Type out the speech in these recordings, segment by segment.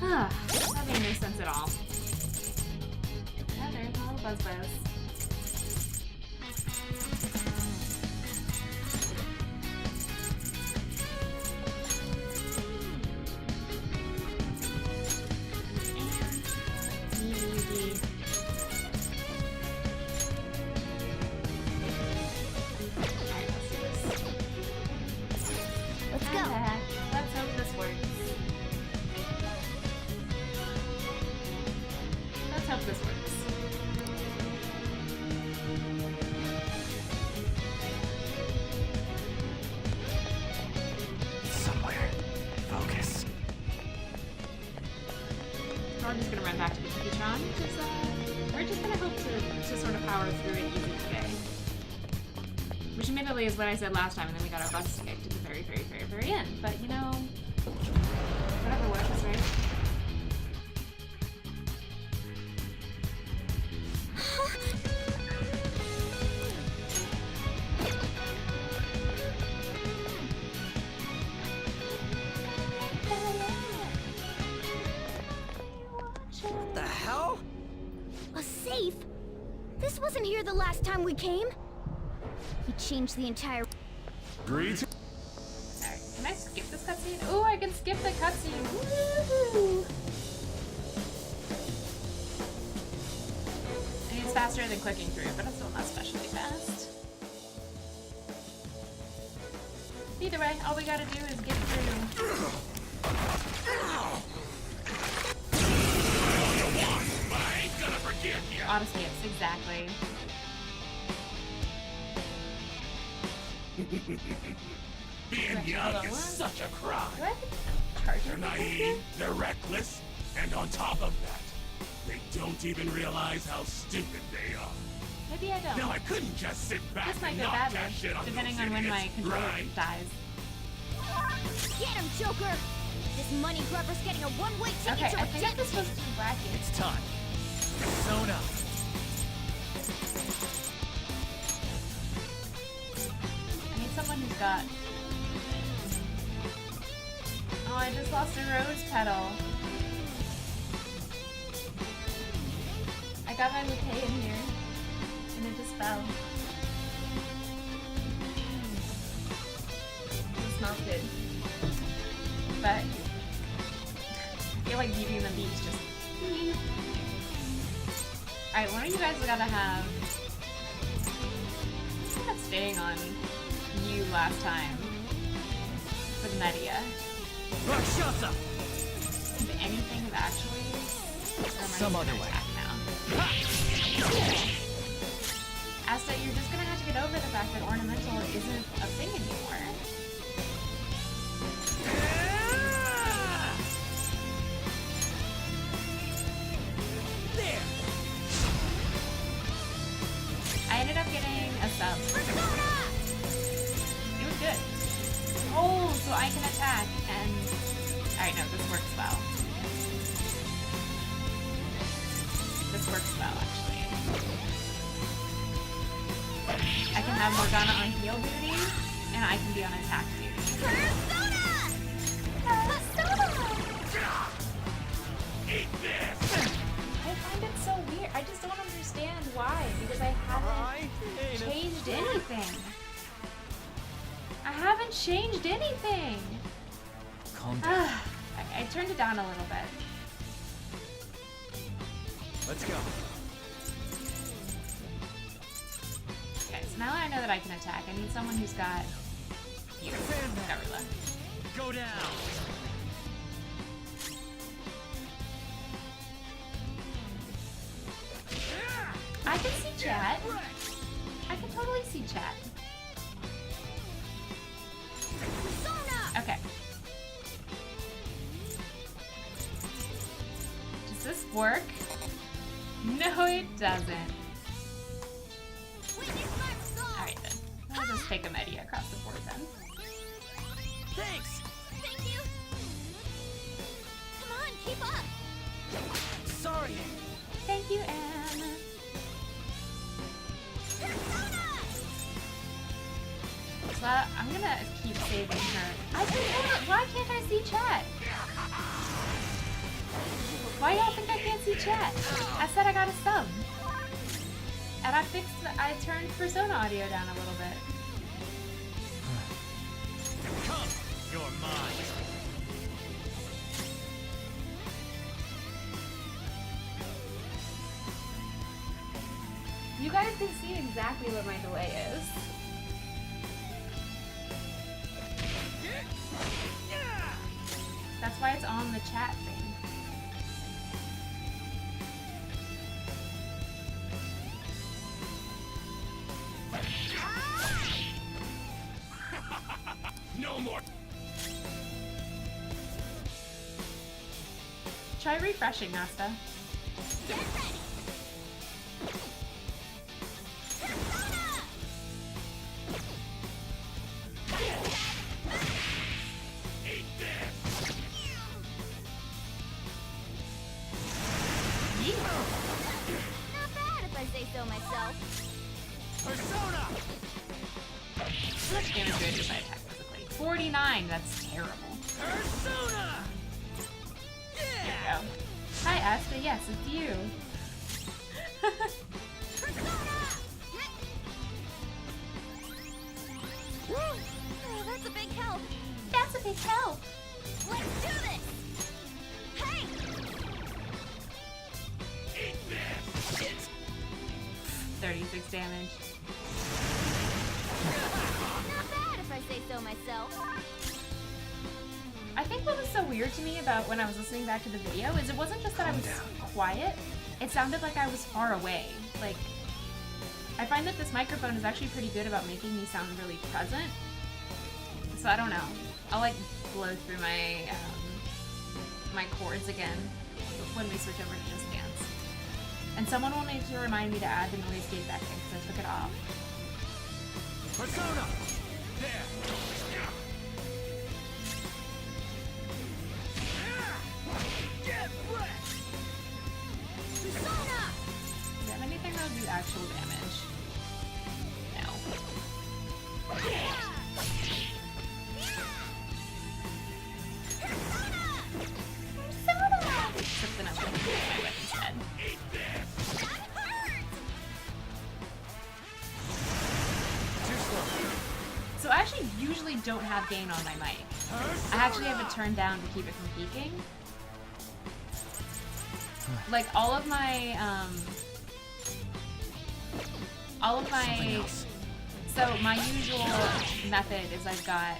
That made no sense at all. Yeah, there's all the buzz. I'm just gonna run back to the Tiki-tron because we're just gonna hope to sort of power through it easy today. Which admittedly is what I said last time, and then we got our butts kicked at the very, very, very, very end. But you know, whatever works, right? Here the last time we came. He changed the entire. Alright, can I skip this cutscene? Oh, I can skip the cutscene. Woohoo! I mean, it's faster than clicking through, but it's still not especially fast. Either way, all we gotta do is get through. Honestly, it's exactly. Being young is such a crime. They're naive, they're reckless, and on top of that, they don't even realize how stupid they are. Maybe I don't. Now I couldn't just sit back this might and go not badly, cash in on depending those on when my idiots, controller right? dies. Get him, Joker! This money grubber's getting a one-way ticket Okay, to I think this was supposed to be wacky. It's time. Persona. I need someone who's got. Oh, I just lost a rose petal. I got my bouquet in here, and it just fell. It smells good. But I feel like Beauty and the Beast just. Alright, one of you guys gotta have. I'm not staying on you last time for the Media. Rakshasa. Is anything of actually? Some other way. Now? Asta, you're just gonna have to get over the fact that ornamental isn't a thing anymore. There. I ended up getting a sub. Persona! It was good. Oh, so I can attack and... Alright, no, this works well. This works well, actually. I can have Morgana on heal duty, and I can be on attack duty. Persona! Persona! Eat this! I find it so weird. I just don't understand why, because I haven't changed anything. I haven't changed anything. Calm down. I turned it down a little bit. Let's go. Okay, so now that I know that I can attack, I need someone who's got you, Gavrila. Go down. I can see chat. I can totally see chat. Persona! Okay. Does this work? No, it doesn't. Alright then. I'll just take a Media across the board then. Thanks. Thank you! Come on, keep up! Sorry. Thank you, Anne. Persona! So I'm gonna keep saving her. I can totally, why can't I see chat? Why y'all think I can't see chat? I said I got a sub. And I turned Persona audio down a little bit. Come, you're mine. You guys can see exactly what my delay is. That's why it's on the chat thing. No more. Try refreshing, Nasta. Get ready! Eat this. Not bad if I say so myself. Persona! How much damage do I do if I attack physically? 49, that's terrible. Persona! There you Yeah! go. Hi, Asta. Yes, it's you. Woo! Oh, that's a big help. That's a big help. Let's do this! Hey! Eat this. 36 damage. Not bad if I say so myself. I think what was so weird to me about when I was listening back to the video is it wasn't just that I was quiet, it sounded like I was far away. Like, I find that this microphone is actually pretty good about making me sound really present. So I don't know. I'll like blow through my my chords again when we switch over to Just Dance. And someone will need to remind me to add the noise gate back in because I took it off. Persona! There! Get wrecked! Persona! Do you have anything that will do actual damage? No. Except then I'm going to use my whip instead. Too slow. So I actually usually don't have gain on my mic. I actually have it turned down to keep it from peaking. Like all of my Something else. so my usual method is I've got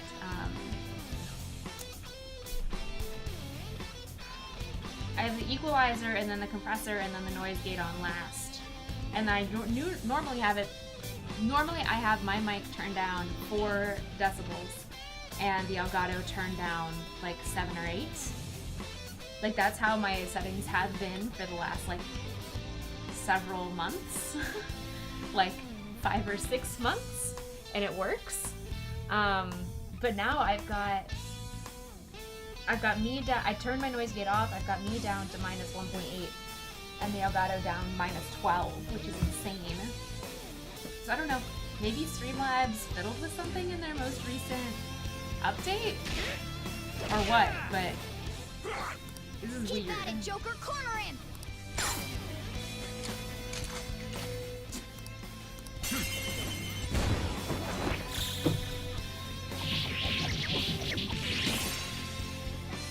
I have the equalizer and then the compressor and then the noise gate on last. And I normally have I have my mic turned down 4 decibels and the Elgato turned down like 7 or 8. Like that's how my settings have been for the last like several months. Like 5 or 6 months, and it works. But now I've got me down. I turned my noise gate off. I've got me down to -1.8, and the Elgato down -12, which is insane. So I don't know. Maybe Streamlabs fiddled with something in their most recent update, or what? But this is Keep weird. at it, Joker! Corner him!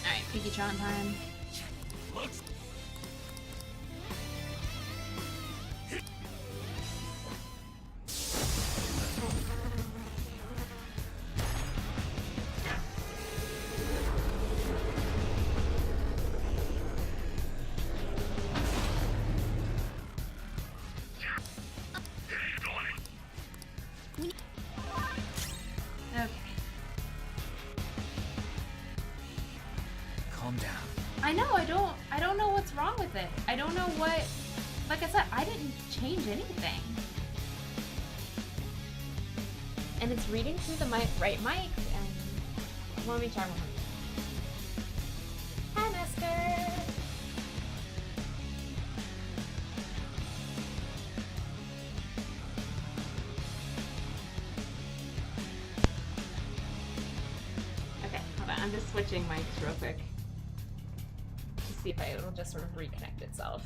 Alright, Pikachu time. Looks. Okay. Calm down. I know, I don't know what's wrong with it. I don't know what, like I said, I didn't change anything. And it's reading through the right mic, and let me try one more. Hi, Master! Okay, hold on, I'm just switching mics real quick. see if it'll just sort of reconnect itself.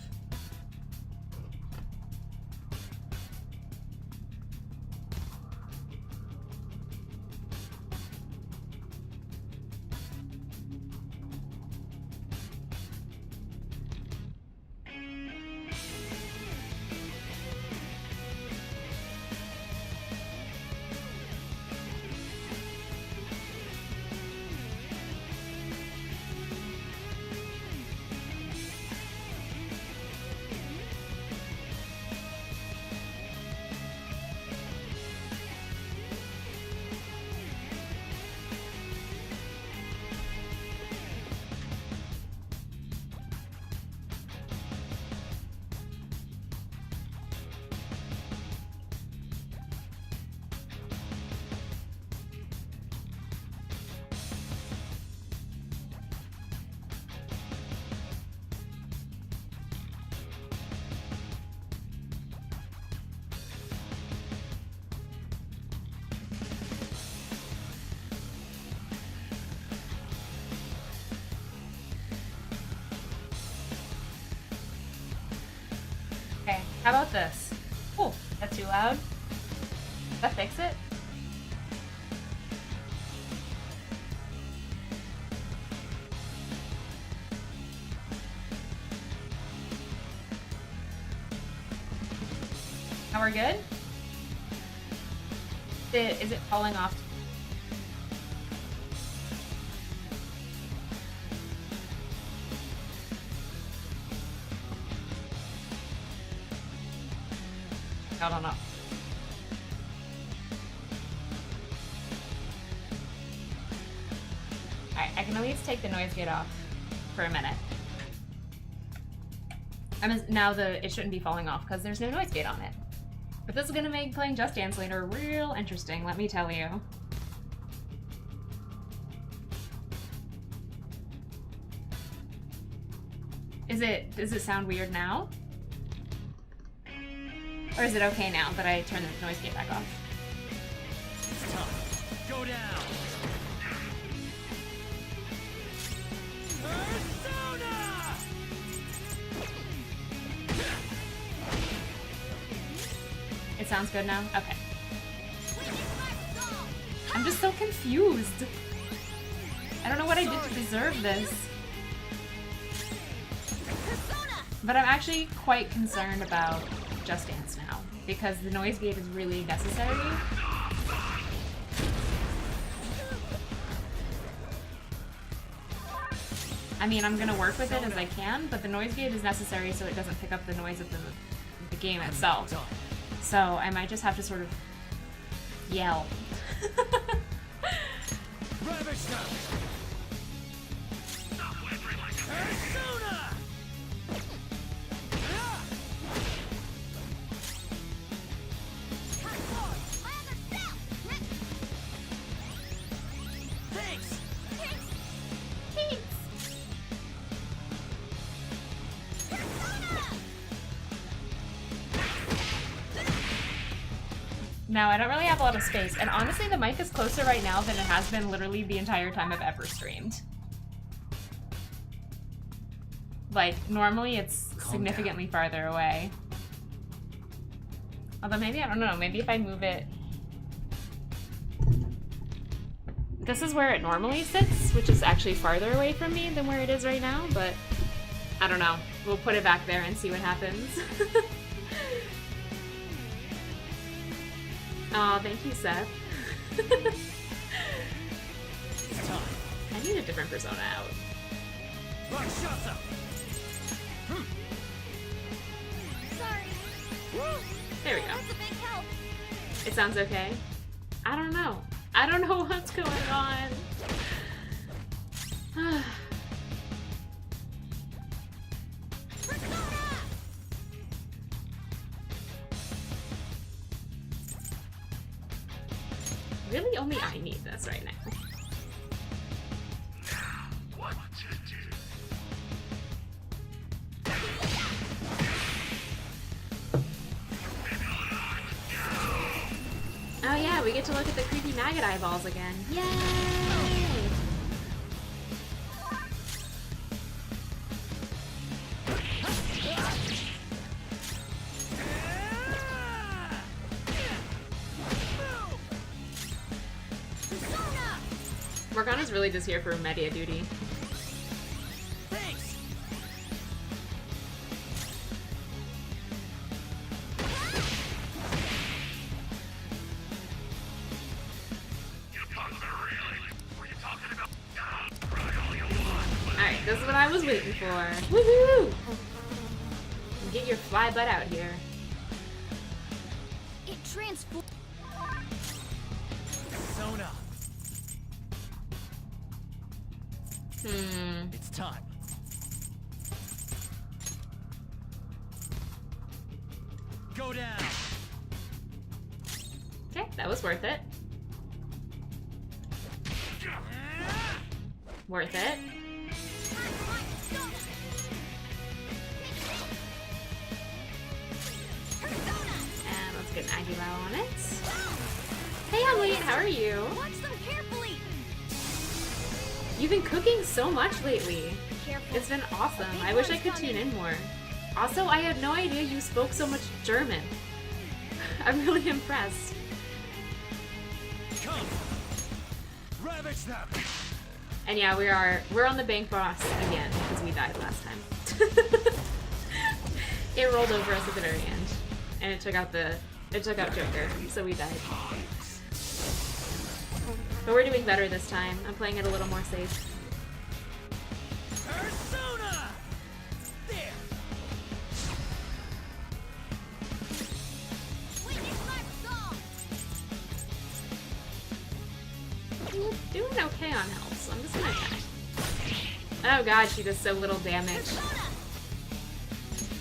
Okay, how about this? Oh, that's too loud. Does that fix it? Now we're good? Is it falling off? I don't know. Alright, I can at least take the noise gate off for a minute. Now it shouldn't be falling off because there's no noise gate on it. But this is gonna make playing Just Dance later real interesting, let me tell you. Does it sound weird now? Or is it okay now that I turn the noise gate back off? It's time. Go down. Persona! It sounds good now? Okay. I'm just so confused. I don't know what I did to deserve this. But I'm actually quite concerned about Just Dance now, because the noise gate is really necessary. I mean, I'm gonna work with it as I can, but the noise gate is necessary so it doesn't pick up the noise of the game itself. So I might just have to sort of yell. Now, I don't really have a lot of space, and honestly, the mic is closer right now than it has been literally the entire time I've ever streamed. Like, normally it's significantly farther away. Although maybe, I don't know, maybe if I move it... This is where it normally sits, which is actually farther away from me than where it is right now, but I don't know. We'll put it back there and see what happens. Aw, thank you, Seth. I need a different persona out. There we go. It sounds okay? I don't know. I don't know what's going on. Really, only I need this right now. What to do? Oh yeah, we get to look at the creepy maggot eyeballs again. Yay! Morgana's really just here for media duty. Thanks. Alright, this is what I was waiting for. Woohoo! Get your fly butt out here. It transforms. Sona. Hmm. It's time. Go down. Okay, that was worth it. Worth it. And let's get an Aggie-Bow on it. Hey Emily, how are you? Watch them carefully. You've been cooking so much lately. Careful. It's been awesome. I wish I could tune in more. Also, I had no idea you spoke so much German. I'm really impressed. Come. Ravage them. And yeah, we're on the bank boss again because we died last time. It rolled over us at the very end, and it took out Joker, so we died. But we're doing better this time. I'm playing it a little more safe. Persona. There. Doing okay on health, so I'm just gonna attack. Oh god, she does so little damage.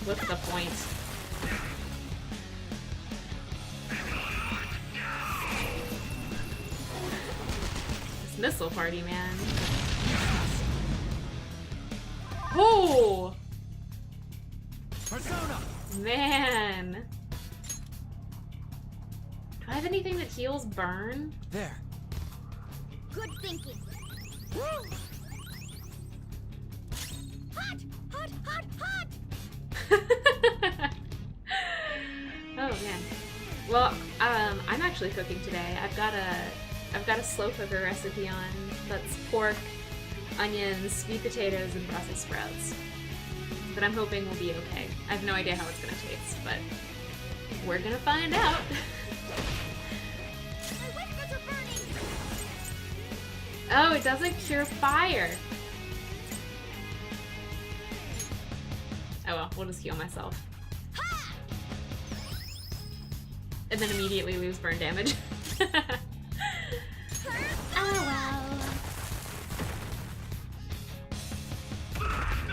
What's the point? This missile party, man. Oh! Persona. Man! Do I have anything that heals burn? There. Good thinking. Woo! Hot! Hot! Hot! Hot! Oh man. Well, I'm actually cooking today. I've got a slow cooker recipe on that's pork, onions, sweet potatoes, and Brussels sprouts. But I'm hoping will be okay. I have no idea how it's gonna taste, but we're gonna find out. My whiskers are burning! Oh, it doesn't cure fire. Oh well, we'll just heal myself. Ha! And then immediately lose burn damage. Oh well.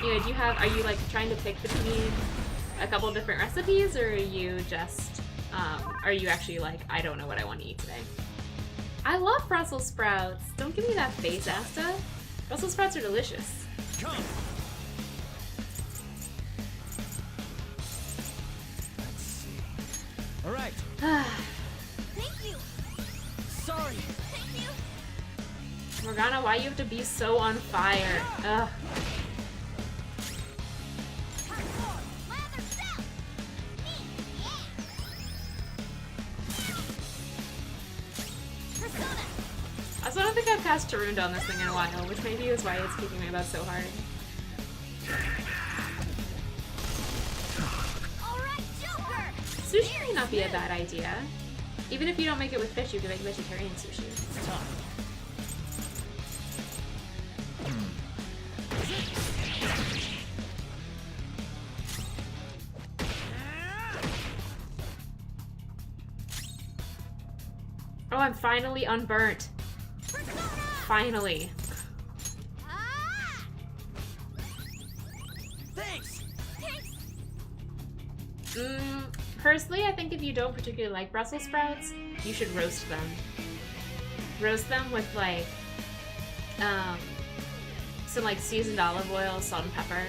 You know, are you like trying to pick between a couple different recipes, or are you just, are you actually like, I don't know what I want to eat today? I love Brussels sprouts. Don't give me that face, Asta. Brussels sprouts are delicious. Come. Let's see. All right. Thank you! Sorry. Thank you! Morgana, why you have to be so on fire? Ugh. Hardcore! Lather cell! Me! Yeah! Persona! Also, I don't think I've cast Tarunda on this thing in a while, which maybe is why it's kicking my butt so hard. Alright, Joker! Sushi may not be a bad idea. Even if you don't make it with fish, you can make vegetarian sushi. It's time. Oh, I'm finally unburnt. Persona! Finally. Ah! Thanks. Thanks! Personally, I think if you don't particularly like Brussels sprouts, you should roast them. Roast them with like, some like seasoned olive oil, salt and pepper.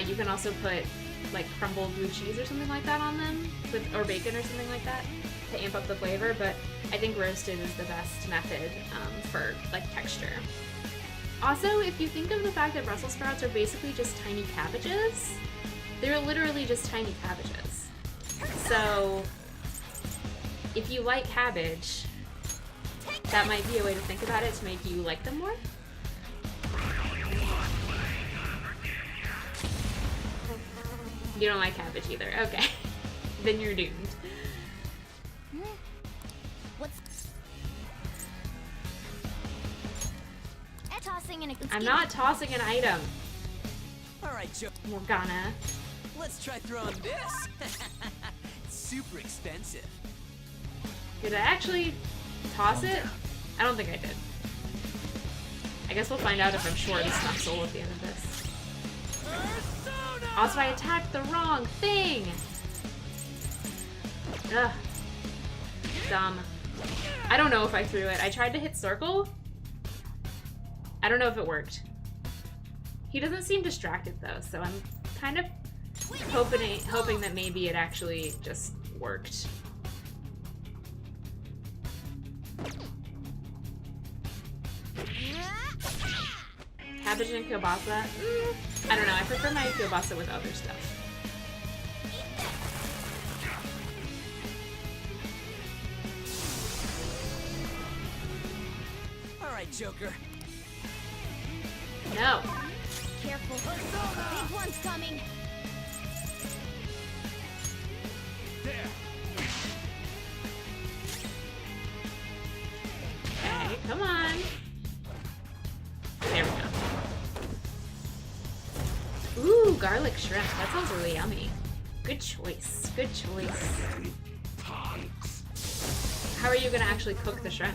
You can also put like crumbled blue cheese or something like that on them, or bacon or something like that to amp up the flavor, but I think roasted is the best method for like texture. Also, if you think of the fact that Brussels sprouts are basically just tiny cabbages, they're literally just tiny cabbages. So, if you like cabbage, Take that might be a way to think about it to make you like them more. You don't like cabbage either. Okay. Then you're doomed. What's tossing in a I'm not tossing an item, All right, Joe. Morgana. Let's try throwing this. It's super expensive. Did I actually toss it? I don't think I did. I guess we'll find out if I'm short a snuff soul at the end of this. Also, I attacked the wrong thing! Ugh. Dumb. I don't know if I threw it. I tried to hit circle. I don't know if it worked. He doesn't seem distracted though, so I'm kind of hoping that maybe it actually just worked. Cabbage and kielbasa? I don't know, I prefer my kielbasa with other stuff. All right, Joker. No. careful. The big one's coming. Okay, come on. There we go. Ooh, garlic shrimp. That sounds really yummy. Good choice. Good choice. How are you gonna actually cook the shrimp?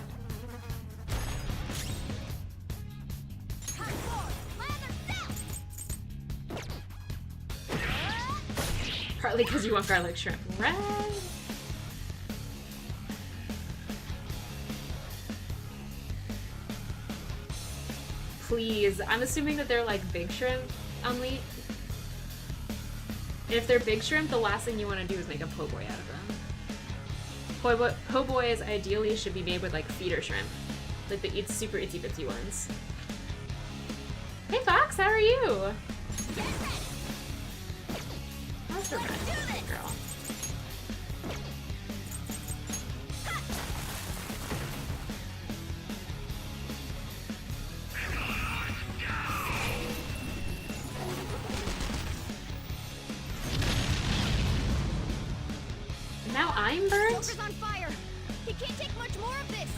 Partly because you want garlic shrimp, right? Please. I'm assuming that they're like big shrimp on Leet. And if they're big shrimp, the last thing you want to do is make a po' boy out of them. Po' boys ideally should be made with like feeder shrimp. Like the super itsy bitsy ones. Hey Fox, how are you? How's your red girl? Now I'm burnt? Joker's on fire. He can't take much more of this.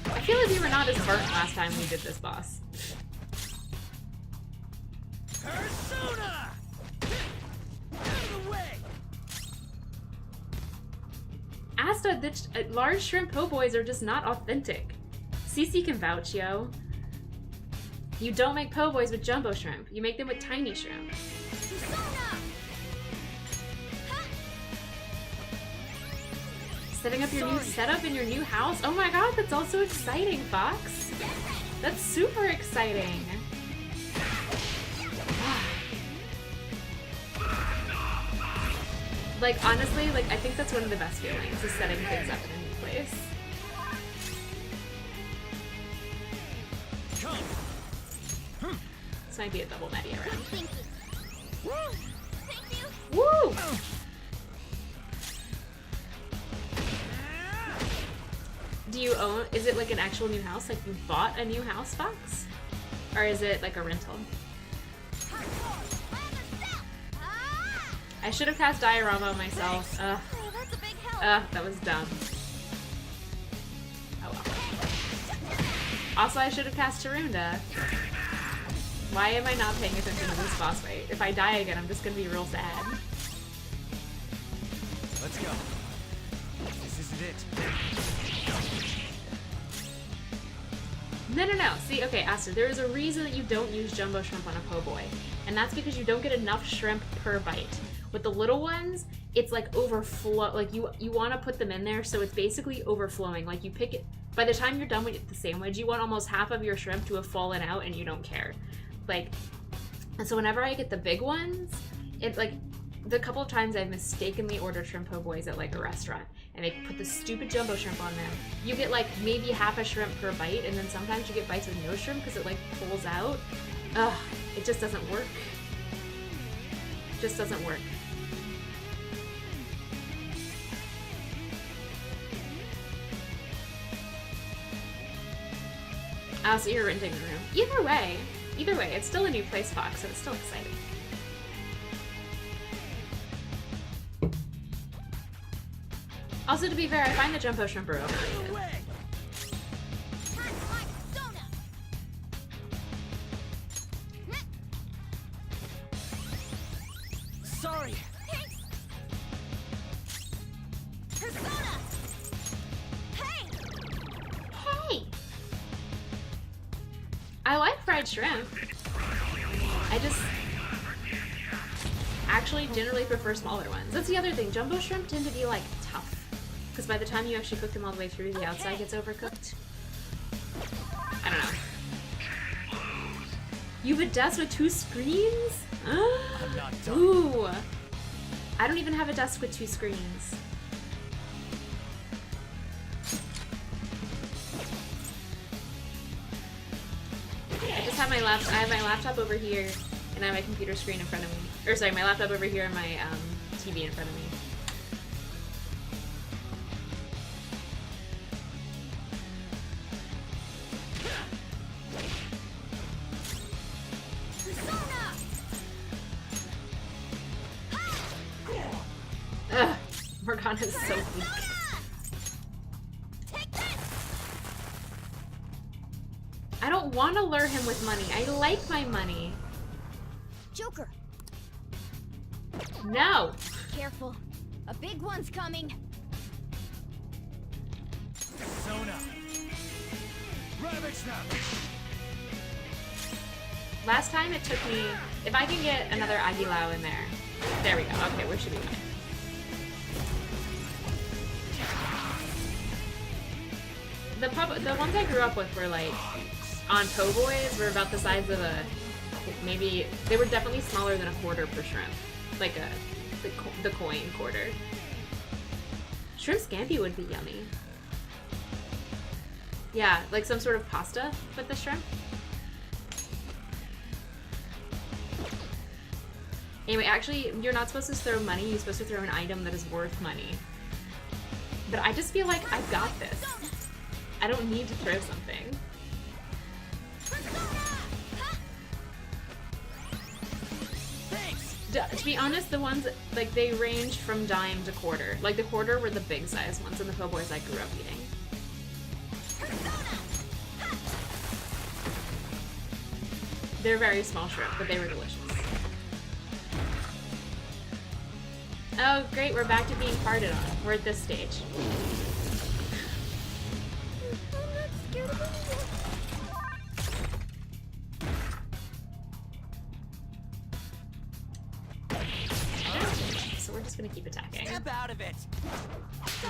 I feel like we were not as burnt last time we did this boss. Persona! Out of the way! Asta, large shrimp po' boys are just not authentic. Cece can vouch, yo. You don't make po' boys with jumbo shrimp. You make them with tiny shrimp. Persona! Setting up your new setup in your new house? Oh my god, that's also exciting, Fox. That's super exciting. Like, honestly, like, I think that's one of the best feelings, is setting things up in a new place. This might be a double Medi around. Thank you. Woo! Do you own, is it like an actual new house? Like you bought a new house, Fox? Or is it like a rental? I should have cast Diorama myself. Ugh. Oh, that's a big help. Ugh, that was dumb. Oh well. Also, I should have cast Tarunda. Why am I not paying attention to this boss fight? If I die again, I'm just gonna be real sad. Let's go. This isn't it. No. See, okay, Asta, there is a reason that you don't use jumbo shrimp on a po' boy. And that's because you don't get enough shrimp per bite. With the little ones, it's like overflow, like you want to put them in there, so it's basically overflowing. Like you pick it, by the time you're done with the sandwich, you want almost half of your shrimp to have fallen out and you don't care. Like, and so whenever I get the big ones, it's like, the couple of times I've mistakenly ordered shrimp po' boys at like a restaurant, and they put the stupid jumbo shrimp on them. You get like maybe half a shrimp per bite, and then sometimes you get bites with no shrimp because it like pulls out. Ugh, it just doesn't work. It just doesn't work. Oh, so you're renting the room. Either way, it's still a new place, Fox, so it's still exciting. Also, to be fair, I find the Jumbo Shrimp are overrated. Sorry. Persona! Hey! Hey! I like fried shrimp. I just actually generally prefer smaller ones. That's the other thing. Jumbo shrimp tend to be like tough. Because by the time you actually cook them all the way through, the outside gets overcooked. I don't know. You have a desk with 2 screens? I'm not done. Ooh. I don't even have a desk with 2 screens. I just have my laptop. I have my laptop over here, and I have my computer screen in front of me. Or sorry, my laptop over here and my TV in front of me. Ugh, Morgana's so weak. I don't want to lure him with money. I like my money. Joker, No! careful. A big one's coming. Persona. Rabbit snap. Last time it took me... If I can get another Aguilao in there. There we go. Okay, we should be fine. The ones I grew up with were like... On Po' Boys were about the size of a... Maybe... They were definitely smaller than a quarter per shrimp. Like the coin quarter. Shrimp scampi would be yummy. Yeah, like some sort of pasta with the shrimp. Anyway, actually, you're not supposed to throw money. You're supposed to throw an item that is worth money. But I just feel like I've got this. I don't need to throw something. To be honest, the ones, like, they ranged from dime to quarter. Like, the quarter were the big size ones in the Po' Boys I grew up eating. They're very small shrimp, but they were delicious. Oh, great, we're back to being farted on. We're at this stage. So we're just gonna keep attacking. Step out of it.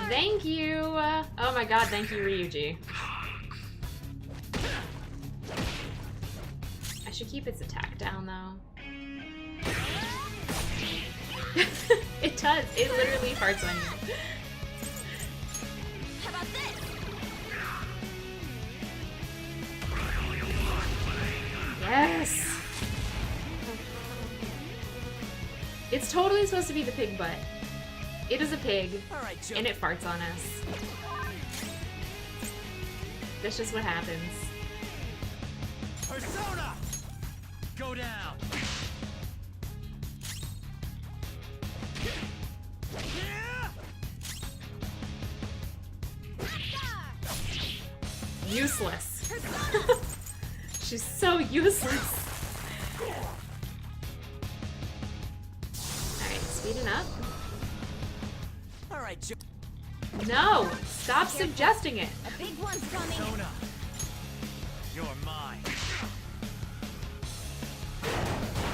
Thank you! Oh my god, thank you, Ryuji. I should keep its attack down, though. It does. It literally farts on you. How about this? Yes! It's totally supposed to be the pig butt. It is a pig, All right, Joker. and it farts on us. That's just what happens. Persona! Go down. Useless. She's so useless. Alright, speeding up. All right, Joker. No! Stop suggesting it! A big one's coming. Persona. You're mine.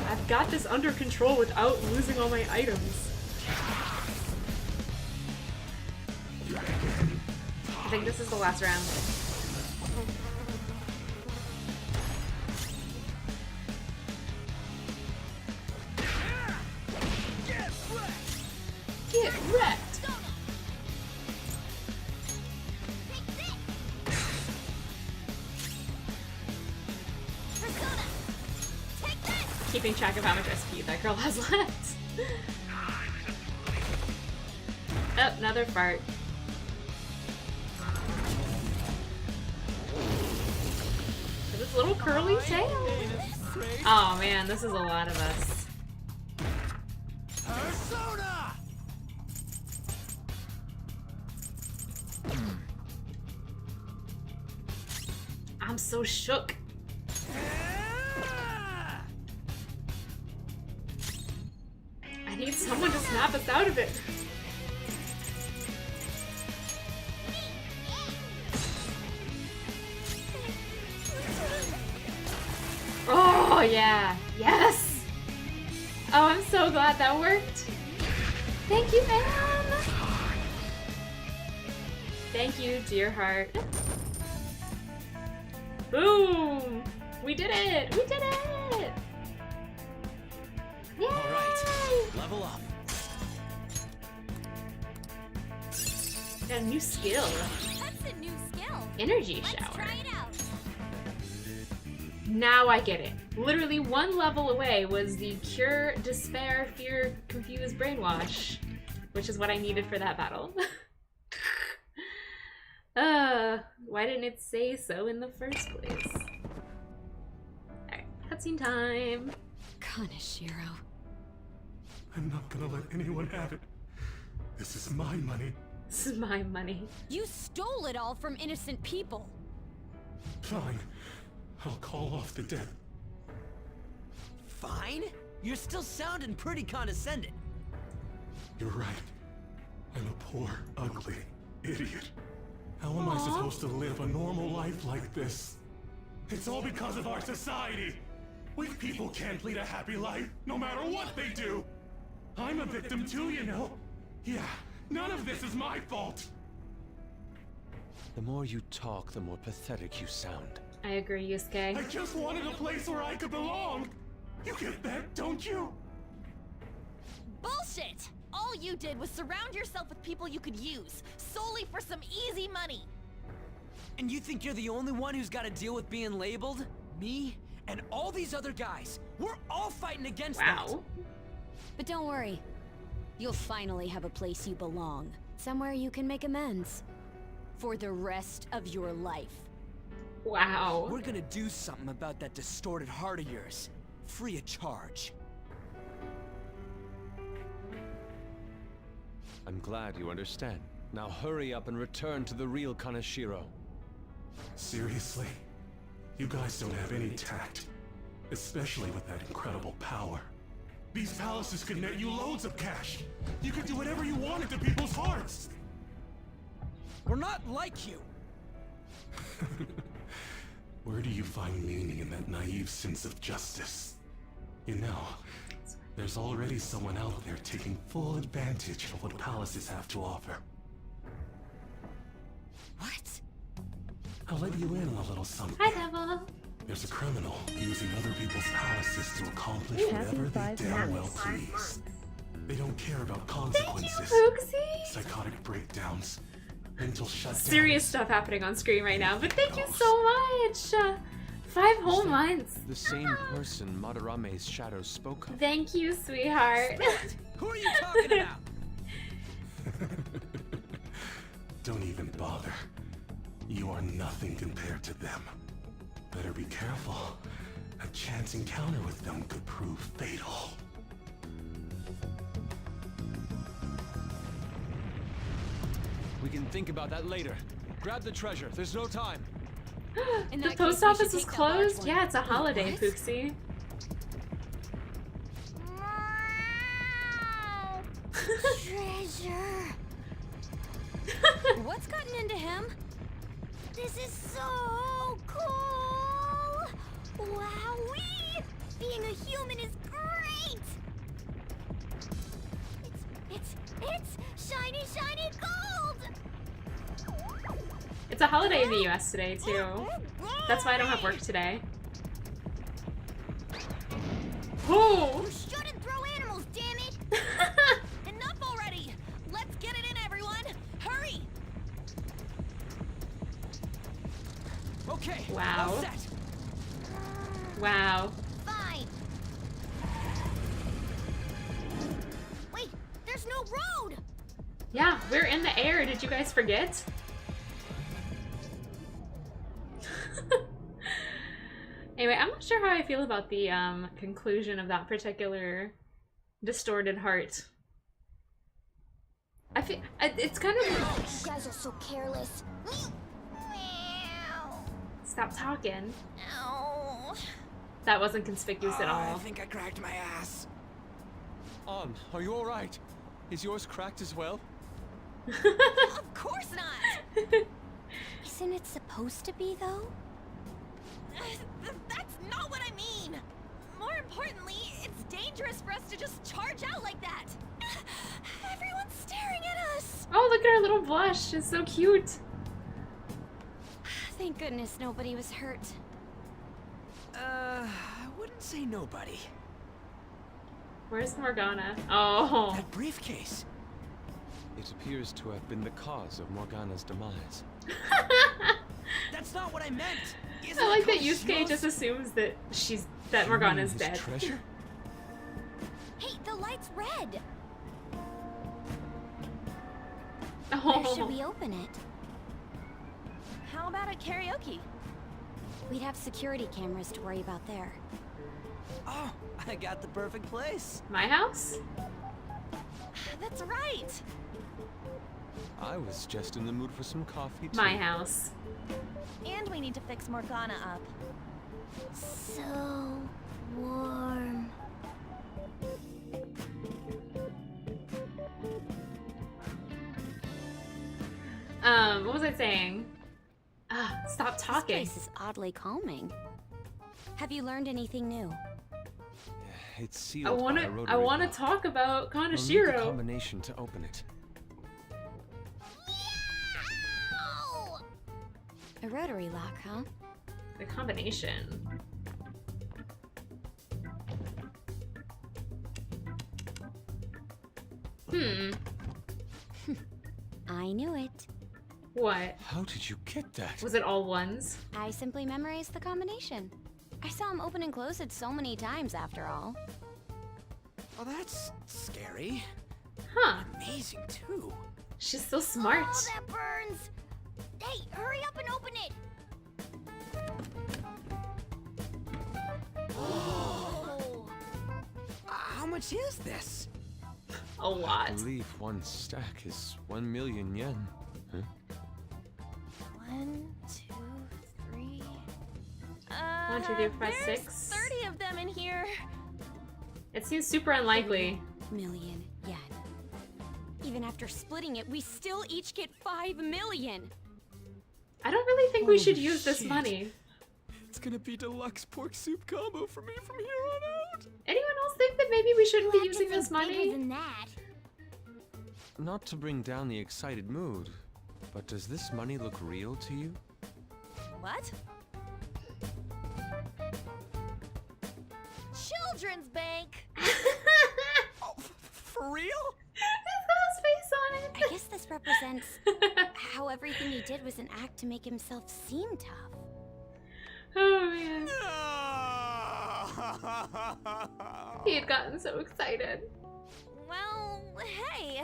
I've got this under control without losing all my items. I think this is the last round. Get wrecked! Keeping track of how much SP that girl has left. Oh, another fart. This little curly tail. Oh man, this is a lot of us. Persona! I'm so shook. I need someone to snap us out of it. Oh yeah, yes! Oh, I'm so glad that worked. Thank you, man! Thank you, dear heart. Boom! We did it! We did it! Yay! Alright, level up. Got a new skill. That's a new skill. Energy Let's shower. try it out. Now I get it. Literally one level away was the cure, despair, fear, confuse, brainwash, which is what I needed for that battle. Why didn't it say so in the first place? Alright, cutscene time. Kaneshiro. I'm not gonna let anyone have it. This is my money. This is my money. You stole it all from innocent people. Fine. I'll call off the debt. Fine? You're still sounding pretty condescending. You're right. I'm a poor, ugly idiot. How am I supposed to live a normal life like this? It's all because of our society. Weak people can't lead a happy life, no matter what they do. I'm a victim too, you know. Yeah, none of this is my fault. The more you talk, the more pathetic you sound. I agree, Yusuke. I just wanted a place where I could belong. You get that, don't you? Bullshit! All you did was surround yourself with people you could use, solely for some easy money. And you think you're the only one who's got to deal with being labeled? Me? And all these other guys. We're all fighting against that. Wow. But don't worry. You'll finally have a place you belong. Somewhere you can make amends. For the rest of your life. Wow. We're gonna do something about that distorted heart of yours. Free of charge. I'm glad you understand. Now hurry up and return to the real Kaneshiro. Seriously? You guys don't have any tact. Especially with that incredible power. These palaces could net you loads of cash. You could do whatever you wanted to people's hearts. We're not like you. Where do you find meaning in that naive sense of justice? You know, there's already someone out there taking full advantage of what palaces have to offer. What? I'll let you in on a little something. Hi, Devil. There's a criminal using other people's palaces to accomplish whatever they damn well please. They don't care about consequences, Fuxie. psychotic breakdowns, mental shutdowns. Serious stuff happening on screen right now, but thank you so much. 5 whole months. The same person Madarame's shadow spoke of. Thank you, sweetheart. Who are you talking about? Don't even bother. You are nothing compared to them. Better be careful. A chance encounter with them could prove fatal. We can think about that later. Grab the treasure. There's no time. In The that post case, we office should is take that large closed? one. Yeah, it's a holiday, What? Fuxie. Treasure. What's gotten into him? This is so cool! Wowee! Being a human is great! It's shiny, shiny gold! It's a holiday in the US today, too. That's why I don't have work today. Ooh! You shouldn't throw animals, damn it! Enough already! Let's get it in, everyone! Hurry! Okay. Wow. All set. Wow. Fine. Wait, there's no road! Yeah, we're in the air. Did you guys forget? Anyway, I'm not sure how I feel about the conclusion of that particular distorted heart. I feel it's kind of. You guys are so careless. Stop talking. Ow. That wasn't conspicuous at I all. think I cracked my ass. Are you alright? Is yours cracked as well? Of course not. Isn't it supposed to be, though? That's not what I mean. More importantly, it's dangerous for us to just charge out like that. Everyone's staring at us. Oh, look at her little blush. It's so cute. Thank goodness nobody was hurt. I wouldn't say nobody. Where's Morgana? Oh. That briefcase. It appears to have been the cause of Morgana's demise. That's not what I meant. I like that Yusuke just assumes that Morgana's His dead. treasure? Hey, the light's red. Where Oh. should we open it? How about at karaoke? We'd have security cameras to worry about there. Oh, I got the perfect place. My house? That's right. I was just in the mood for some coffee too. My house. And we need to fix Morgana up. So warm. What was I saying? Stop talking. This place is oddly calming. Have you learned anything new? It's sealed I by a rotary wanna lock. talk about We'll need the Kanashiro. combination to open it. Ow! A rotary lock, huh? The combination. I knew it. What? How did you get that? Was it all ones? I simply memorized the combination. I saw him open and close it so many times after all. Well, that's scary. Huh. Amazing, too. She's so smart. Oh, that burns! Hey, hurry up and open it! Oh. How much is this? A I lot. believe one stack is 1 million yen. Huh? 1, 2, 3. 1, 2, 3, 4, 5, there's 6. 30 of them in here. It seems super unlikely. Million yen. Even after splitting it, we still each get 5 million. I don't really think we Holy should use this shit. money. It's gonna be deluxe pork soup combo for me from here on out. Anyone else think that maybe we shouldn't be We'll have to using this think bigger money? than that. Not to bring down the excited mood, but does this money look real to you? What? Children's bank. Oh, for real? His face on I it. guess this represents how everything he did was an act to make himself seem tough. Oh man. He had gotten so excited. Well, hey,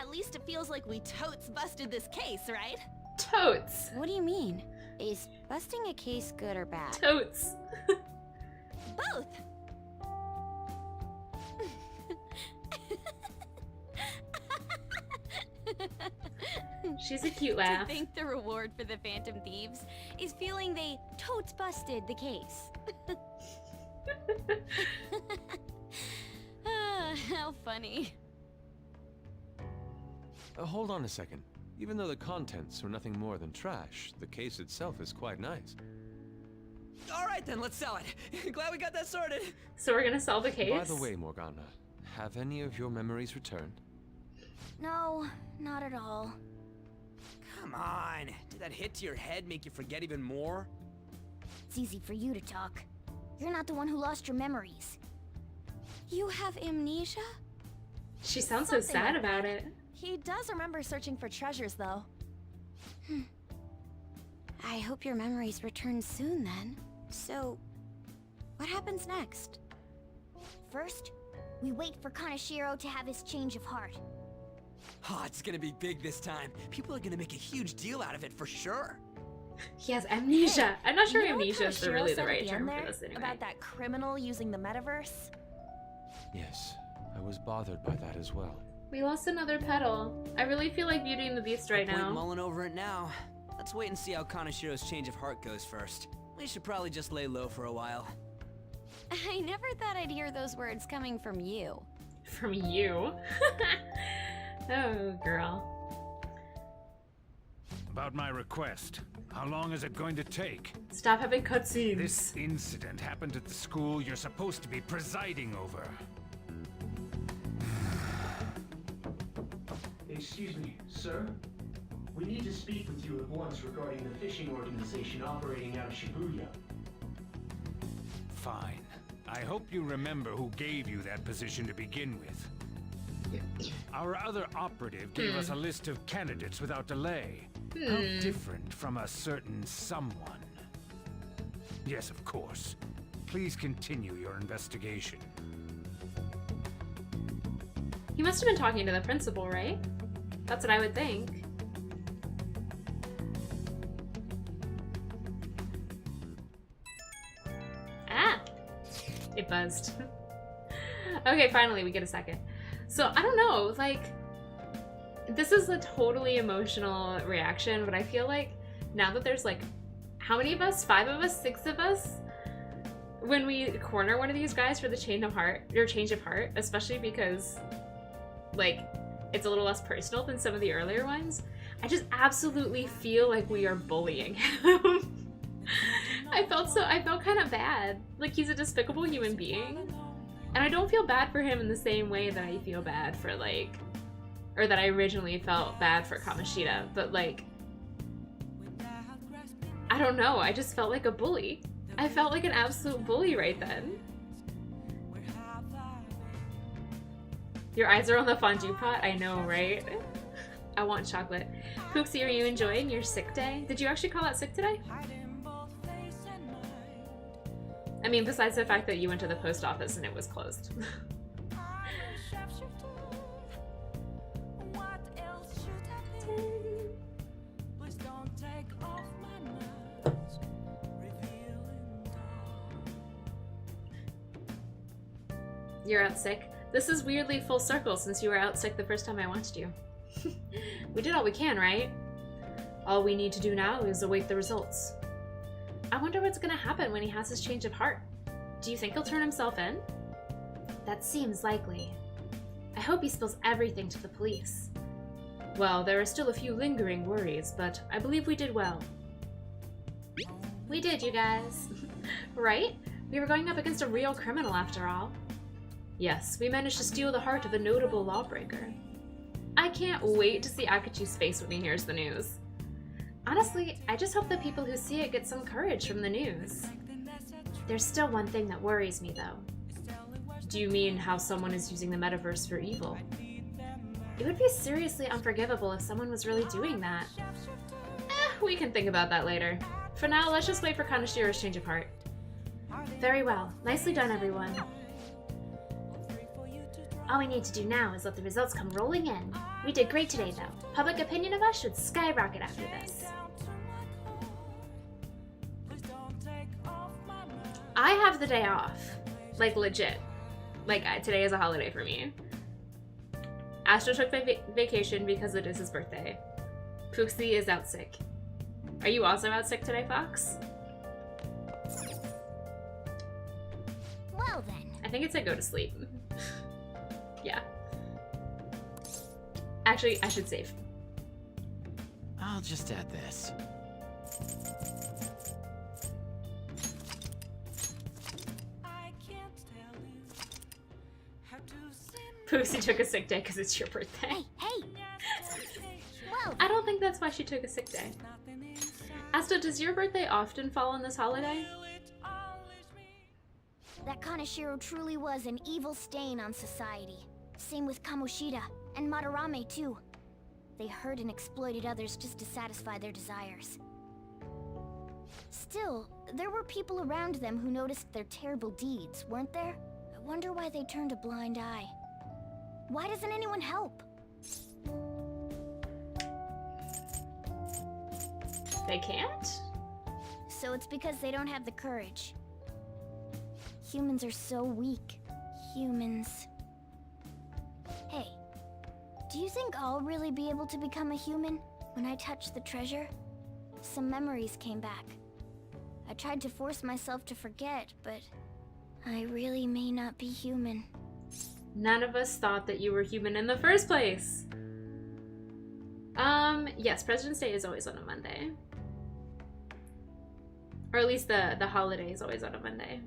at least it feels like we totes busted this case, right? Totes. What do you mean? Is busting a case good or bad? Totes. Both. She's a cute I laugh. think the reward for the Phantom Thieves is feeling they totes busted the case. How funny. Hold on a second. Even though the contents are nothing more than trash, the case itself is quite nice. All right, then, let's sell it. Glad we got that sorted. So we're gonna solve the case? By the way, Morgana, have any of your memories returned? No, not at all. Come on. Did that hit to your head make you forget even more? It's easy for you to talk. You're not the one who lost your memories. You have amnesia? She sounds so Something sad like about it. He does remember searching for treasures, though. I hope your memories return soon then. So, what happens next? First, we wait for Kanashiro to have his change of heart. Oh, it's gonna be big this time. People are gonna make a huge deal out of it for sure. He has amnesia. I'm not sure You know what amnesia is Kanashiro really the said at right the term end for there this anyway. about that criminal using the metaverse? Yes, I was bothered by that as well. We lost another petal. I really feel like Beauty and the Beast right No point now. mulling over it now. Let's wait and see how Kanashiro's change of heart goes first. We should probably just lay low for a while. I never thought I'd hear those words coming from you. From you. Oh, girl. About my request. How long is it going to take? Stop having cutscenes. This incident happened at the school you're supposed to be presiding over. Excuse me, sir? We need to speak with you at once regarding the fishing organization operating out of Shibuya. Fine. I hope you remember who gave you that position to begin with. Our other operative gave us a list of candidates without delay. How different from a certain someone. Yes, of course. Please continue your investigation. He must have been talking to the principal, right? That's what I would think. Ah! It buzzed. Okay, finally we get a second. So, I don't know, like, this is a totally emotional reaction, but I feel like now that there's like, how many of us? 5 of us? 6 of us? When we corner one of these guys for the change of heart, especially because, like, it's a little less personal than some of the earlier ones, I just absolutely feel like we are bullying him. I felt kind of bad. Like, he's a despicable human being. And I don't feel bad for him in the same way that I feel bad for, like, or that I originally felt bad for Kamoshida, but, like, I don't know, I just felt like a bully. I felt like an absolute bully right then. Your eyes are on the fondue pot? I know, right? I want chocolate. Pooksy, are you enjoying your sick day? Did you actually call out sick today? I mean, besides the fact that you went to the post office and it was closed. You're out sick? This is weirdly full circle since you were out sick the first time I watched you. We did all we can, right? All we need to do now is await the results. I wonder what's gonna happen when he has his change of heart. Do you think he'll turn himself in? That seems likely. I hope he spills everything to the police. Well, there are still a few lingering worries, but I believe we did well. We did, you guys. Right? We were going up against a real criminal after all. Yes, we managed to steal the heart of a notable lawbreaker. I can't wait to see Akachi's face when he hears the news. Honestly, I just hope the people who see it get some courage from the news. There's still one thing that worries me, though. Do you mean how someone is using the metaverse for evil? It would be seriously unforgivable if someone was really doing that. We can think about that later. For now, let's just wait for Kanashiro's change of heart. Very well. Nicely done, everyone. All we need to do now is let the results come rolling in. We did great today, though. Public opinion of us should skyrocket after this. I have the day off. Like, legit. Like, today is a holiday for me. Astro took vacation because it is his birthday. Pooksy is out sick. Are you also out sick today, Fox? Well then. I think it said go to sleep. Yeah. Actually, I should save. I'll just add this. Pooksy took a sick day because it's your birthday. Hey! Well, I don't think that's why she took a sick day. Asta, does your birthday often fall on this holiday? that Kanashiro truly was an evil stain on society. Same with Kamoshida, and Madarame too. They hurt and exploited others just to satisfy their desires. Still, there were people around them who noticed their terrible deeds, weren't there? I wonder why they turned a blind eye. Why doesn't anyone help? They can't? So it's because they don't have the courage. Humans are so weak. Humans. Hey, do you think I'll really be able to become a human when I touch the treasure? Some memories came back. I tried to force myself to forget, but I really may not be human. None of us thought that you were human in the first place. Yes, President's Day is always on a Monday. Or at least the holiday is always on a Monday.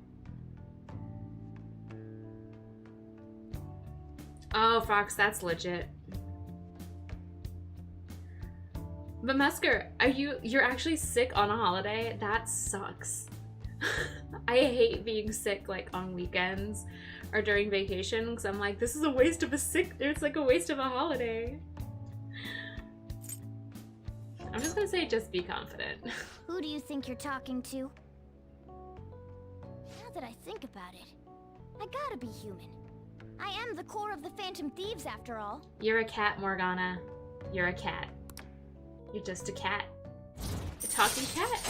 Oh, Fox, that's legit. But Musker, you're actually sick on a holiday? That sucks. I hate being sick like on weekends or during vacation because I'm like, this is a waste of it's like a waste of a holiday. I'm just gonna say just be confident. Who do you think you're talking to? Now that I think about it, I gotta be human. I am the core of the Phantom Thieves after all. You're a cat, Morgana. You're a cat. You're just a cat. A talking cat.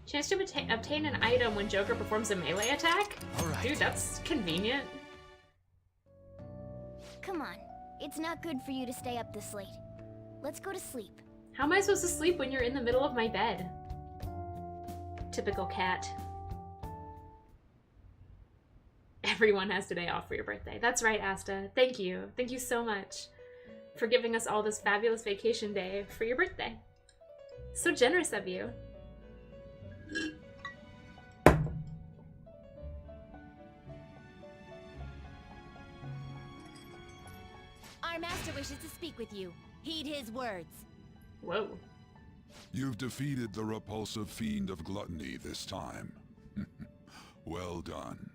Chance to obtain an item when Joker performs a melee attack? Alright. Dude, that's convenient. Come on, it's not good for you to stay up this late. Let's go to sleep. How am I supposed to sleep when you're in the middle of my bed? Typical cat. Everyone has today off for your birthday. That's right, Asta. Thank you. Thank you so much for giving us all this fabulous vacation day for your birthday. So generous of you. Our master wishes to speak with you. Heed his words. Whoa. You've defeated the repulsive fiend of gluttony this time. Well done.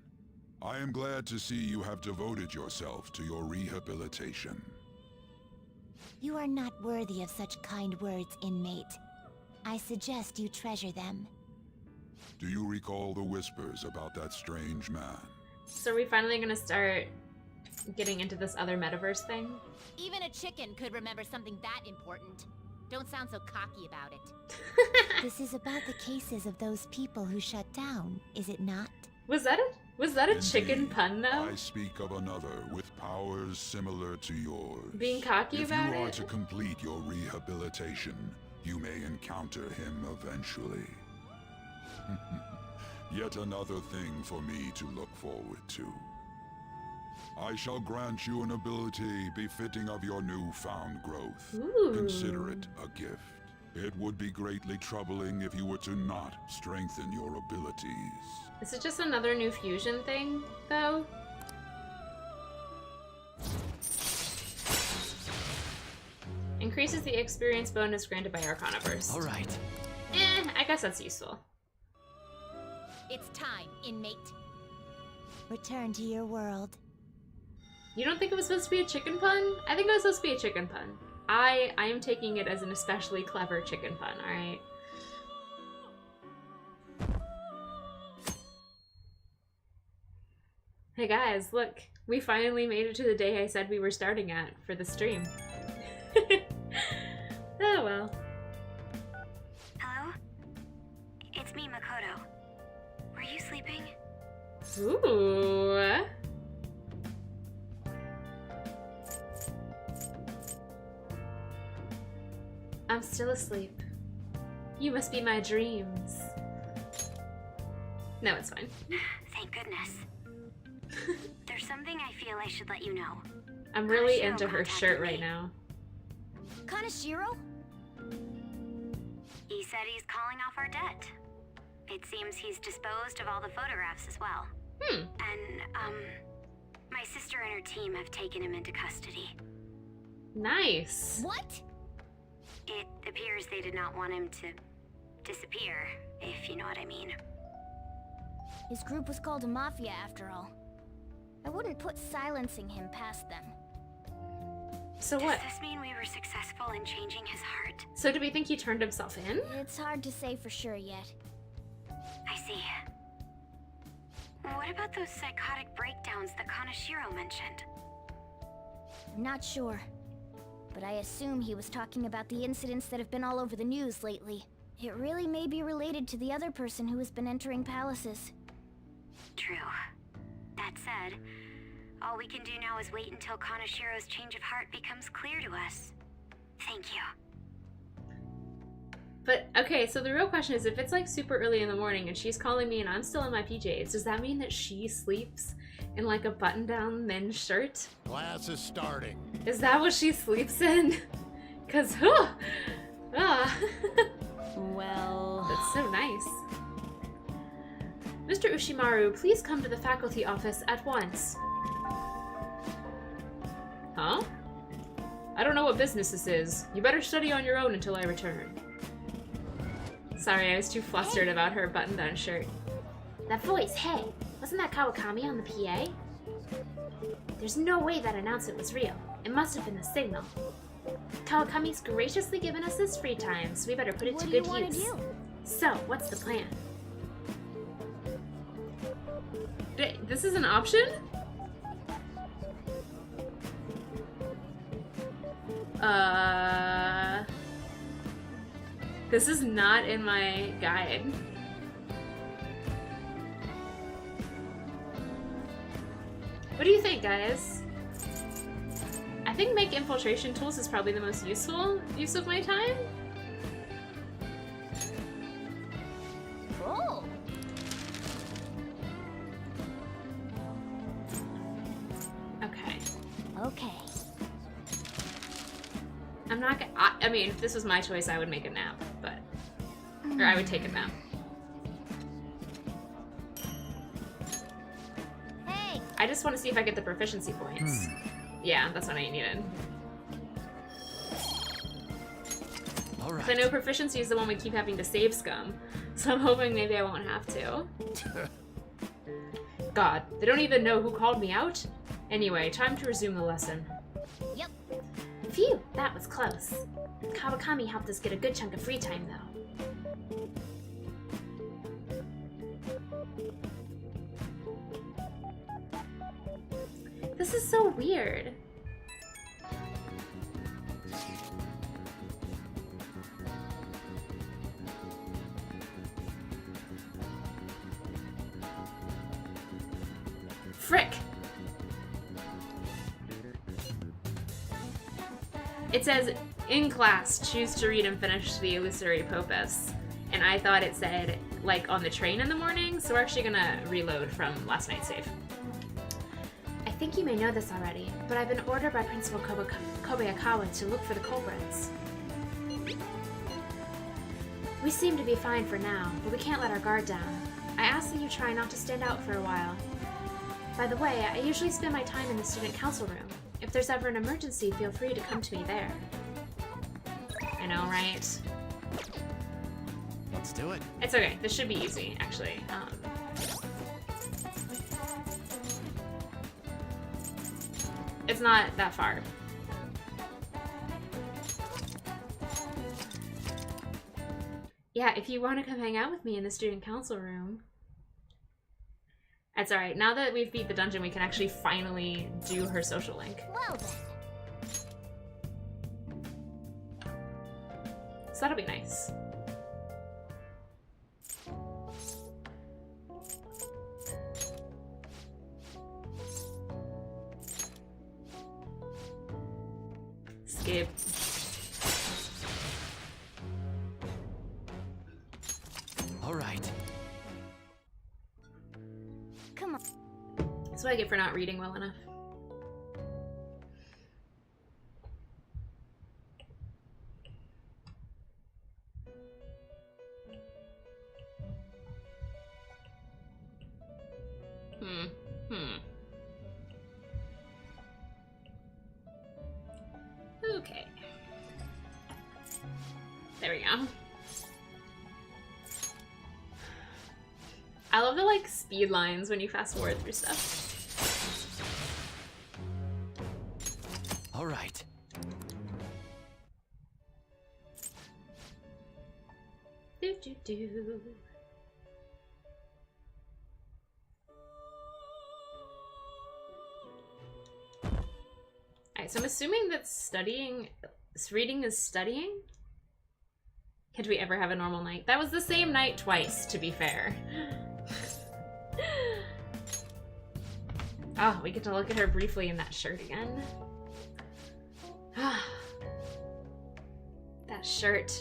I am glad to see you have devoted yourself to your rehabilitation. You are not worthy of such kind words, inmate. I suggest you treasure them. Do you recall the whispers about that strange man? So are we finally gonna start getting into this other metaverse thing? Even a chicken could remember something that important. Don't sound so cocky about it. This is about the cases of those people who shut down, is it not? Was that a Indeed, chicken pun though? I speak of another with powers similar to yours. Being cocky if about you are it? to complete your rehabilitation, you may encounter him eventually. Yet another thing for me to look forward to. I shall grant you an ability befitting of your newfound growth. Ooh. Consider it a gift. It would be greatly troubling if you were to not strengthen your abilities. Is it just another new fusion thing, though? Increases the experience bonus granted by Arcanaverse. Alright. I guess that's useful. It's time, inmate. Return to your world. You don't think it was supposed to be a chicken pun? I think it was supposed to be a chicken pun. I am taking it as an especially clever chicken pun, alright? Hey guys, look. We finally made it to the day I said we were starting at for the stream. Oh well. Hello? It's me, Makoto. Were you sleeping? Ooh. I'm still asleep. You must be my dreams. No, it's fine. Thank goodness. There's something I feel I should let you know. I'm really Kanashiro into her contacted shirt me. right now. Kanashiro? He said he's calling off our debt. It seems he's disposed of all the photographs as well. And, my sister and her team have taken him into custody. Nice. What? It appears they did not want him to disappear, if you know what I mean. His group was called a mafia after all. I wouldn't put silencing him past them. So what? Does this mean we were successful in changing his heart? So do we think he turned himself in? It's hard to say for sure yet. I see. What about those psychotic breakdowns that Kanashiro mentioned? I'm not sure. but I assume he was talking about the incidents that have been all over the news lately. It really may be related to the other person who has been entering palaces. True. That said, all we can do now is wait until Kanashiro's change of heart becomes clear to us. Thank you. But, okay, so the real question is, if it's like super early in the morning and she's calling me and I'm still in my PJs, does that mean that she sleeps in like a button-down men's shirt? Class is starting. Is that what she sleeps in? Cause, Well... That's so nice. Mr. Ushimaru, please come to the faculty office at once. Huh? I don't know what business this is. You better study on your own until I return. Sorry, I was too flustered about her button-down shirt. That voice, hey! Wasn't that Kawakami on the PA? There's no way that announcement was real. It must have been the signal. Kawakami's graciously given us this free time, so we better put it to good use. So, what's the plan? This is an option? This is not in my guide. What do you think, guys? I think make infiltration tools is probably the most useful use of my time. Cool. Okay. Okay. I'm not gonna. I mean, if this was my choice, I would make a nap, but. Or I would take a nap. Hey! I just want to see if I get the proficiency points. Yeah, that's what I needed. All right. I know proficiency is the one we keep having to save scum, so I'm hoping maybe I won't have to. God, they don't even know who called me out? Anyway, time to resume the lesson. Yep. Phew, that was close. Kawakami helped us get a good chunk of free time, though. This is so weird. Frick! It says, in class, choose to read and finish the Illusory Popus. And I thought it said, like, on the train in the morning, so we're actually gonna reload from last night's save. I think you may know this already, but I've been ordered by Principal Kobayakawa to look for the culprits. We seem to be fine for now, but we can't let our guard down. I ask that you try not to stand out for a while. By the way, I usually spend my time in the student council room. If there's ever an emergency, feel free to come to me there. I know, right? Let's do it. It's okay. This should be easy, actually. It's not that far. Yeah, if you want to come hang out with me in the student council room. That's alright. Now that we've beat the dungeon, we can actually finally do her social link. Well then. So that'll be nice. Skip. All right. Come on. That's what I get for not reading well enough. Okay. There we go. I love the like speed lines when you fast forward through stuff. All right. Do do do. I Okay, so I'm assuming that reading is studying? Could we ever have a normal night? That was the same night twice, to be fair. Oh, we get to look at her briefly in that shirt again. That shirt.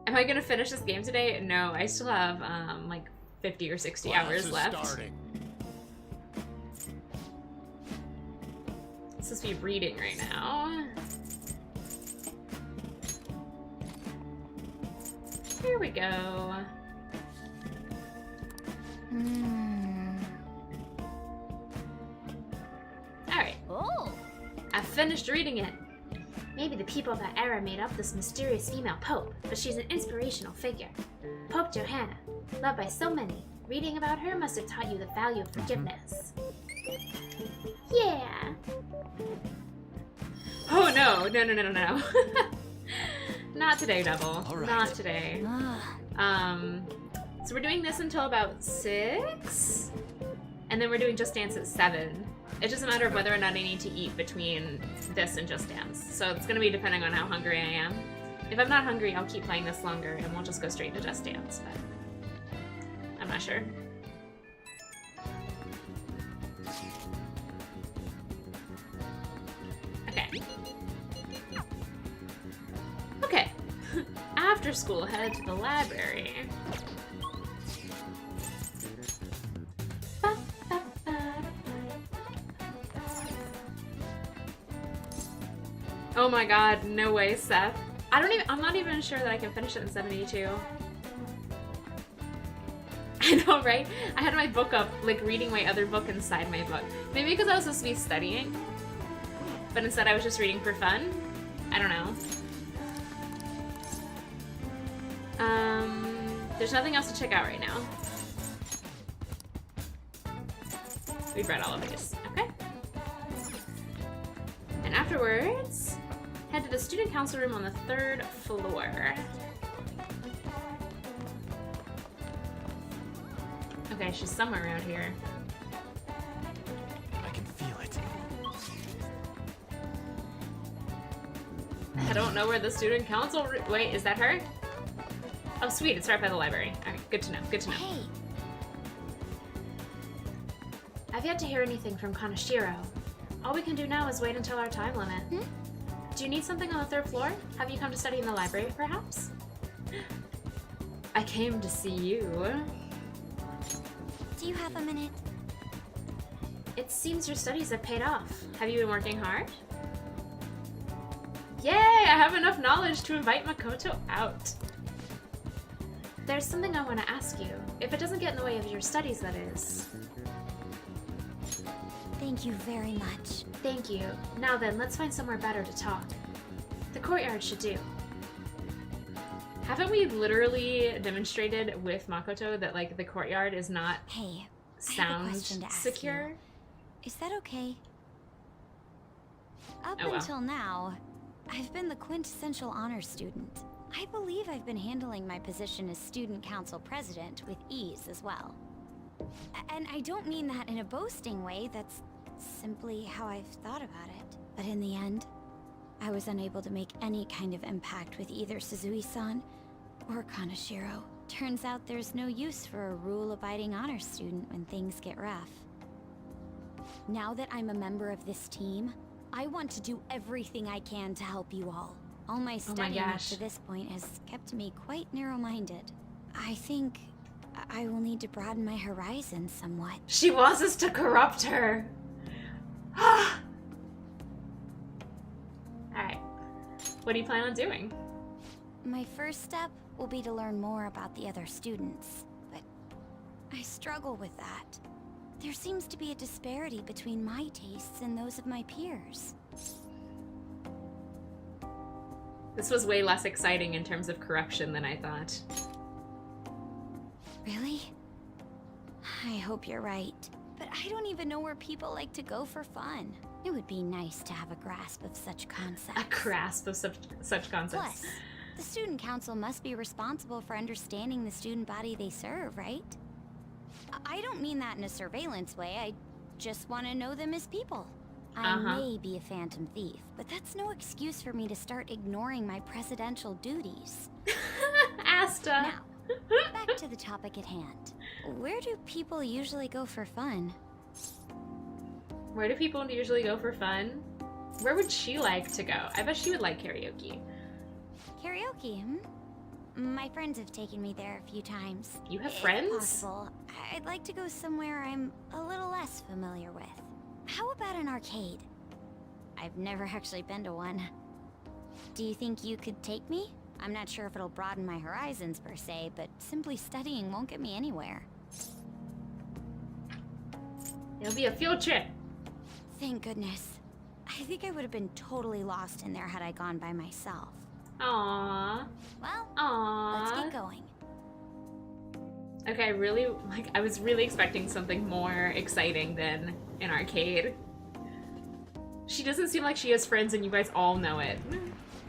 Am I gonna finish this game today? No, I still have like 50 or 60 hours left. Starting. It's supposed to be reading right now. Here we go. Alright. Oh. I finished reading it. Maybe the people of that era made up this mysterious female pope, but she's an inspirational figure. Pope Johanna, loved by so many. Reading about her must have taught you the value of forgiveness. Yeah. Oh no, no. Not today, Double. All right. Not today. So we're doing this until about 6, and then we're doing Just Dance at 7. It's just a matter of whether or not I need to eat between this and Just Dance. So it's gonna be depending on how hungry I am. If I'm not hungry, I'll keep playing this longer and we'll just go straight to Just Dance, but I'm not sure. Okay. Okay. After school, head to the library. Oh my god, no way, Seth. I'm not even sure that I can finish it in 72. I know, right? I had my book up, like reading my other book inside my book. Maybe because I was supposed to be studying, but instead I was just reading for fun. I don't know. There's nothing else to check out right now. We've read all of these. Okay. And afterwards, head to the student council room on the 3rd floor. Okay, she's somewhere around here. I can feel it. I don't know where the student council wait, is that her? Oh sweet, it's right by the library. Alright, good to know, good to know. Hey. I've yet to hear anything from Kanashiro. All we can do now is wait until our time limit. Do you need something on the 3rd floor? Have you come to study in the library, perhaps? I came to see you. Do you have a minute? It seems your studies have paid off. Have you been working hard? Yay! I have enough knowledge to invite Makoto out. There's something I want to ask you. If it doesn't get in the way of your studies, that is. Thank you very much. Thank you. Now then, let's find somewhere better to talk. The courtyard should do. Haven't we literally demonstrated with Makoto that, like, the courtyard is not sound secure? You. Is that okay? Up Oh, well. until now, I've been the quintessential honor student. I believe I've been handling my position as student council president with ease as well. And I don't mean that in a boasting way, that's simply how I've thought about it. But in the end, I was unable to make any kind of impact with either Suzui-san or Kanashiro. Turns out there's no use for a rule-abiding honor student when things get rough. Now that I'm a member of this team, I want to do everything I can to help you all. All my studying up to this point has kept me quite narrow-minded. I think I will need to broaden my horizons somewhat. She wants us to corrupt her. Alright. What do you plan on doing? My first step will be to learn more about the other students, but I struggle with that. There seems to be a disparity between my tastes and those of my peers. This was way less exciting in terms of corruption than I thought. Really? I hope you're right. But I don't even know where people like to go for fun. It would be nice to have a grasp of such concepts. A grasp of such concepts. Plus, the student council must be responsible for understanding the student body they serve, right? I don't mean that in a surveillance way. I just want to know them as people. I may be a phantom thief, but that's no excuse for me to start ignoring my presidential duties. Asta. Now, back to the topic at hand. Where do people usually go for fun? Where do people usually go for fun? Where would she like to go? I bet she would like karaoke. Karaoke, My friends have taken me there a few times. You have If friends? possible, I'd like to go somewhere I'm a little less familiar with. How about an arcade? I've never actually been to one. Do you think you could take me? I'm not sure if it'll broaden my horizons per se, but simply studying won't get me anywhere. It'll be a field trip. Thank goodness. I think I would have been totally lost in there had I gone by myself. Aww. Well, Aww. let's get going. Okay, I was really expecting something more exciting than an arcade. She doesn't seem like she has friends and you guys all know it.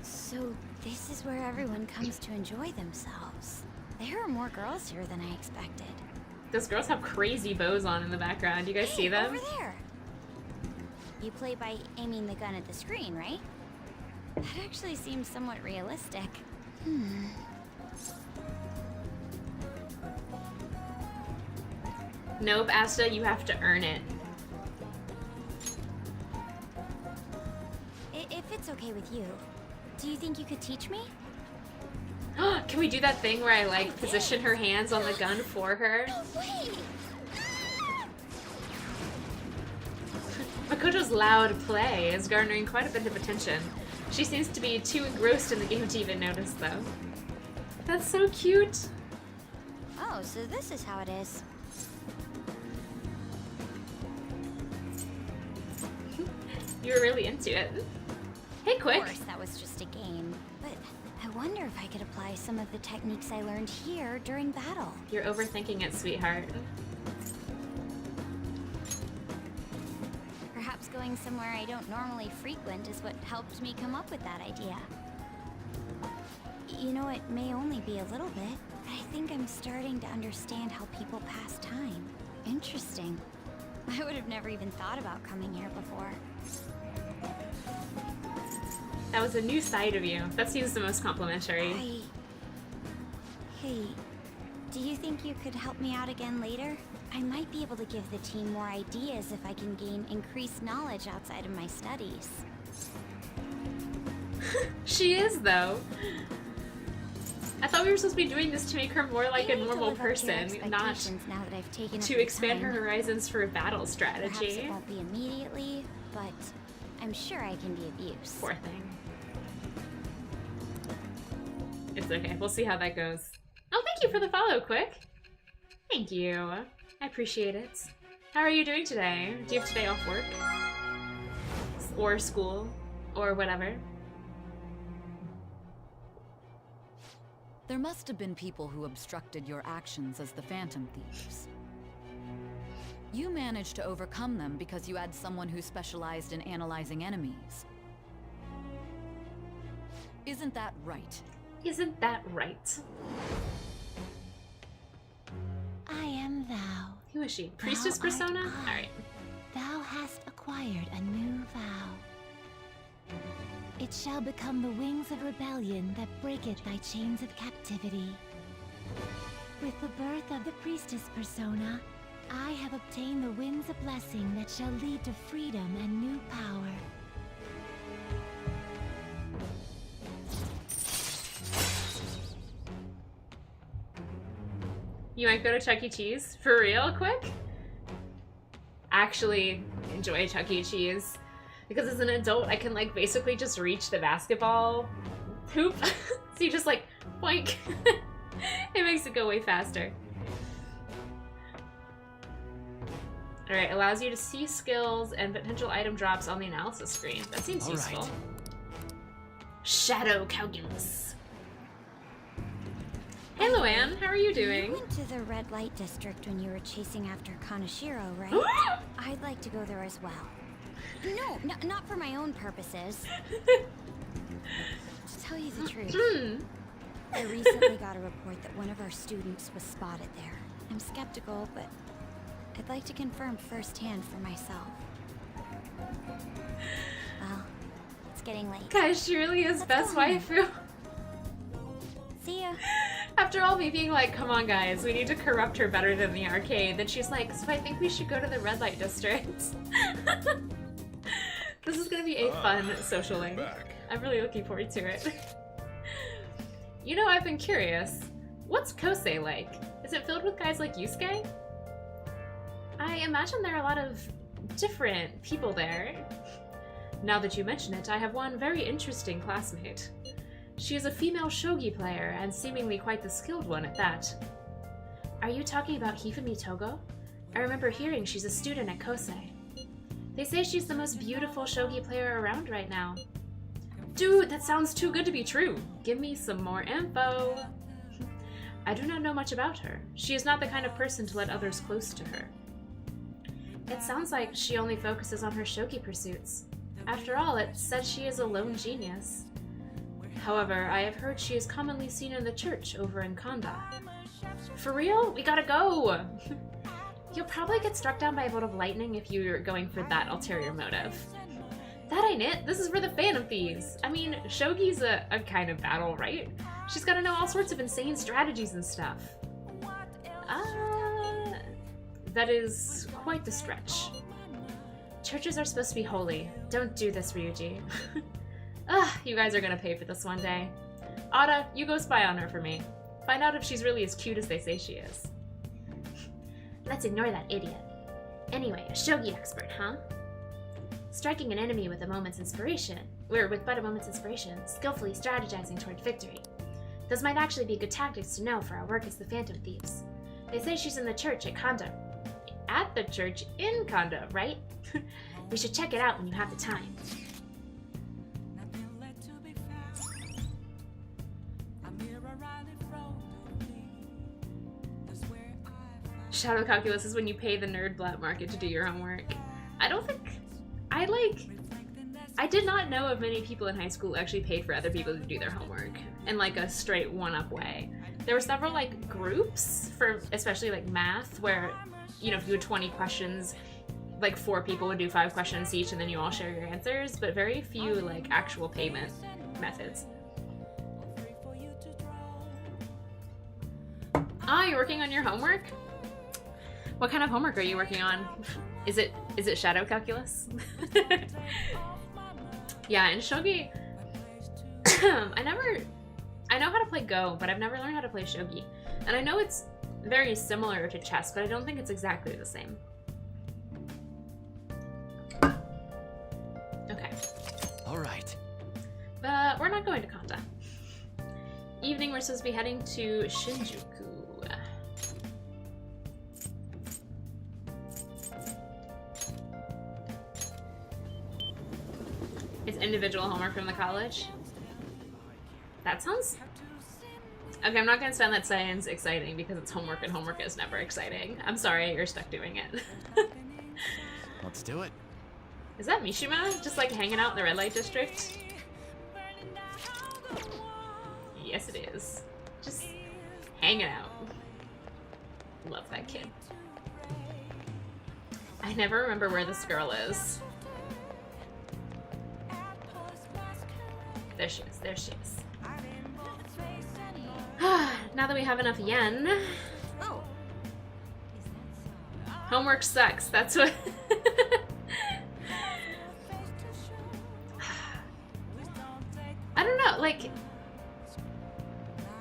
So this is where everyone comes to enjoy themselves. There are more girls here than I expected. Those girls have crazy bows on in the background. You guys see them? Over there. You play by aiming the gun at the screen, right? That actually seems somewhat realistic. Nope, Asta, you have to earn it. If it's okay with you, do you think you could teach me? Can we do that thing where I like position her hands on the gun for her? Makoto's loud play is garnering quite a bit of attention. She seems to be too engrossed in the game to even notice, though. That's so cute. Oh, so this is how it is. You were really into it. Hey, Quick. Of course, that was just a game, but I wonder if I could apply some of the techniques I learned here during battle. You're overthinking it, sweetheart. Perhaps going somewhere I don't normally frequent is what helped me come up with that idea. You know, it may only be a little bit, but I think I'm starting to understand how people pass time. Interesting. I would have never even thought about coming here before. That was a new side of you. That seems the most complimentary. Hey, do you think you could help me out again later? I might be able to give the team more ideas if I can gain increased knowledge outside of my studies. She is, though. I thought we were supposed to be doing this to make her more like a normal person, not now that I've taken to expand her horizons for battle strategy. Perhaps it won't be immediately, but I'm sure I can be of use. Poor thing. It's okay. We'll see how that goes. Oh, thank you for the follow, Quick. Thank you. I appreciate it. How are you doing today? Do you have today off work? Or school? Or whatever? There must have been people who obstructed your actions as the Phantom Thieves. You managed to overcome them because you had someone who specialized in analyzing enemies. Isn't that right? Isn't that right? I am thou. Who is she? Priestess persona? Alright. Thou hast acquired a new vow. It shall become the wings of rebellion that breaketh thy chains of captivity. With the birth of the priestess persona, I have obtained the winds of blessing that shall lead to freedom and new power. You might go to Chuck E. Cheese? For real, Quick? Actually enjoy Chuck E. Cheese. Because as an adult, I can like basically just reach the basketball hoop. So you just like, boink. It makes it go way faster. Alright, allows you to see skills and potential item drops on the analysis screen. That seems useful. Shadow calculus. Hey Luann, how are you doing? You went to the red light district when you were chasing after Kanashiro, right? I'd like to go there as well. No, not for my own purposes. To tell you the truth, I recently got a report that one of our students was spotted there. I'm skeptical, but I'd like to confirm firsthand for myself. Well, it's getting late. Guys, she really is best waifu. See ya. After all me being like, come on guys, we need to corrupt her better than the arcade, then she's like, so I think we should go to the red light district. This is gonna be a fun social link. I'm really looking forward to it. You know, I've been curious. What's Kosei like? Is it filled with guys like Yusuke? I imagine there are a lot of different people there. Now that you mention it, I have one very interesting classmate. She is a female shogi player, and seemingly quite the skilled one at that. Are you talking about Hifumi Togo? I remember hearing she's a student at Kosei. They say she's the most beautiful shogi player around right now. Dude, that sounds too good to be true. Give me some more info. I do not know much about her. She is not the kind of person to let others close to her. It sounds like she only focuses on her shogi pursuits. After all, it said she is a lone genius. However, I have heard she is commonly seen in the church over in Kanda. For real? We gotta go! You'll probably get struck down by a bolt of lightning if you're going for that ulterior motive. That ain't it. This is for the Phantom Thieves. I mean, shogi's a kind of battle, right? She's gotta know all sorts of insane strategies and stuff. That is quite the stretch. Churches are supposed to be holy. Don't do this, Ryuji. You guys are gonna pay for this one day. Ada, you go spy on her for me. Find out if she's really as cute as they say she is. Let's ignore that idiot. Anyway, a shogi expert, huh? Striking an enemy with a moment's inspiration, or with but a moment's inspiration, skillfully strategizing toward victory. Those might actually be good tactics to know for our work as the Phantom Thieves. They say she's in the church at Kanda. At the church in Kanda, right? We should check it out when you have the time. Shadow calculus is when you pay the nerd black market to do your homework. I don't think... I did not know of many people in high school who actually paid for other people to do their homework in like a straight one-up way. There were several like groups for especially like math where, you know, if you had 20 questions, like 4 people would do 5 questions each and then you all share your answers, but very few like actual payment methods. Ah, you're working on your homework? What kind of homework are you working on? Is it shadow calculus? Yeah, in shogi, I know how to play Go, but I've never learned how to play shogi. And I know it's very similar to chess, but I don't think it's exactly the same. Okay. All right. But we're not going to Kanda. Evening, we're supposed to be heading to Shinjuku. It's individual homework from the college. That sounds... Okay, I'm not gonna spend that science exciting because it's homework and homework is never exciting. I'm sorry, you're stuck doing it. Let's do it. Is that Mishima? Just like hanging out in the red light district? Yes, it is. Just hanging out. Love that kid. I never remember where this girl is. There she is, there she is. Now that we have enough yen. Oh. Homework sucks, that's what... I don't know, like...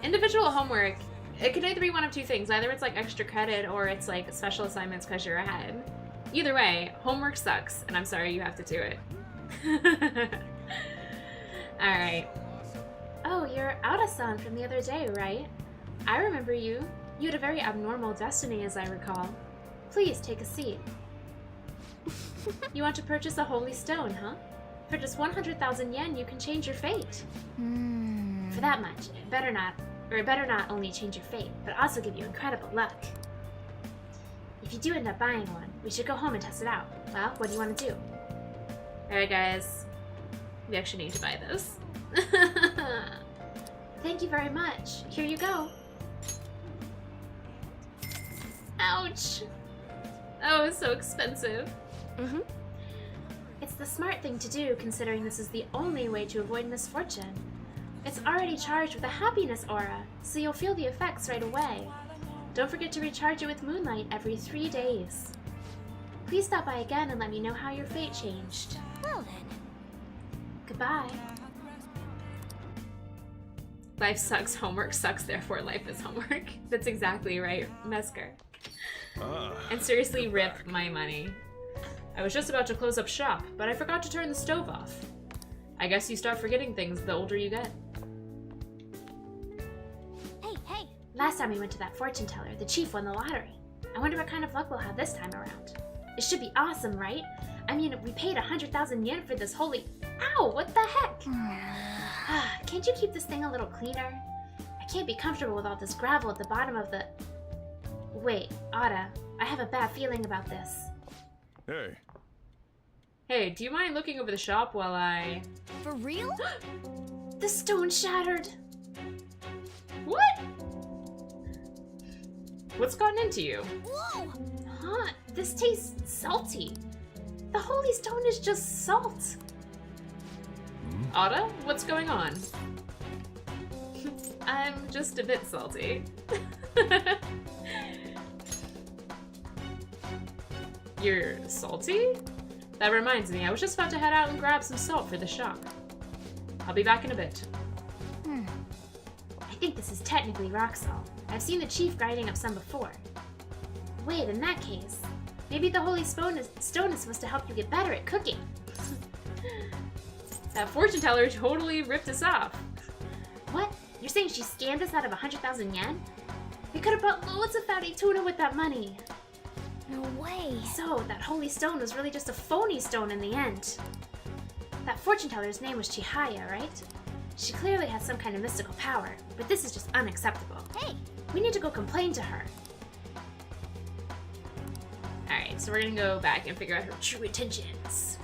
Individual homework, it could either be one of two things. Either it's like extra credit or it's like special assignments because you're ahead. Either way, homework sucks, and I'm sorry you have to do it. Alright. Oh, you're Aura-san from the other day, right? I remember you. You had a very abnormal destiny, as I recall. Please, take a seat. You want to purchase a holy stone, huh? For just 100,000 yen, you can change your fate. For that much, it better not only change your fate, but also give you incredible luck. If you do end up buying one, we should go home and test it out. Well, what do you want to do? Alright guys, we actually need to buy this. Thank you very much. Here you go. Ouch. Oh, it's so expensive. It's the smart thing to do, considering this is the only way to avoid misfortune. It's already charged with a happiness aura, so you'll feel the effects right away. Don't forget to recharge it with moonlight every 3 days. Please stop by again and let me know how your fate changed. Well then. Goodbye. Life sucks, homework sucks, therefore life is homework. That's exactly right, Mesker. And seriously, rip my money. I was just about to close up shop, but I forgot to turn the stove off. I guess you start forgetting things the older you get. Hey! Last time we went to that fortune teller, the chief won the lottery. I wonder what kind of luck we'll have this time around. It should be awesome, right? I mean, we paid 100,000 yen for this holy... Ow! What the heck? Can't you keep this thing a little cleaner? I can't be comfortable with all this gravel at the bottom of the... Wait, Ada, I have a bad feeling about this. Hey. Hey, do you mind looking over the shop while I... For real? The stone shattered! What? What's gotten into you? Whoa! Huh, this tastes salty. The holy stone is just salt. Ada, what's going on? I'm just a bit salty. You're salty? That reminds me, I was just about to head out and grab some salt for the shop. I'll be back in a bit. I think this is technically rock salt. I've seen the chief grinding up some before. Wait, in that case, maybe the holy stone is supposed to help you get better at cooking. That fortune teller totally ripped us off. What? You're saying she scammed us out of 100,000 yen? We could have bought loads of fatty tuna with that money. No way. So, that holy stone was really just a phony stone in the end. That fortune teller's name was Chihaya, right? She clearly has some kind of mystical power, but this is just unacceptable. Hey! We need to go complain to her. Alright, so we're gonna go back and figure out her true intentions.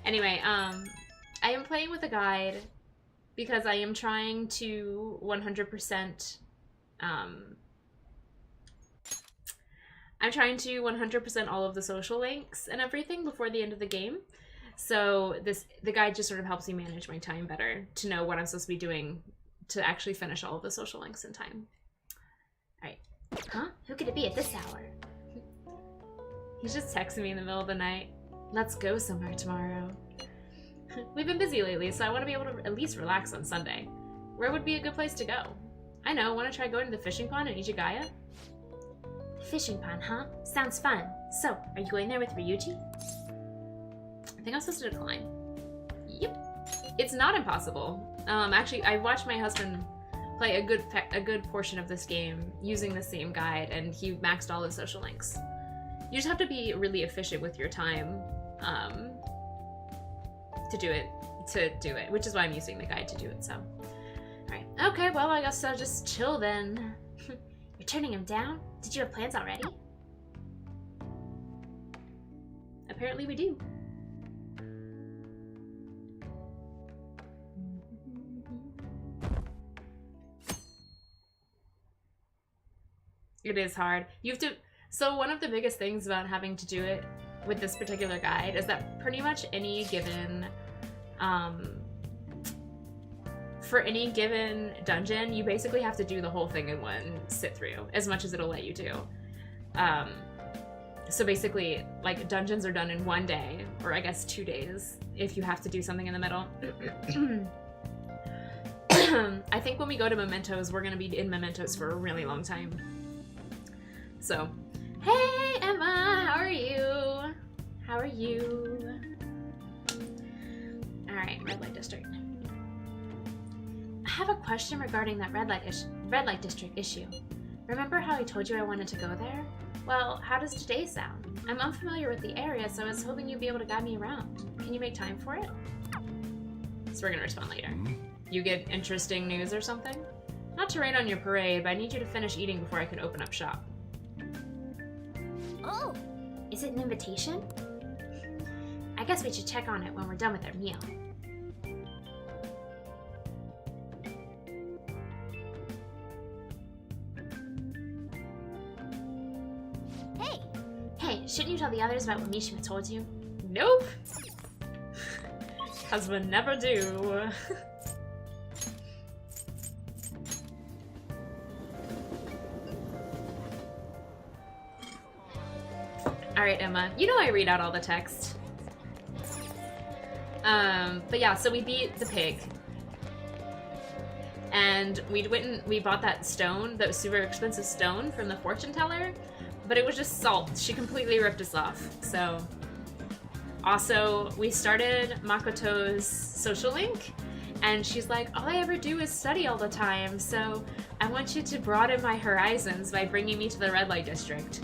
Anyway, I am playing with a guide because I am trying to 100%, I'm trying to 100% all of the social links and everything before the end of the game. So the guide just sort of helps me manage my time better to know what I'm supposed to be doing to actually finish all of the social links in time. Alright. Huh? Who could it be at this hour? He's just texting me in the middle of the night. Let's go somewhere tomorrow. We've been busy lately, so I want to be able to at least relax on Sunday. Where would be a good place to go? I know, want to try going to the fishing pond in Ijigaya? Fishing pond, huh? Sounds fun. So, are you going there with Ryuji? I think I'm supposed to decline. Yep. It's not impossible. Actually, I watched my husband play a good portion of this game using the same guide, and he maxed all the social links. You just have to be really efficient with your time to do it, which is why I'm using the guide to do it, so. Alright, okay, well, I guess I'll just chill then. You're turning him down? Did you have plans already? Apparently we do. It is hard. You have to... So one of the biggest things about having to do it with this particular guide is that pretty much any given... for any given dungeon, you basically have to do the whole thing in one sit-through, as much as it'll let you do. So basically, like, dungeons are done in 1 day, or I guess 2 days, if you have to do something in the middle. I think when we go to Mementos, we're gonna be in Mementos for a really long time. So, hey Emma, how are you? How are you? Alright, red light district. I have a question regarding that red light district issue. Remember how I told you I wanted to go there? Well, how does today sound? I'm unfamiliar with the area, so I was hoping you'd be able to guide me around. Can you make time for it? So we're gonna respond later. You get interesting news or something? Not to rain on your parade, but I need you to finish eating before I can open up shop. Oh! Is it an invitation? I guess we should check on it when we're done with our meal. Hey, Shouldn't you tell the others about what Mishima told you? Nope. Cause we never do. Alright, Emma. You know I read out all the text. But yeah, so we beat the pig. And we bought that stone, that super expensive stone from the fortune teller, but it was just salt. She completely ripped us off, so. Also, we started Makoto's social link, and she's like, all I ever do is study all the time, so I want you to broaden my horizons by bringing me to the red light district.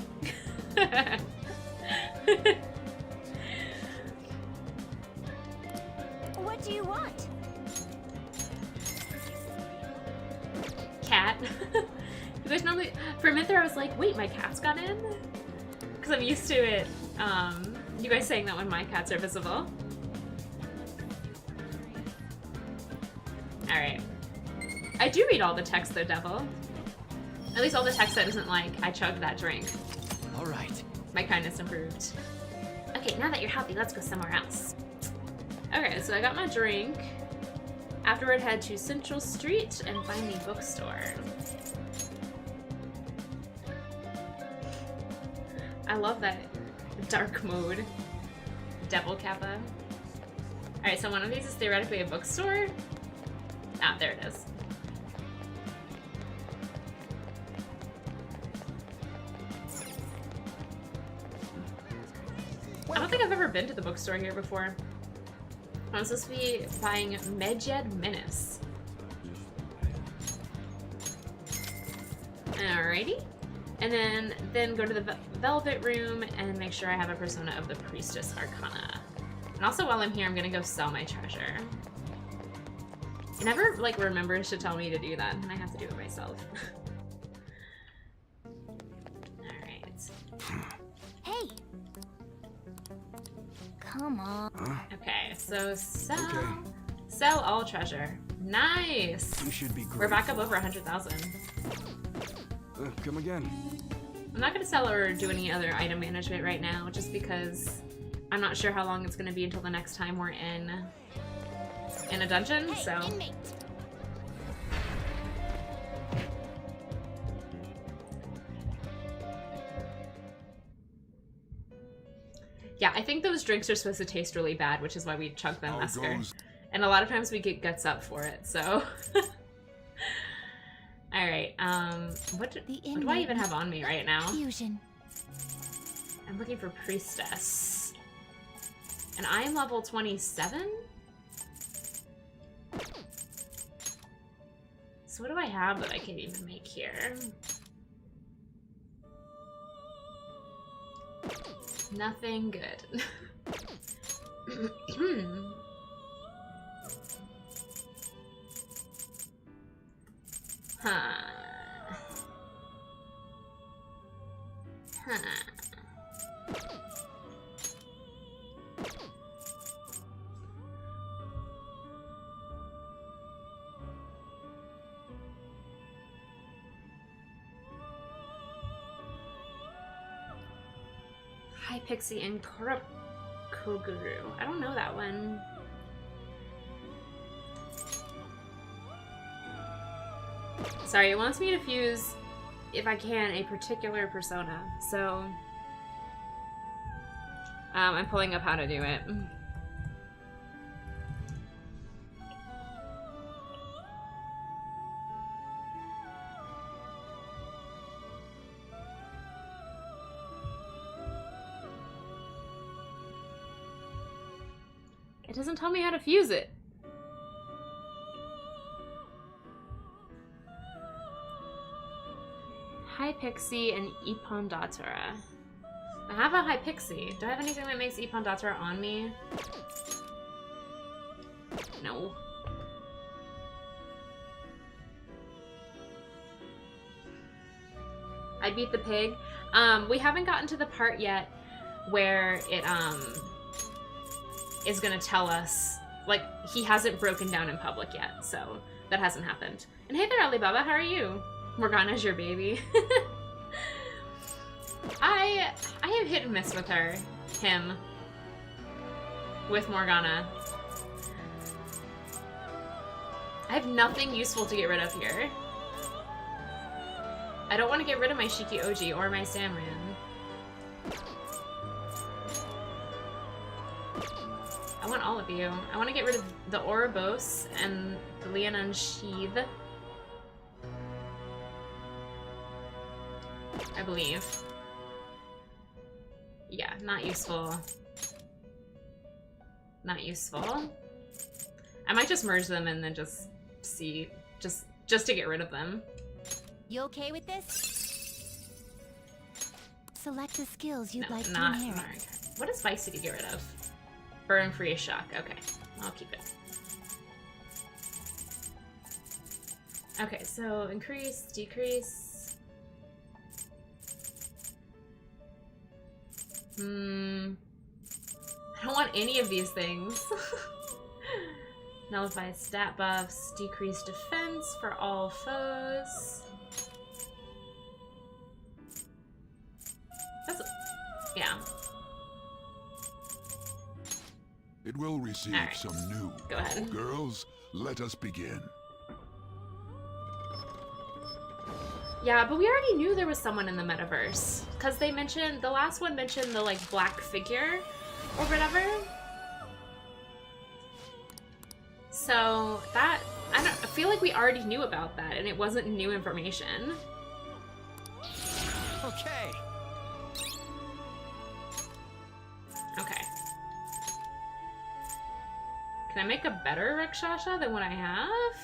What do you want? Cat. You guys normally, for a minute there I was like, wait, my cat's got in? Because I'm used to it, you guys saying that when my cats are visible. Alright. I do read all the text though, Devil. At least all the text that isn't like, I chugged that drink. Alright. My kindness improved. Okay, now that you're healthy, let's go somewhere else. Okay, so I got my drink. Afterward, head to Central Street and find the bookstore. I love that dark mode. Devil Kappa. Alright, so one of these is theoretically a bookstore. Ah, there it is. I don't think I've ever been to the bookstore here before. I'm supposed to be buying Medjed Menace. Alrighty. And then go to the Velvet Room and make sure I have a Persona of the Priestess Arcana. And also while I'm here, I'm gonna go sell my treasure. It never, like, remembers to tell me to do that, and I have to do it myself. Alright. Hey! Come on. Okay, so sell all treasure. Nice! You should be We're back up over 100,000. Come again. I'm not gonna sell or do any other item management right now, just because I'm not sure how long it's gonna be until the next time we're in a dungeon, so. Inmate. Yeah, I think those drinks are supposed to taste really bad, which is why we chug them Musker. And a lot of times we get guts up for it, so. Alright, what do I even have on me right now? Fusion. I'm looking for Priestess. And I am level 27? So what do I have that I can even make here? Nothing good. Huh. Huh. Hi Pixie and Koguru. I don't know that one. Sorry, it wants me to fuse, if I can, a particular persona. So, I'm pulling up how to do it. It doesn't tell me how to fuse it. Hi Pixie and Ippon Datura. I have a Hi Pixie. Do I have anything that makes Ippon Datura on me? No. I beat the pig. We haven't gotten to the part yet where it is gonna tell us, like, he hasn't broken down in public yet, so that hasn't happened. And hey there, Alibaba, how are you? Morgana's your baby. I have hit and miss with her. Him. With Morgana. I have nothing useful to get rid of here. I don't want to get rid of my Shiki Oji or my Samran. I want all of you. I want to get rid of the Ouroboros and the Leonin Sheath. I believe. Yeah, not useful. Not useful. I might just merge them and then just see, just to get rid of them. You okay with this? Select the skills you'd like to Not inherit. okay. What is spicy to get rid of? Burn free shock. Okay, I'll keep it. Okay, so increase, decrease. I don't want any of these things. Nullify stat buffs, decrease defense for all foes. That's, yeah. It will receive some new Go ahead. Girls, let us begin. Yeah, but we already knew there was someone in the metaverse. Because they mentioned, the last one mentioned the, like, black figure or whatever. So, that, I feel like we already knew about that and it wasn't new information. Okay. Okay. Can I make a better Rakshasha than what I have?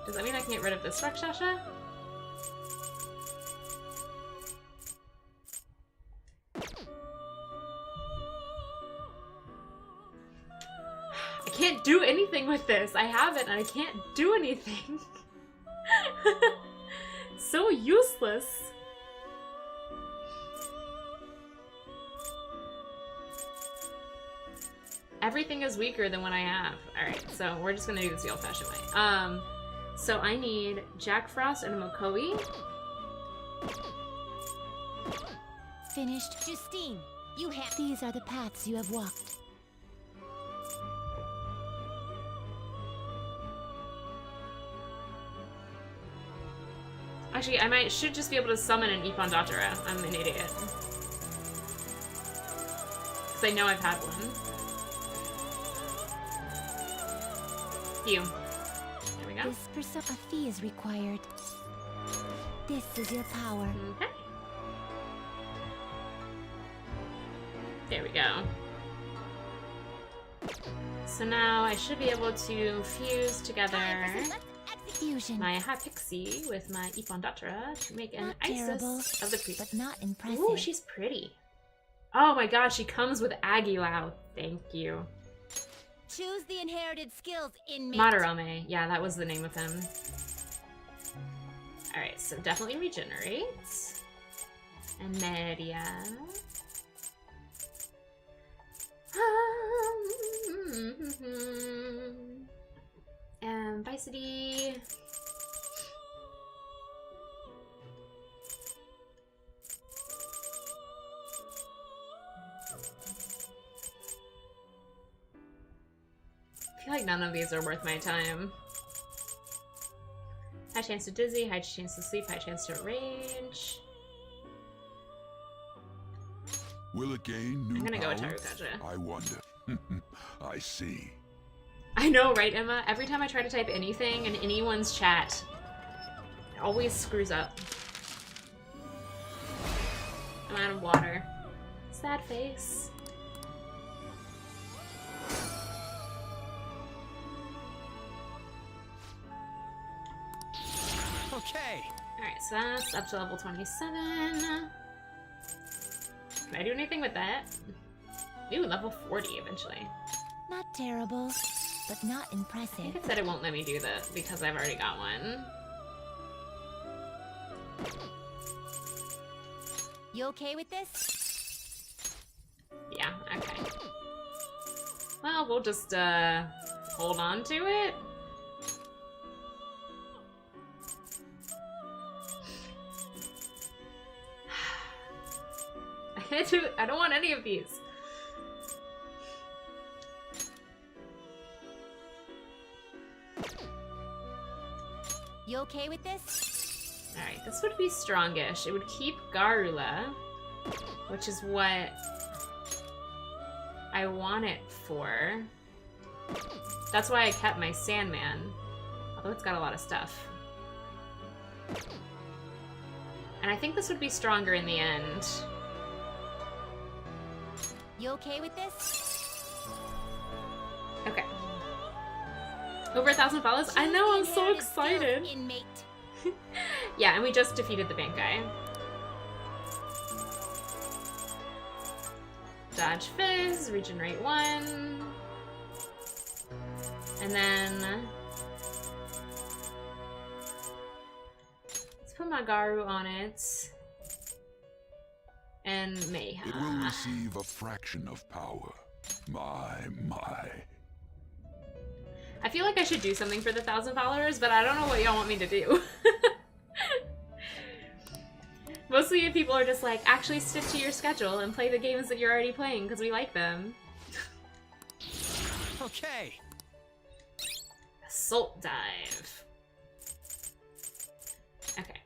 Does that mean I can get rid of this Rakshasha? I can't do anything with this. I have it and I can't do anything. So useless. Everything is weaker than what I have. Alright, so we're just gonna do this the old-fashioned way. So I need Jack Frost and a Mokoi. Finished. Justine, you have. These are the paths you have walked. Actually, should just be able to summon an Ippon Datura. I'm an idiot. Because I know I've had one. You. There we go. This persona fee is required. This is your power. Okay. There we go. So now I should be able to fuse together my Hapixie with my Ippon Datura to make an Isis of the Priest. But not impressive. Ooh, she's pretty. Oh my god, she comes with Aguilau. Thank you. Choose the inherited skills in Madarame. Yeah, that was the name of him. Alright, so definitely regenerate. And Media. And Vicity. I feel like none of these are worth my time. High chance to dizzy, high chance to sleep, high chance to rage. Will it gain new I'm gonna go with powers? Tarukaja. I wonder. I see. I know, right, Emma? Every time I try to type anything in anyone's chat, it always screws up. I'm out of water. Sad face. Okay. Alright, so that's up to level 27. Can I do anything with that? Ooh, level 40 eventually. Not terrible, but not I impressive. think it said it won't let me do that because I've already got one. You okay with this? Yeah, okay. Well, we'll hold on to it? I don't want any of these. You okay with this? Alright, this would be strongish. It would keep Garula, which is what I want it for. That's why I kept my Sandman, although it's got a lot of stuff. And I think this would be stronger in the end. You okay with this? Okay. Over 1,000 follows? I know, I'm so excited. Yeah, and we just defeated the bank guy. Dodge Fizz, regenerate 1. And then let's put my Garu on it. And Mayhem. It will receive a fraction of power. My. I feel like I should do something for the 1,000 followers, but I don't know what y'all want me to do. Mostly if people are just like, actually stick to your schedule and play the games that you're already playing because we like them. Okay. Assault dive. Okay.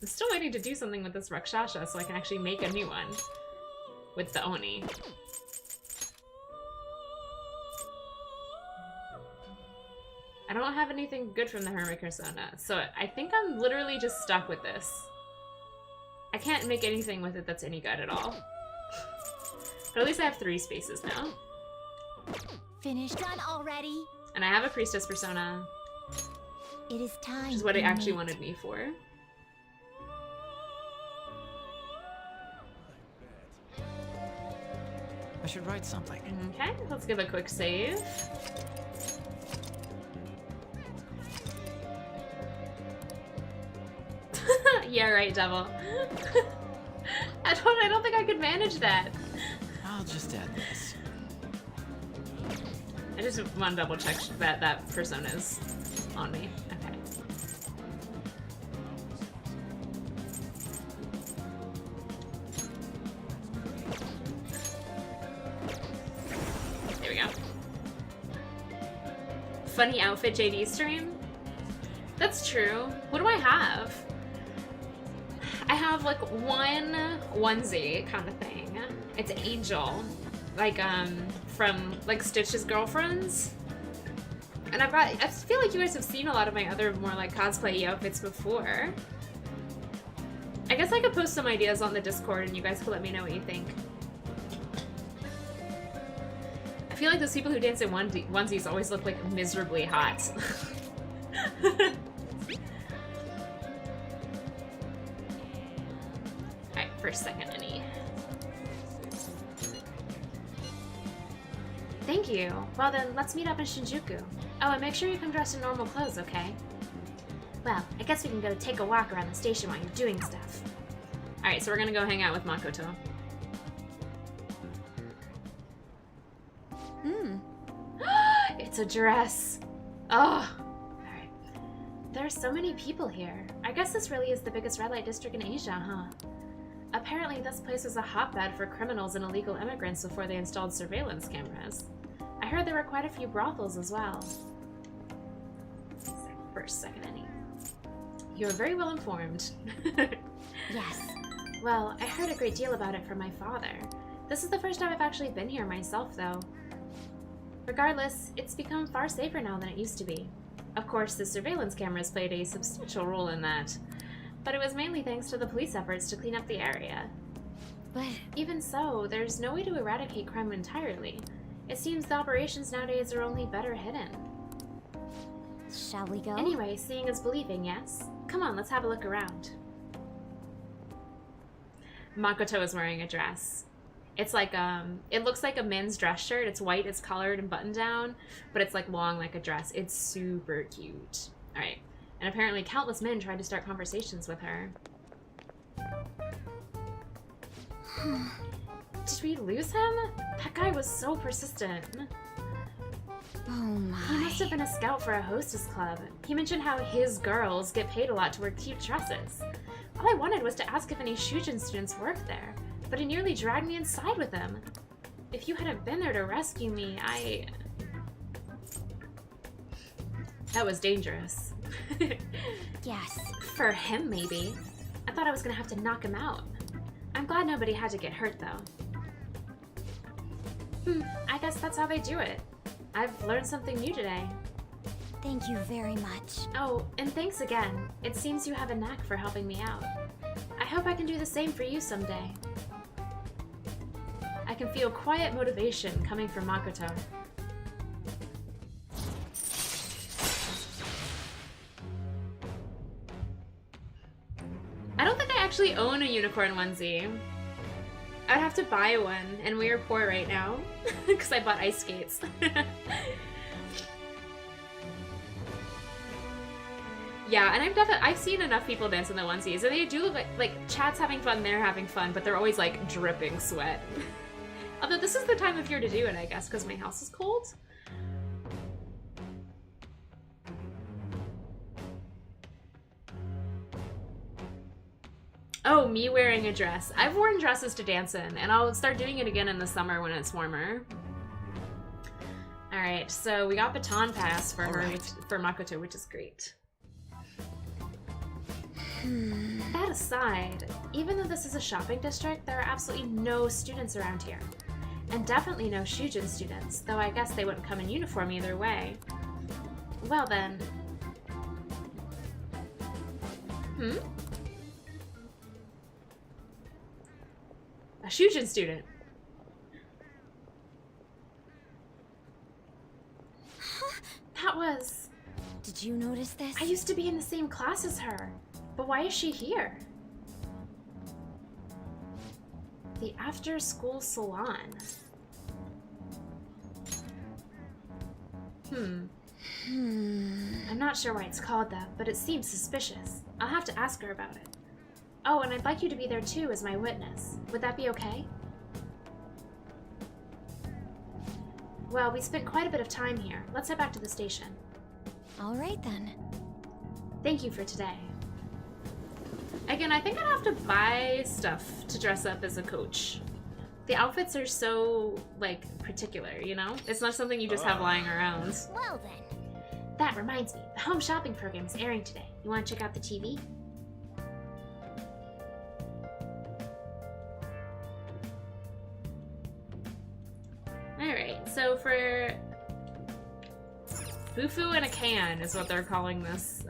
I'm still waiting to do something with this Rakshasha so I can actually make a new one with the Oni. I don't have anything good from the Hermit Persona, so I think I'm literally just stuck with this. I can't make anything with it that's any good at all. But at least I have 3 spaces now. Finished. Done already. And I have a Priestess Persona. It is time. Which is what it actually wanted me for. I should write something. Okay, let's give a quick save. Yeah, right, Devil. I don't think I could manage that. I'll just add this. I just want to double check that that persona is on me. Okay. There we go. Funny outfit JD stream? That's true. What do I have? I have like one onesie kind of thing. It's Angel, like from like Stitch's Girlfriends. And I feel like you guys have seen a lot of my other more like cosplay outfits before. I guess I could post some ideas on the Discord and you guys could let me know what you think. I feel like those people who dance in onesies always look like miserably hot. First, second, any. Thank you. Well then, let's meet up in Shinjuku. Oh, and make sure you come dressed in normal clothes, okay? Well, I guess we can go take a walk around the station while you're doing stuff. Alright, so we're gonna go hang out with Makoto. It's a dress. Oh. Alright. There are so many people here. I guess this really is the biggest red light district in Asia, huh? Apparently, this place was a hotbed for criminals and illegal immigrants before they installed surveillance cameras. I heard there were quite a few brothels as well. First, second, any. You're very well informed. Yes. Well, I heard a great deal about it from my father. This is the first time I've actually been here myself, though. Regardless, it's become far safer now than it used to be. Of course, the surveillance cameras played a substantial role in that. But it was mainly thanks to the police efforts to clean up the area. But even so, there's no way to eradicate crime entirely. It seems the operations nowadays are only better hidden. Shall we go? Anyway, seeing is believing, yes? Come on, let's have a look around. Makoto is wearing a dress. It's like, it looks like a men's dress shirt. It's white, it's collared and buttoned down, but it's like long like a dress. It's super cute. Alright. And apparently countless men tried to start conversations with her. Did we lose him? That guy was so persistent. Oh my. He must have been a scout for a hostess club. He mentioned how his girls get paid a lot to wear cute dresses. All I wanted was to ask if any Shujin students worked there, but he nearly dragged me inside with him. If you hadn't been there to rescue me, That was dangerous. Yes. For him, maybe. I thought I was gonna have to knock him out. I'm glad nobody had to get hurt, though. I guess that's how they do it. I've learned something new today. Thank you very much. Oh, and thanks again. It seems you have a knack for helping me out. I hope I can do the same for you someday. I can feel quiet motivation coming from Makoto. I don't think I actually own a unicorn onesie. I'd have to buy one, and we are poor right now because I bought ice skates. Yeah, and I've seen enough people dance in the onesies, and they do look like chat's having fun, they're having fun, but they're always like dripping sweat. Although this is the time of year to do it, I guess, because my house is cold. Oh, me wearing a dress. I've worn dresses to dance in, and I'll start doing it again in the summer when it's warmer. Alright, so we got baton pass for her, for Makoto, which is great. That aside, even though this is a shopping district, there are absolutely no students around here. And definitely no Shujin students, though I guess they wouldn't come in uniform either way. Well then... A Shujin student. That was... Did you notice this? I used to be in the same class as her. But why is she here? The after-school salon. I'm not sure why it's called that, but it seems suspicious. I'll have to ask her about it. Oh, and I'd like you to be there too as my witness. Would that be okay? Well, we spent quite a bit of time here. Let's head back to the station. All right then. Thank you for today. Again, I think I'd have to buy stuff to dress up as a coach. The outfits are so, like, particular, you know? It's not something you just have lying around. Well then. That reminds me, the home shopping program is airing today. You want to check out the TV? Alright, so for... Bufu in a can is what they're calling this.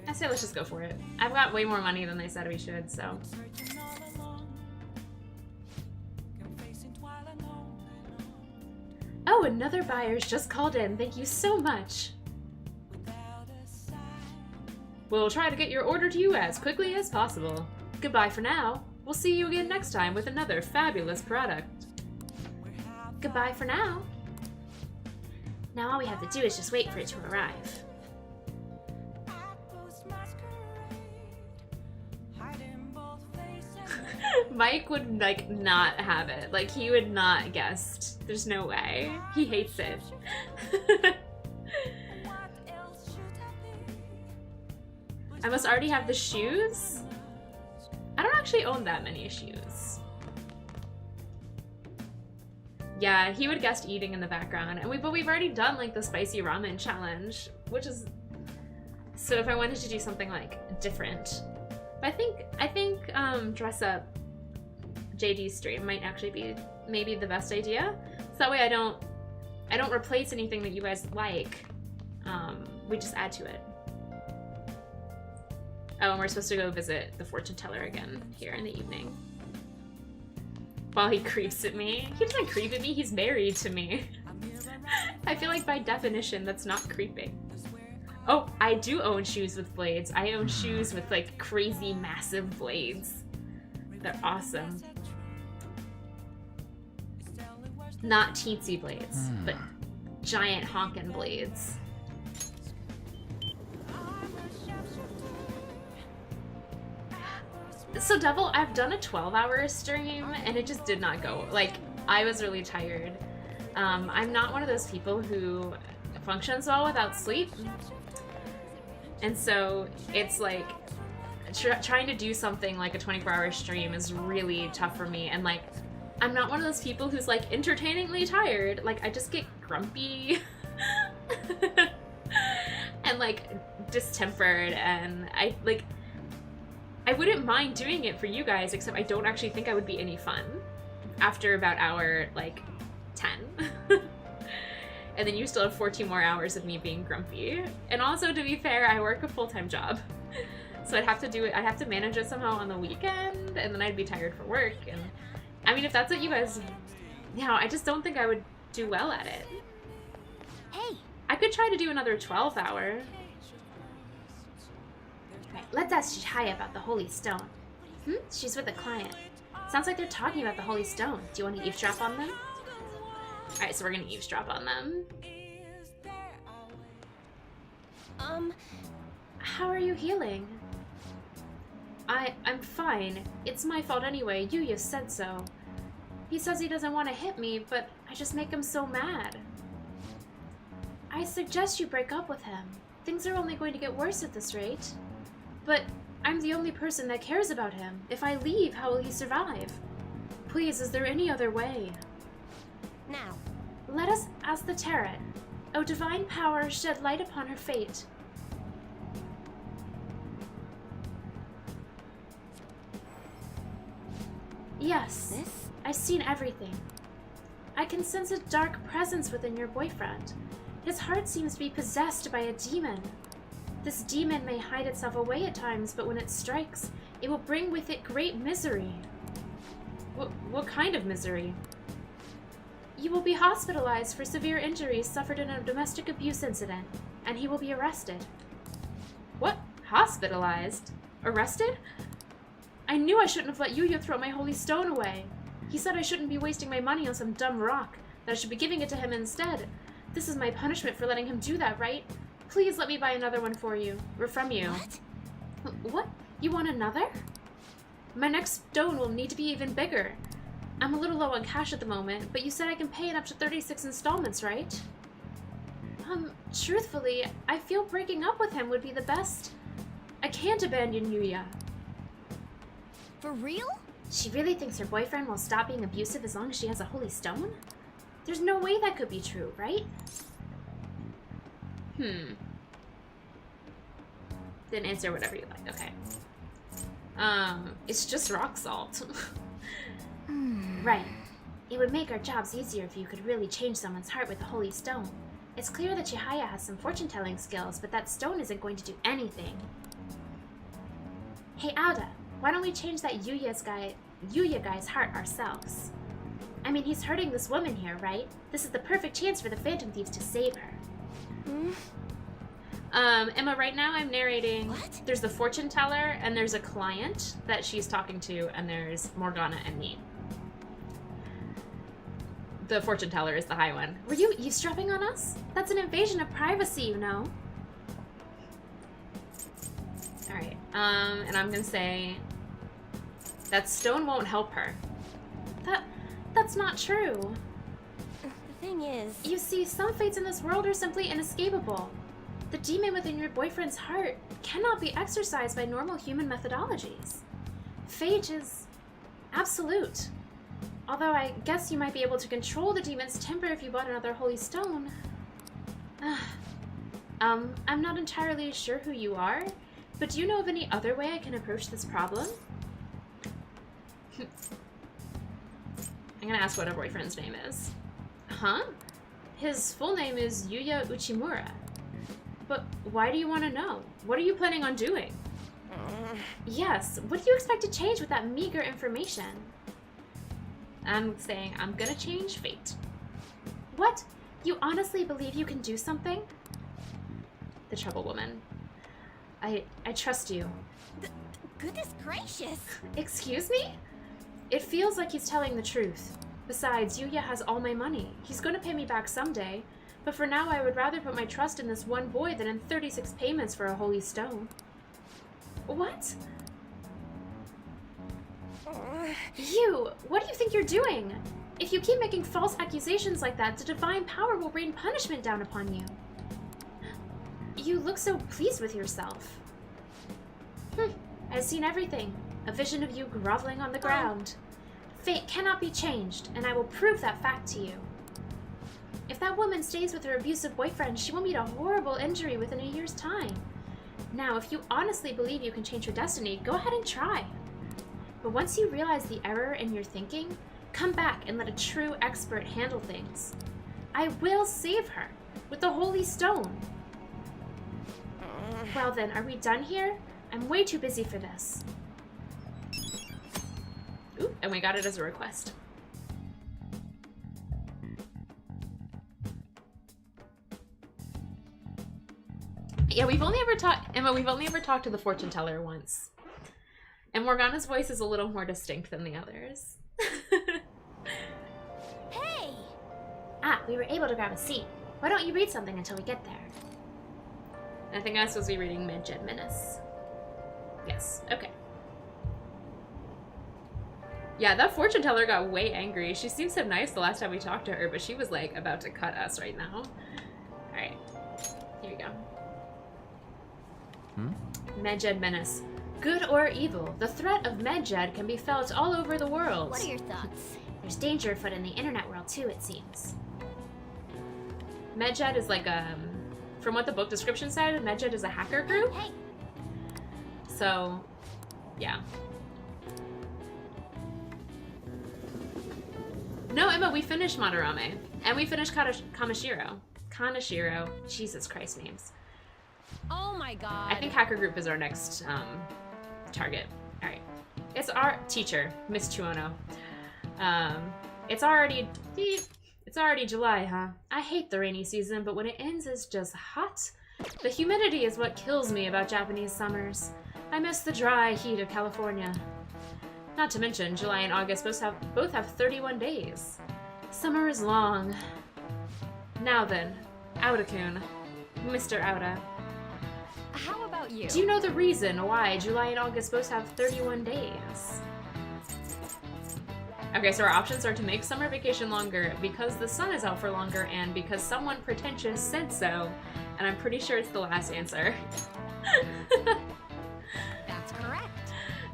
I say let's just go for it. I've got way more money than they said we should, so. Oh, another buyer's just called in. Thank you so much. We'll try to get your order to you as quickly as possible. Goodbye for now. We'll see you again next time with another fabulous product. Goodbye for now. Now all we have to do is just wait for it to arrive. Mike would, like, not have it. Like, he would not guess. There's no way. He hates it. I must already have the shoes? I don't actually own that many shoes. Yeah, he would guess eating in the background. And but we've already done, like, the spicy ramen challenge, which is... So if I wanted to do something, like, different. But I think dress up JD's stream might actually be maybe the best idea. So that way I don't replace anything that you guys like. We just add to it. Oh, and we're supposed to go visit the fortune teller again here in the evening. While he creeps at me. He doesn't creep at me, he's married to me. I feel like by definition that's not creeping. Oh, I do own shoes with blades. I own shoes with, like, crazy massive blades. They're awesome. Not teensy blades, but giant honkin' blades. So Devil, I've done a 12-hour stream and it just did not go. Like, I was really tired. I'm not one of those people who functions well without sleep. And so it's like trying to do something like a 24-hour stream is really tough for me. And like, I'm not one of those people who's like entertainingly tired. Like, I just get grumpy and like distempered, and I wouldn't mind doing it for you guys, except I don't actually think I would be any fun after about hour like 10. And then you still have 14 more hours of me being grumpy. And also, to be fair, I work a full-time job. So I'd have to do it, I'd have to manage it somehow on the weekend, and then I'd be tired for work. And I mean, if that's what you guys, I just don't think I would do well at it. Hey! I could try to do another 12-hour. Right, let's ask Chihaya about the Holy Stone. She's with a client. Sounds like they're talking about the Holy Stone. Do you want to eavesdrop on them? Alright, so we're gonna eavesdrop on them. How are you healing? I'm fine. It's my fault anyway. Yuya said so. He says he doesn't want to hit me, but I just make him so mad. I suggest you break up with him. Things are only going to get worse at this rate. But I'm the only person that cares about him. If I leave, how will he survive? Please, is there any other way? Now. Let us ask the Terran. O divine power, shed light upon her fate. Yes, I've seen everything. I can sense a dark presence within your boyfriend. His heart seems to be possessed by a demon. This demon may hide itself away at times, but when it strikes, it will bring with it great misery. What kind of misery? You will be hospitalized for severe injuries suffered in a domestic abuse incident, and he will be arrested. What? Hospitalized? Arrested? I knew I shouldn't have let Yuya throw my holy stone away. He said I shouldn't be wasting my money on some dumb rock, that I should be giving it to him instead. This is my punishment for letting him do that, right? Please let me buy another one for you, or from you. What? What? You want another? My next stone will need to be even bigger. I'm a little low on cash at the moment, but you said I can pay in up to 36 installments, right? Truthfully, I feel breaking up with him would be the best. I can't abandon Yuya. For real? She really thinks her boyfriend will stop being abusive as long as she has a holy stone? There's no way that could be true, right? Then answer whatever you like, okay. It's just rock salt. Right. It would make our jobs easier if you could really change someone's heart with the holy stone. It's clear that Chihaya has some fortune-telling skills, but that stone isn't going to do anything. Hey, Alda, why don't we change that Yuya guy's heart ourselves? I mean, he's hurting this woman here, right? This is the perfect chance for the Phantom Thieves to save her. Emma, right now I'm narrating. What? There's the fortune teller, and there's a client that she's talking to, and there's Morgana and me. The fortune teller is the high one. Were you eavesdropping on us? That's an invasion of privacy, you know. Alright, and I'm gonna say that stone won't help her. That's not true. The thing is... You see, some fates in this world are simply inescapable. The demon within your boyfriend's heart cannot be exorcised by normal human methodologies. Fate is absolute. Although I guess you might be able to control the demon's temper if you bought another holy stone. I'm not entirely sure who you are, but do you know of any other way I can approach this problem? I'm gonna ask what her boyfriend's name is. Huh? His full name is Yuya Uchimura. But why do you want to know? What are you planning on doing? Yes, what do you expect to change with that meager information? I'm saying I'm gonna change fate. What? You honestly believe you can do something? The trouble woman. I trust you. Goodness gracious! Excuse me? It feels like he's telling the truth. Besides, Yuya has all my money. He's gonna pay me back someday. But for now, I would rather put my trust in this one boy than in 36 payments for a holy stone. What? You! What do you think you're doing? If you keep making false accusations like that, the divine power will rain punishment down upon you. You look so pleased with yourself. I've seen everything. A vision of you groveling on the ground. Fate cannot be changed, and I will prove that fact to you. If that woman stays with her abusive boyfriend, she will meet a horrible injury within a year's time. Now, if you honestly believe you can change your destiny, go ahead and try. But once you realize the error in your thinking, come back and let a true expert handle things. I will save her with the Holy Stone. Well then, are we done here? I'm way too busy for this. Ooh, and we got it as a request. Yeah, we've only ever talked, Emma, we've only ever talked to the fortune teller once. And Morgana's voice is a little more distinct than the others. Hey! Ah, we were able to grab a seat. Why don't you read something until we get there? I think I'm supposed to be reading Mid-Jed Menace. Yes, okay. Yeah, that fortune teller got way angry. She seemed so nice the last time we talked to her, but she was like about to cut us right now. Alright, here we go. Mid-Jed Menace. Good or evil, the threat of Mid-Jed can be felt all over the world. What are your thoughts? There's danger afoot in the internet world too, it seems. Mid-Jed is like from what the book description said, Mid-Jed is a hacker group. Hey. So, yeah. No, Emma, we finished Madarame. And we finished Kanashiro. Kanashiro. Jesus Christ names. Oh my god. I think hacker group is our next target. Alright. It's our teacher, Miss Chuono. It's already July, huh? I hate the rainy season, but when it ends, it's just hot. The humidity is what kills me about Japanese summers. I miss the dry heat of California. Not to mention, July and August both have 31 days. Summer is long. Now then, Auda-kun. Mr. Auda. How about you? Do you know the reason why July and August both have 31 days? Okay, so our options are to make summer vacation longer, because the sun is out for longer, and because someone pretentious said so. And I'm pretty sure it's the last answer. That's correct.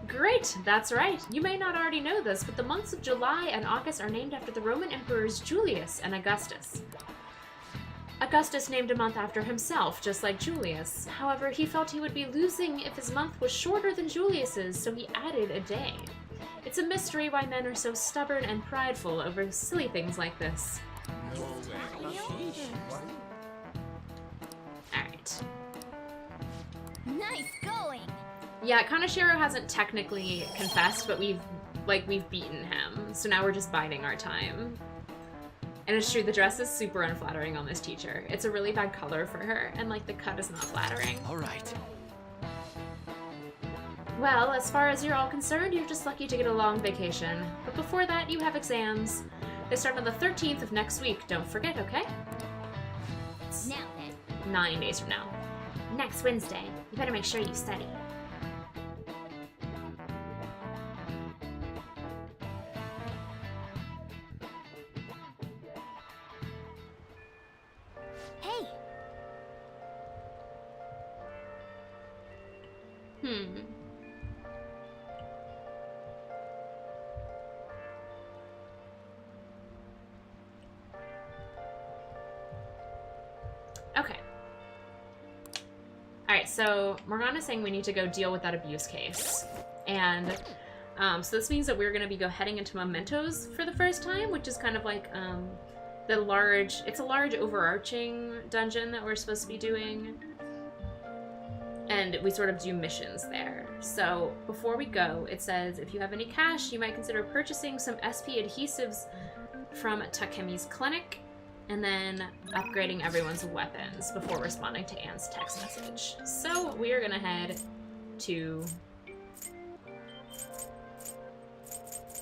Great, that's right. You may not already know this, but the months of July and August are named after the Roman emperors Julius and Augustus. Augustus named a month after himself, just like Julius. However, he felt he would be losing if his month was shorter than Julius's, so he added a day. It's a mystery why men are so stubborn and prideful over silly things like this. Alright. Nice going! Yeah, Kanashiro hasn't technically confessed, but we've beaten him. So now we're just biding our time. And it's true, the dress is super unflattering on this teacher. It's a really bad color for her, and like the cut is not flattering. Alright. Well, as far as you're all concerned, you're just lucky to get a long vacation. But before that, you have exams. They start on the 13th of next week, don't forget, okay? Now then. 9 days from now. Next Wednesday. You better make sure you study. Hey! Okay. Alright, so Morgana's saying we need to go deal with that abuse case. And so this means that we're going to be heading into Mementos for the first time, which is kind of like it's a large overarching dungeon that we're supposed to be doing. And we sort of do missions there. So before we go, it says if you have any cash, you might consider purchasing some SP adhesives from Takemi's clinic, and then upgrading everyone's weapons before responding to Anne's text message. So we are gonna head to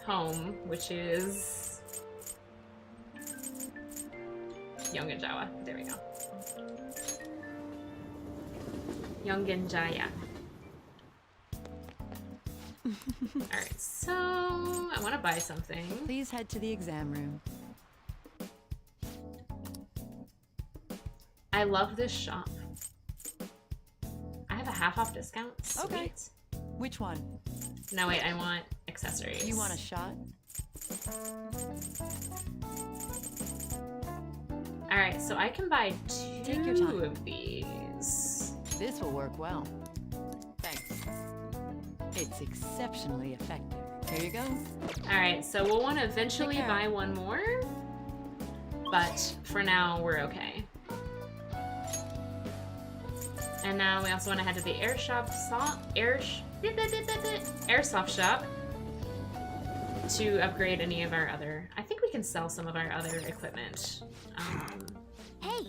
home, which is Yongenjawa. There we go. Yongenjaya. Alright, so I want to buy something. Please head to the exam room. I love this shop. I have a half-off discount. Sweet. Okay. Which one? No, wait, I want accessories. You want a shot? Alright, so I can buy Take your time. 2 of these. This will work well. Thanks. It's exceptionally effective. Here you go. Alright, so we'll want to eventually Take care. buy one more. But for now, we're okay. And now we also want to head to the airsoft shop to upgrade any of our other. I think we can sell some of our other equipment. Hey!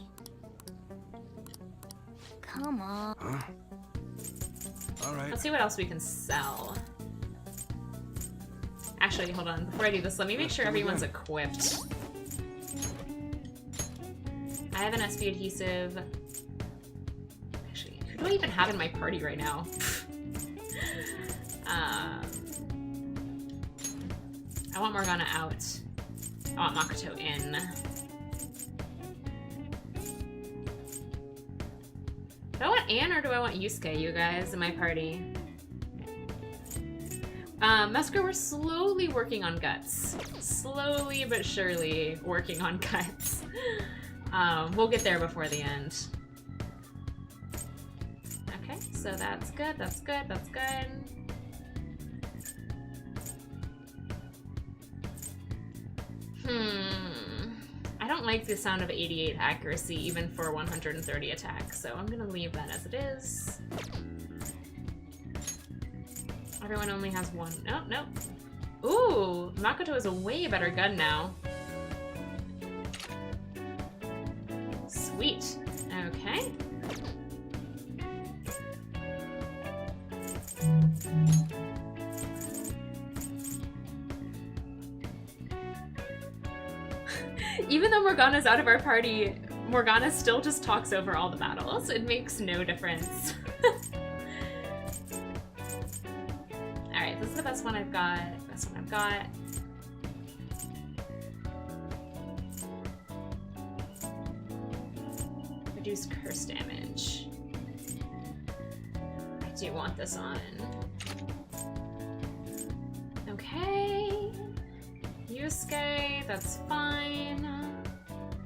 Come on. Huh? All right. Let's see what else we can sell. Actually, hold on. Before I do this, let me make sure everyone's equipped. I have an SB adhesive. Actually, who do I even have in my party right now? I want Morgana out. I want Makoto in. Do I want Anne or do I want Yusuke, you guys, in my party? Musker, we're slowly working on guts. Slowly but surely working on guts. We'll get there before the end. Okay, so that's good, that's good, that's good. I don't like the sound of 88 accuracy even for 130 attack, so I'm gonna leave that as it is. Everyone only has one. Nope, nope. Ooh, Makoto is a way better gun now. Sweet. Okay. Even though Morgana's out of our party, Morgana still just talks over all the battles. It makes no difference. Alright, this is the best one I've got. Best one I've got. Reduce curse damage. I do want this on. Okay. Yusuke, that's fine.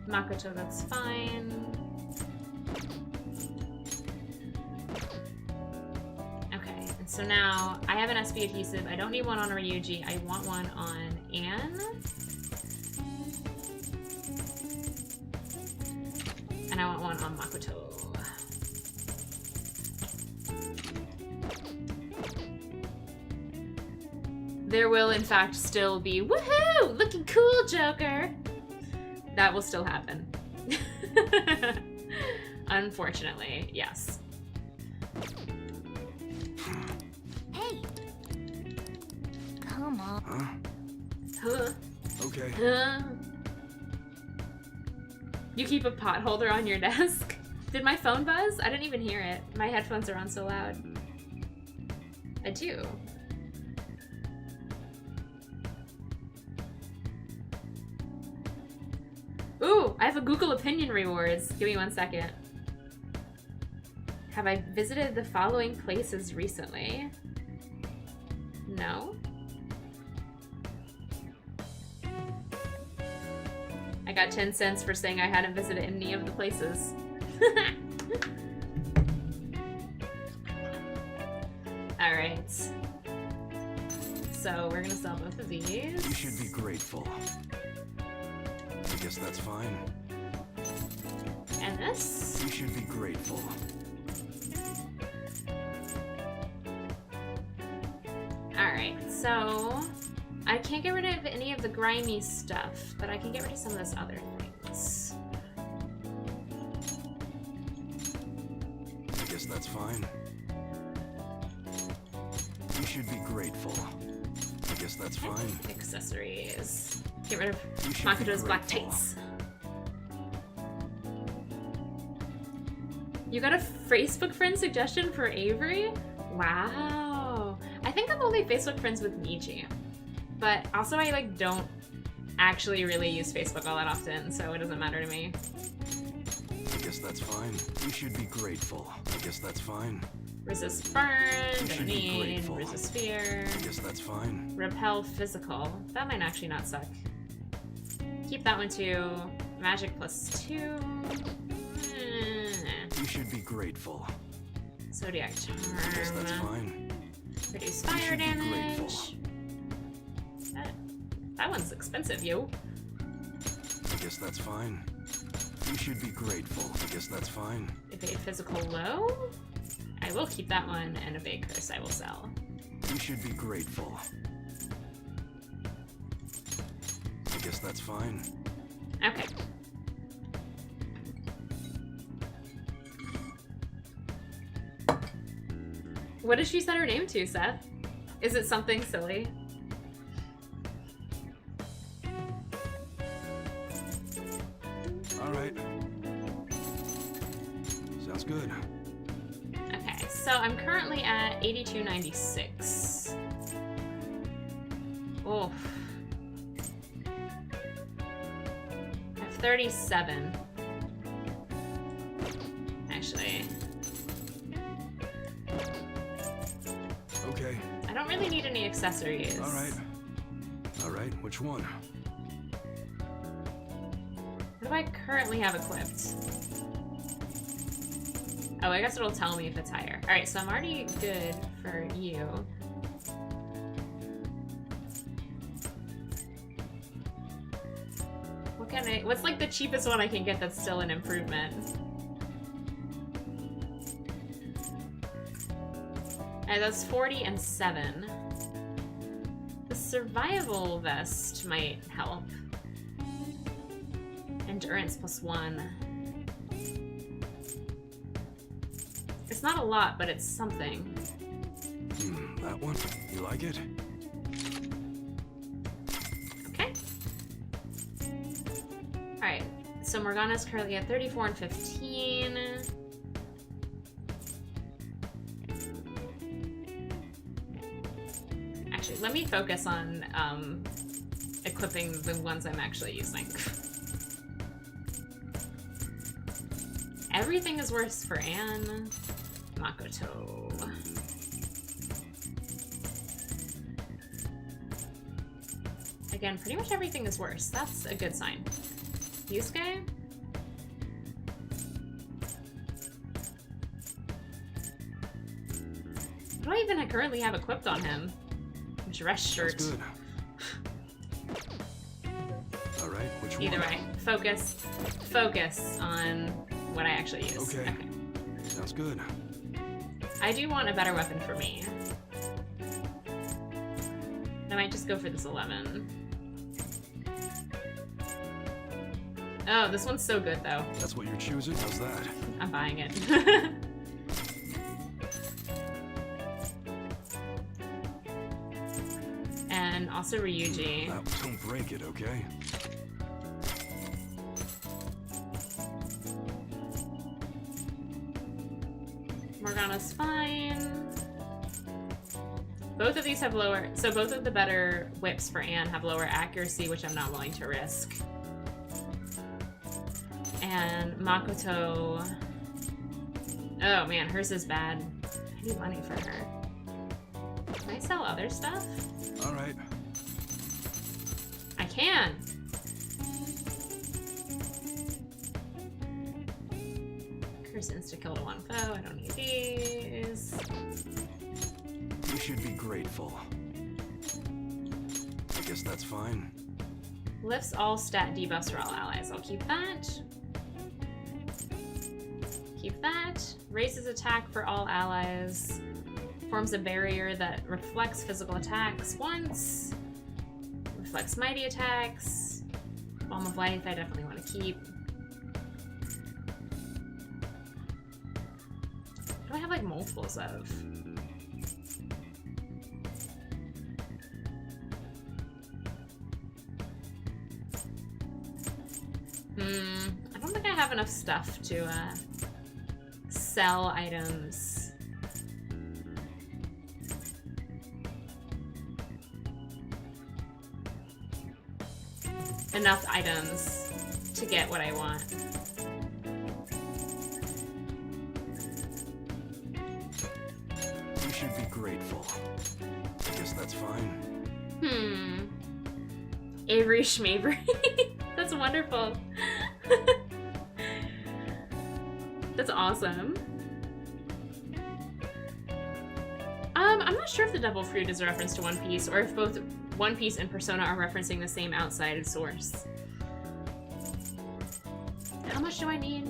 Makoto, that's fine. Okay, and so now I have an SB adhesive. I don't need one on Ryuji. I want one on Anne. And I want one on Makoto. There will, in fact, still be woohoo! Looking cool, Joker! That will still happen. Unfortunately, yes. Hey! Come on. Huh? Okay. You keep a pot holder on your desk? Did my phone buzz? I didn't even hear it. My headphones are on so loud. I do. Ooh, I have a Google Opinion rewards. Give me 1 second. Have I visited the following places recently? No. I got 10 cents for saying I hadn't visited any of the places. Alright. So we're gonna sell both of these. You should be grateful. I guess that's fine. And this? You should be grateful. Alright, so I can't get rid of any of the grimy stuff, but I can get rid of some of those other things. I guess that's fine. You should be grateful. I guess that's fine. Accessories. Get rid of Makoto's black tights. You got a Facebook friend suggestion for Avery? Wow. I think I'm only Facebook friends with Michi. But also I like don't actually really use Facebook all that often, so it doesn't matter to me. I guess that's fine. You should be grateful. I guess that's fine. Resist burn, don't need, resist fear. I guess that's fine. Repel physical. That might actually not suck. Keep that one too. Magic +2. You should be grateful. Zodiac charm. I guess that's fine. Reduce fire damage. That one's expensive, yo. I guess that's fine. You should be grateful. I guess that's fine. Evade physical low? I will keep that one, and evade curse I will sell. You should be grateful. I guess that's fine. Okay. What did she set her name to, Seth? Is it something silly? All right. Sounds good. Okay, so I'm currently at 8296. Oh. I have 37. Actually. Okay. I don't really need any accessories. All right. All right, which one? What do I currently have equipped? Oh, I guess it'll tell me if it's higher. Alright, so I'm already good for you. What's like the cheapest one I can get that's still an improvement? Alright, that's 40 and 7. The survival vest might help. Endurance +1. It's not a lot, but it's something. That one? You like it? Okay. Alright, so Morgana's currently at 34 and 15. Actually, let me focus on equipping the ones I'm actually using. Everything is worse for Anne. Makoto. Again, pretty much everything is worse. That's a good sign. Yusuke? What do I even currently have equipped on him? Dress shirt. That's good. All right, which one? Either way, focus on what I actually use. Okay. Sounds good. I do want a better weapon for me. I might just go for this 11. Oh, this one's so good though. That's what you're choosing? How's that? I'm buying it. And also Ryuji. Don't break it, okay? Morgana's fine. Both of these have lower, so both of the better whips for Anne have lower accuracy, which I'm not willing to risk. And Makoto, oh man, hers is bad. I need money for her. Can I sell other stuff? All right. I can. Curse insta-kill to one foe. I don't need these. You should be grateful. I guess that's fine. Lifts all stat debuffs for all allies. I'll keep that. Keep that. Raises attack for all allies. Forms a barrier that reflects physical attacks once. Reflects mighty attacks. Balm of Life I definitely want to keep. What do I have like multiples of? I don't think I have enough stuff to sell items. enough items to get what I want. You should be grateful. I guess that's fine. Avery Schmavery. That's wonderful. That's awesome. I'm not sure if the Devil Fruit is a reference to One Piece, or if both One Piece and Persona are referencing the same outside source. How much do I need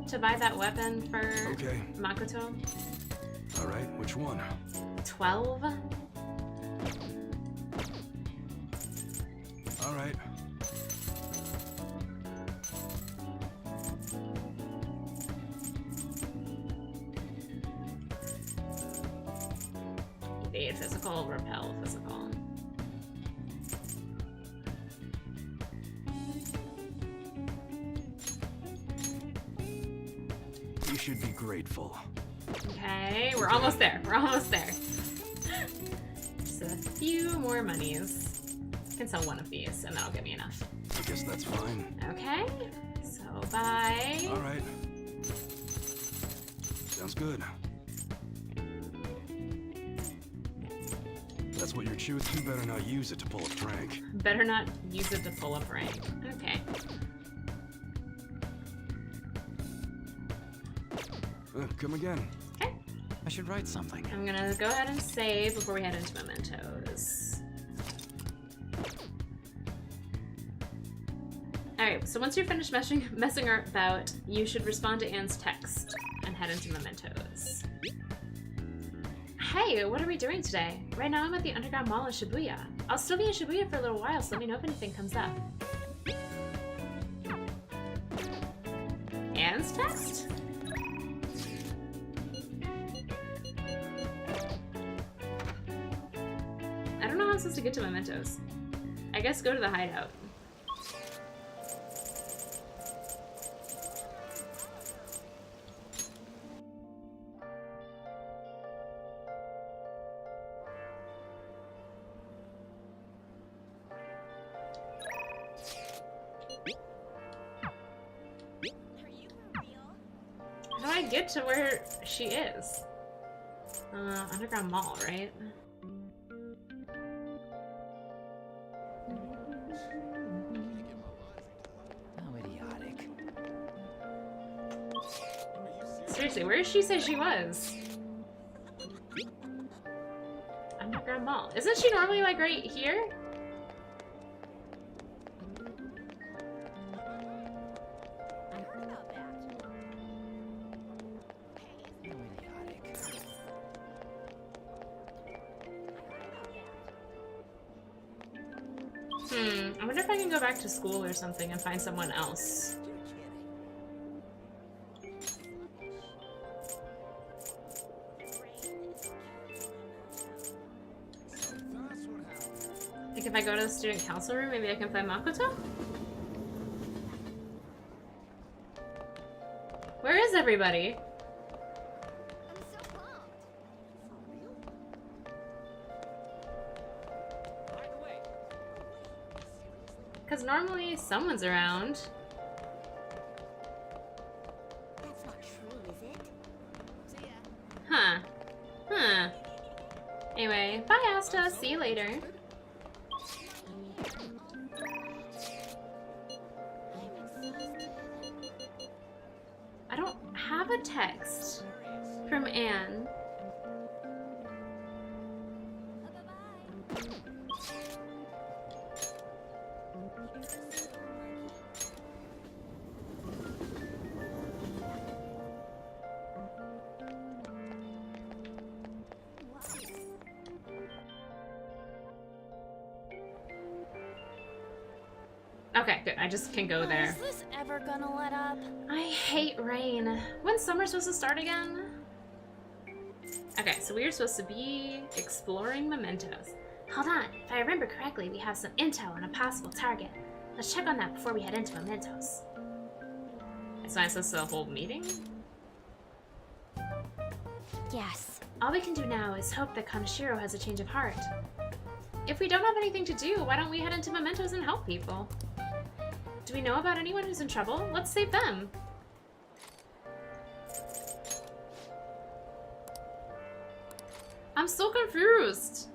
to buy that weapon for Makoto? Alright, which one? 12? Alright. Evade physical, repel physical. You should be grateful. Okay, we're almost there. We're almost there. Just a few more monies. I can sell one of these, and that'll get me enough. I guess that's fine. Okay, so bye. Alright. Sounds good. That's what you're choosing. You better not use it to pull a prank. Better not use it to pull a prank. Okay. Come again. Okay. I should write something. I'm gonna go ahead and save before we head into mementos. Alright, so once you're finished messing about, you should respond to Anne's text and head into mementos. Hey, what are we doing today? Right now I'm at the Underground Mall in Shibuya. I'll still be in Shibuya for a little while, so let me know if anything comes up. Anne's text? I don't know how I'm supposed to get to mementos. I guess go to the hideout. How do I get to where she is? Underground Mall, right? Seriously, where did she say she was? Underground Mall. Isn't she normally like right here? I wonder if I can go back to school or something and find someone else. Like if I go to the student council room, maybe I can find Makoto? Where is everybody? Because normally someone's around. That's not true, is it? See ya. Huh. Huh. Anyway, bye Asta. See you later. I don't have a text from Anne. Okay, good. I just can go there. Is this ever gonna let up? I hate rain. When's summer supposed to start again? Okay, so we are supposed to be exploring mementos. Hold on. If I remember correctly, we have some intel on a possible target. Let's check on that before we head into mementos. So I'm supposed to hold meeting? Yes. All we can do now is hope that Kaneshiro has a change of heart. If we don't have anything to do, why don't we head into mementos and help people? Do we know about anyone who's in trouble? Let's save them. I'm so confused.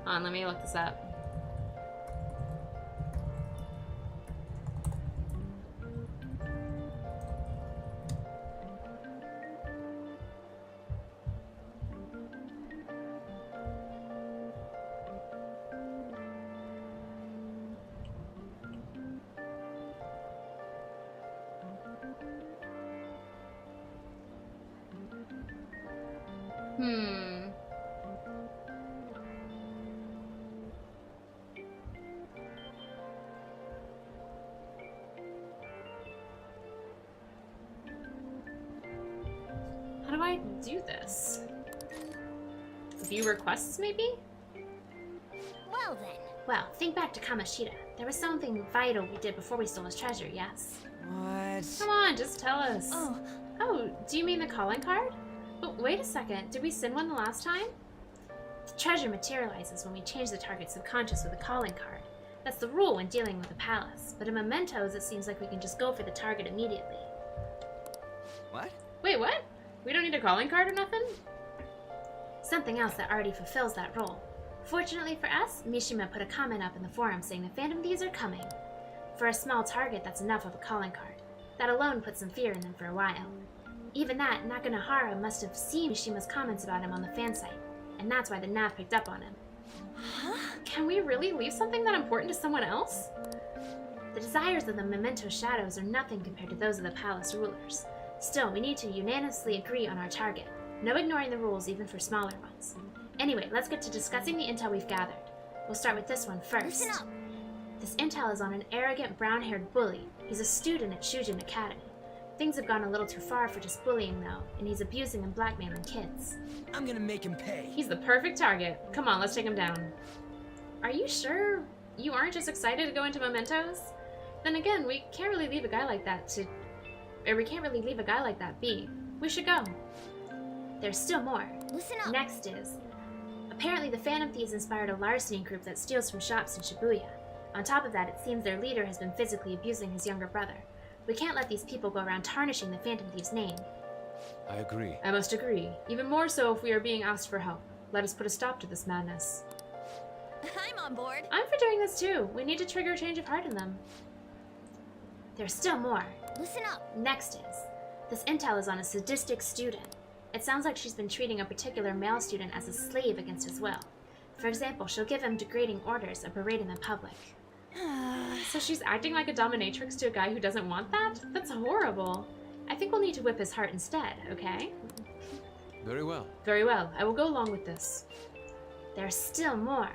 Hold on, let me look this up. How do I do this? View requests, maybe? Well then. Well, think back to Kamoshida. There was something vital we did before we stole his treasure, yes? What? Come on, just tell us. Oh, Do you mean the calling card? But wait a second, did we send one the last time? The treasure materializes when we change the target's subconscious with a calling card. That's the rule when dealing with the palace. But in mementos, it seems like we can just go for the target immediately. What? Wait, what? We don't need a calling card or nothing? Something else that already fulfills that role. Fortunately for us, Mishima put a comment up in the forum saying the Phantom Thieves are coming. For a small target, that's enough of a calling card. That alone put some fear in them for a while. Even that, Nakanohara must have seen Mishima's comments about him on the fan site, and that's why the NAV picked up on him. Huh? Can we really leave something that important to someone else? The desires of the Memento Shadows are nothing compared to those of the palace rulers. Still, we need to unanimously agree on our target. No ignoring the rules even for smaller ones. Anyway, let's get to discussing the intel we've gathered. We'll start with this one first. Listen up. This intel is on an arrogant brown-haired bully. He's a student at Shujin Academy. Things have gone a little too far for just bullying though, and he's abusing and blackmailing kids. I'm gonna make him pay. He's the perfect target. Come on, let's take him down. Are you sure you aren't just excited to go into mementos? Then again, we can't really leave a guy like that be. We should go. There's still more. Listen up. Next is, apparently the Phantom Thieves inspired a larceny group that steals from shops in Shibuya. On top of that, it seems their leader has been physically abusing his younger brother. We can't let these people go around tarnishing the Phantom Thieves' name. I agree. I must agree. Even more so if we are being asked for help. Let us put a stop to this madness. I'm on board. I'm for doing this too. We need to trigger a change of heart in them. There's still more. Listen up. Next is, this intel is on a sadistic student. It sounds like she's been treating a particular male student as a slave against his will. For example, she'll give him degrading orders and berate him in public. So she's acting like a dominatrix to a guy who doesn't want that? That's horrible. I think we'll need to whip his heart instead, okay? Very well. Very well. I will go along with this. There's still more.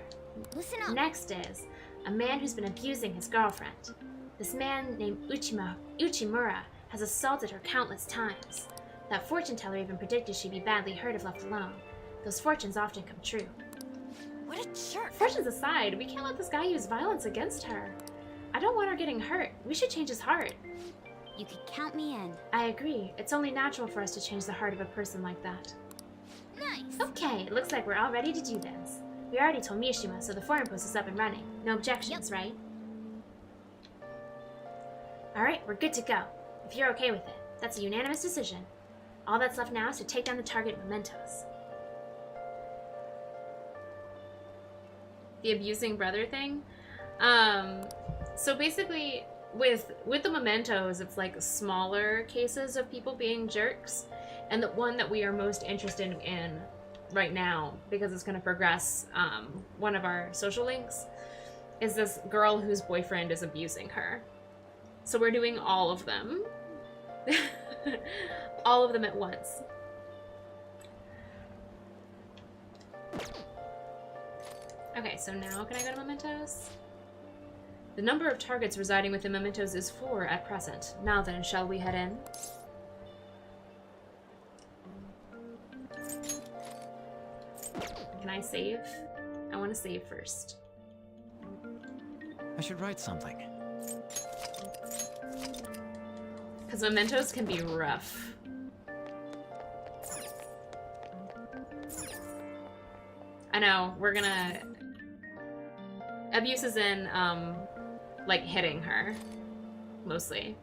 Listen up. Next is a man who's been abusing his girlfriend. This man named Uchimura has assaulted her countless times. That fortune teller even predicted she'd be badly hurt if left alone. Those fortunes often come true. What a jerk. Fortunes aside, we can't let this guy use violence against her. I don't want her getting hurt. We should change his heart. You could count me in. I agree. It's only natural for us to change the heart of a person like that. Nice. Okay, it looks like we're all ready to do this. We already told Mishima, so the forum post is up and running. No objections, right? Alright, we're good to go. If you're okay with it, that's a unanimous decision. All that's left now is to take down the target mementos. The abusing brother thing? So basically, with the mementos, it's like smaller cases of people being jerks. And the one that we are most interested in right now, because it's going to progress one of our social links, is this girl whose boyfriend is abusing her. So we're doing all of them. All of them at once. Okay, so now can I go to mementos? The number of targets residing within mementos is 4 at present. Now then, shall we head in? Can I save? I want to save first. I should write something. Because mementos can be rough. I know, we're gonna... Abuse is in, like, hitting her. Mostly.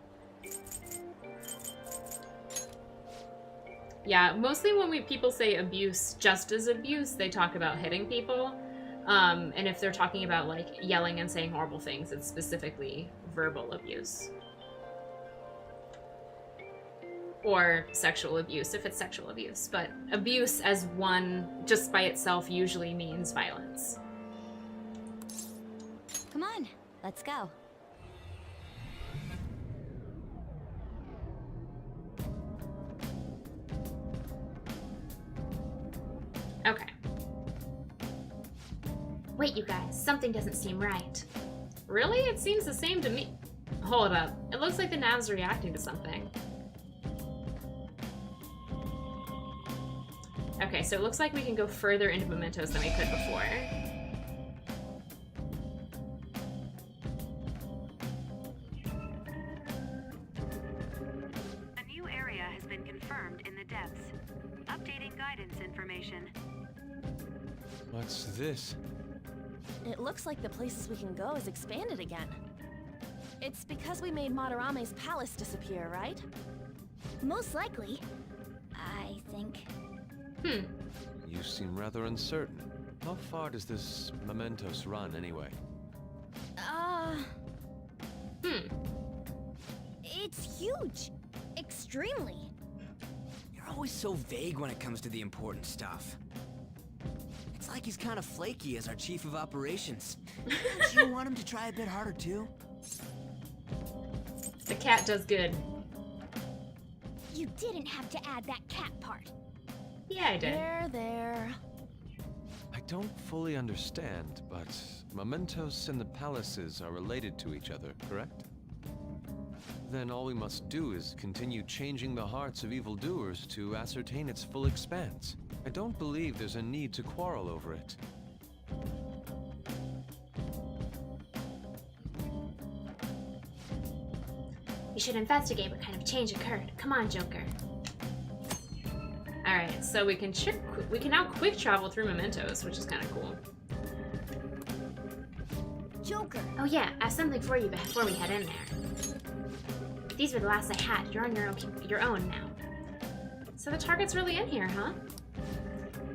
Yeah, mostly when people say abuse just as abuse, they talk about hitting people. And if they're talking about, like, yelling and saying horrible things, it's specifically verbal abuse. Or sexual abuse, if it's sexual abuse. But abuse as one, just by itself, usually means violence. Come on, let's go. Okay. Wait, you guys, something doesn't seem right. Really? It seems the same to me. Hold up. It looks like the nav's reacting to something. Okay, so it looks like we can go further into mementos than we could before. A new area has been confirmed in the depths. Updating guidance information. What's this? It looks like the places we can go is expanded again. It's because we made Madarame's palace disappear, right? Most likely, I think. You seem rather uncertain. How far does this mementos run, anyway? It's huge. Extremely. You're always so vague when it comes to the important stuff. It's like he's kind of flaky as our chief of operations. Don't you want him to try a bit harder, too? The cat does good. You didn't have to add that cat part. Yeah, I did. There. I don't fully understand, but mementos and the palaces are related to each other, correct? Then all we must do is continue changing the hearts of evildoers to ascertain its full expanse. I don't believe there's a need to quarrel over it. We should investigate what kind of change occurred. Come on, Joker. Alright, so we can now quick travel through mementos, which is kind of cool. Joker. Oh yeah, I have something for you before we head in there. These were the last I had. You're on your own now. So the target's really in here, huh?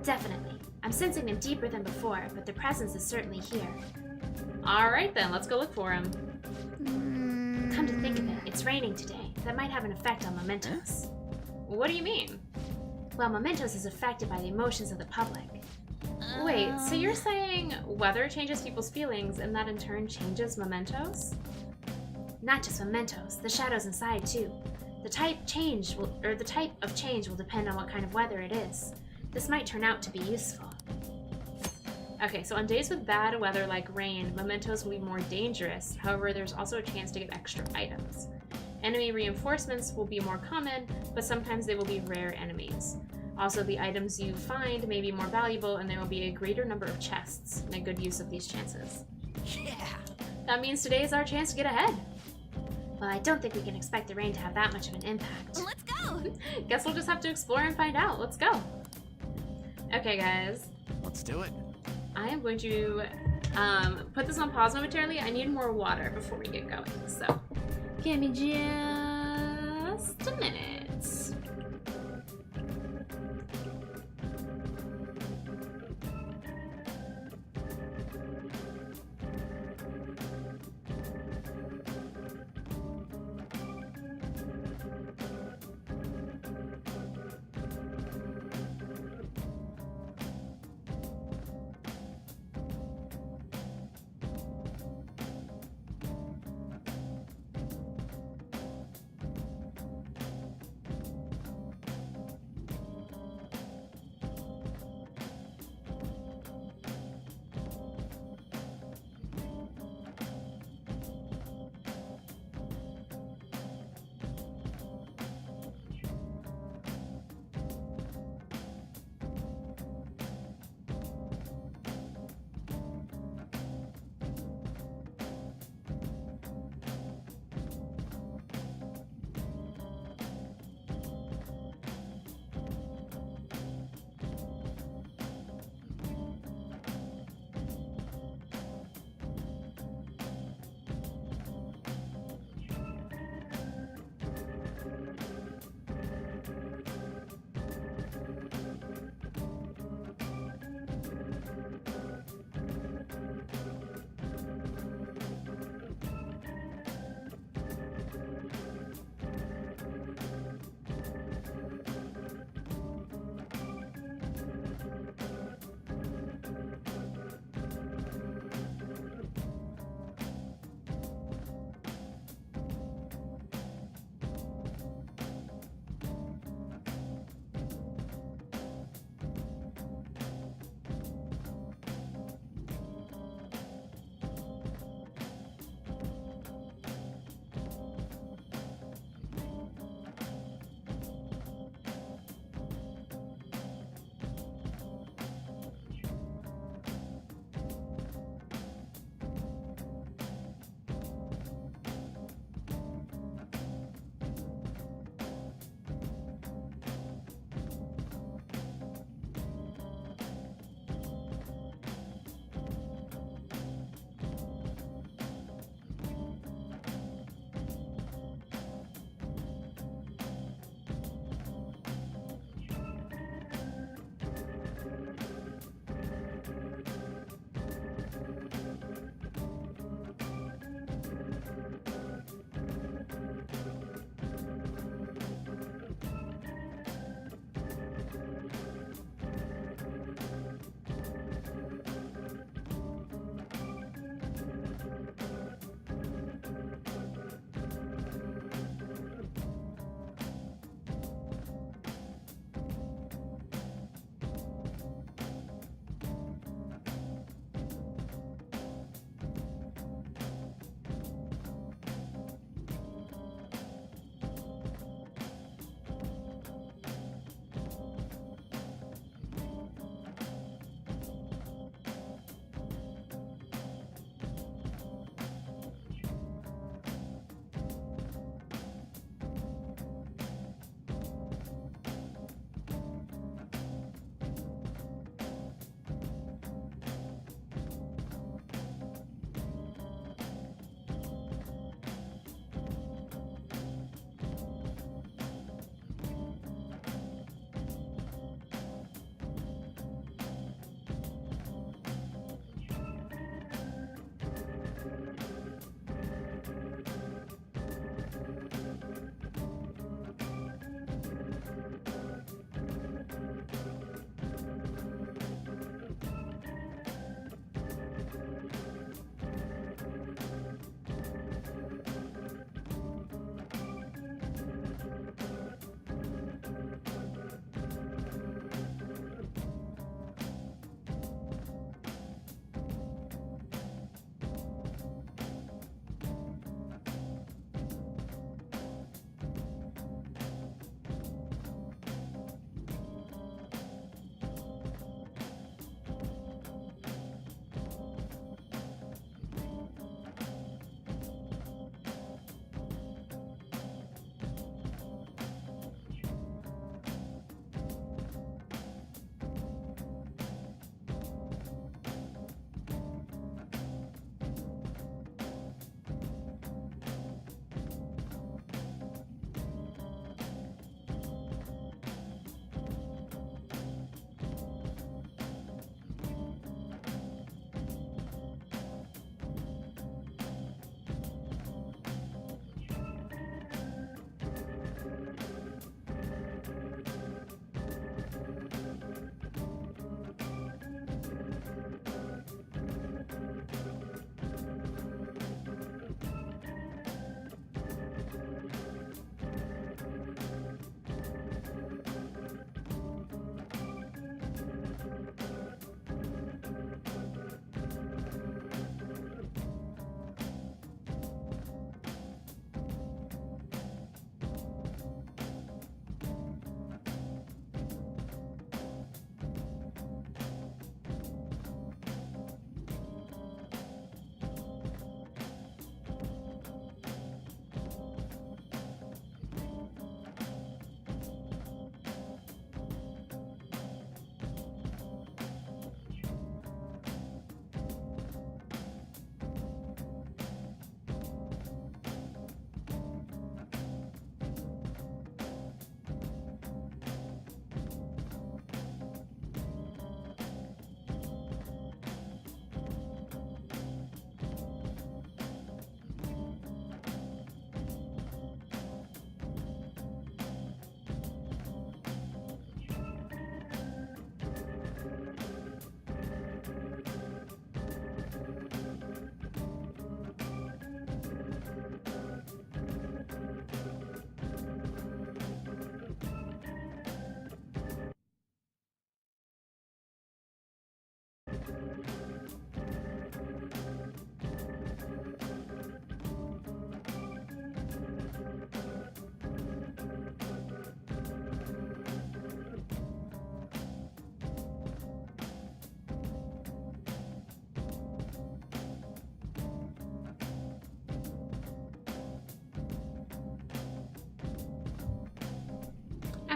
Definitely. I'm sensing them deeper than before, but their presence is certainly here. Alright then, let's go look for him. Come to think of it, it's raining today. That might have an effect on mementos. What do you mean? Well, mementos is affected by the emotions of the public. Wait, so you're saying weather changes people's feelings and that in turn changes mementos? Not just mementos, the shadows inside too. The type of change will depend on what kind of weather it is. This might turn out to be useful. Okay, so on days with bad weather like rain, mementos will be more dangerous. However, there's also a chance to get extra items. Enemy reinforcements will be more common, but sometimes they will be rare enemies. Also, the items you find may be more valuable and there will be a greater number of chests. Make good use of these chances. Yeah! That means today is our chance to get ahead. Well, I don't think we can expect the rain to have that much of an impact. Let's go! Guess we'll just have to explore and find out. Let's go. Okay, guys. Let's do it. I am going to put this on pause momentarily. I need more water before we get going. So, give me just a minute.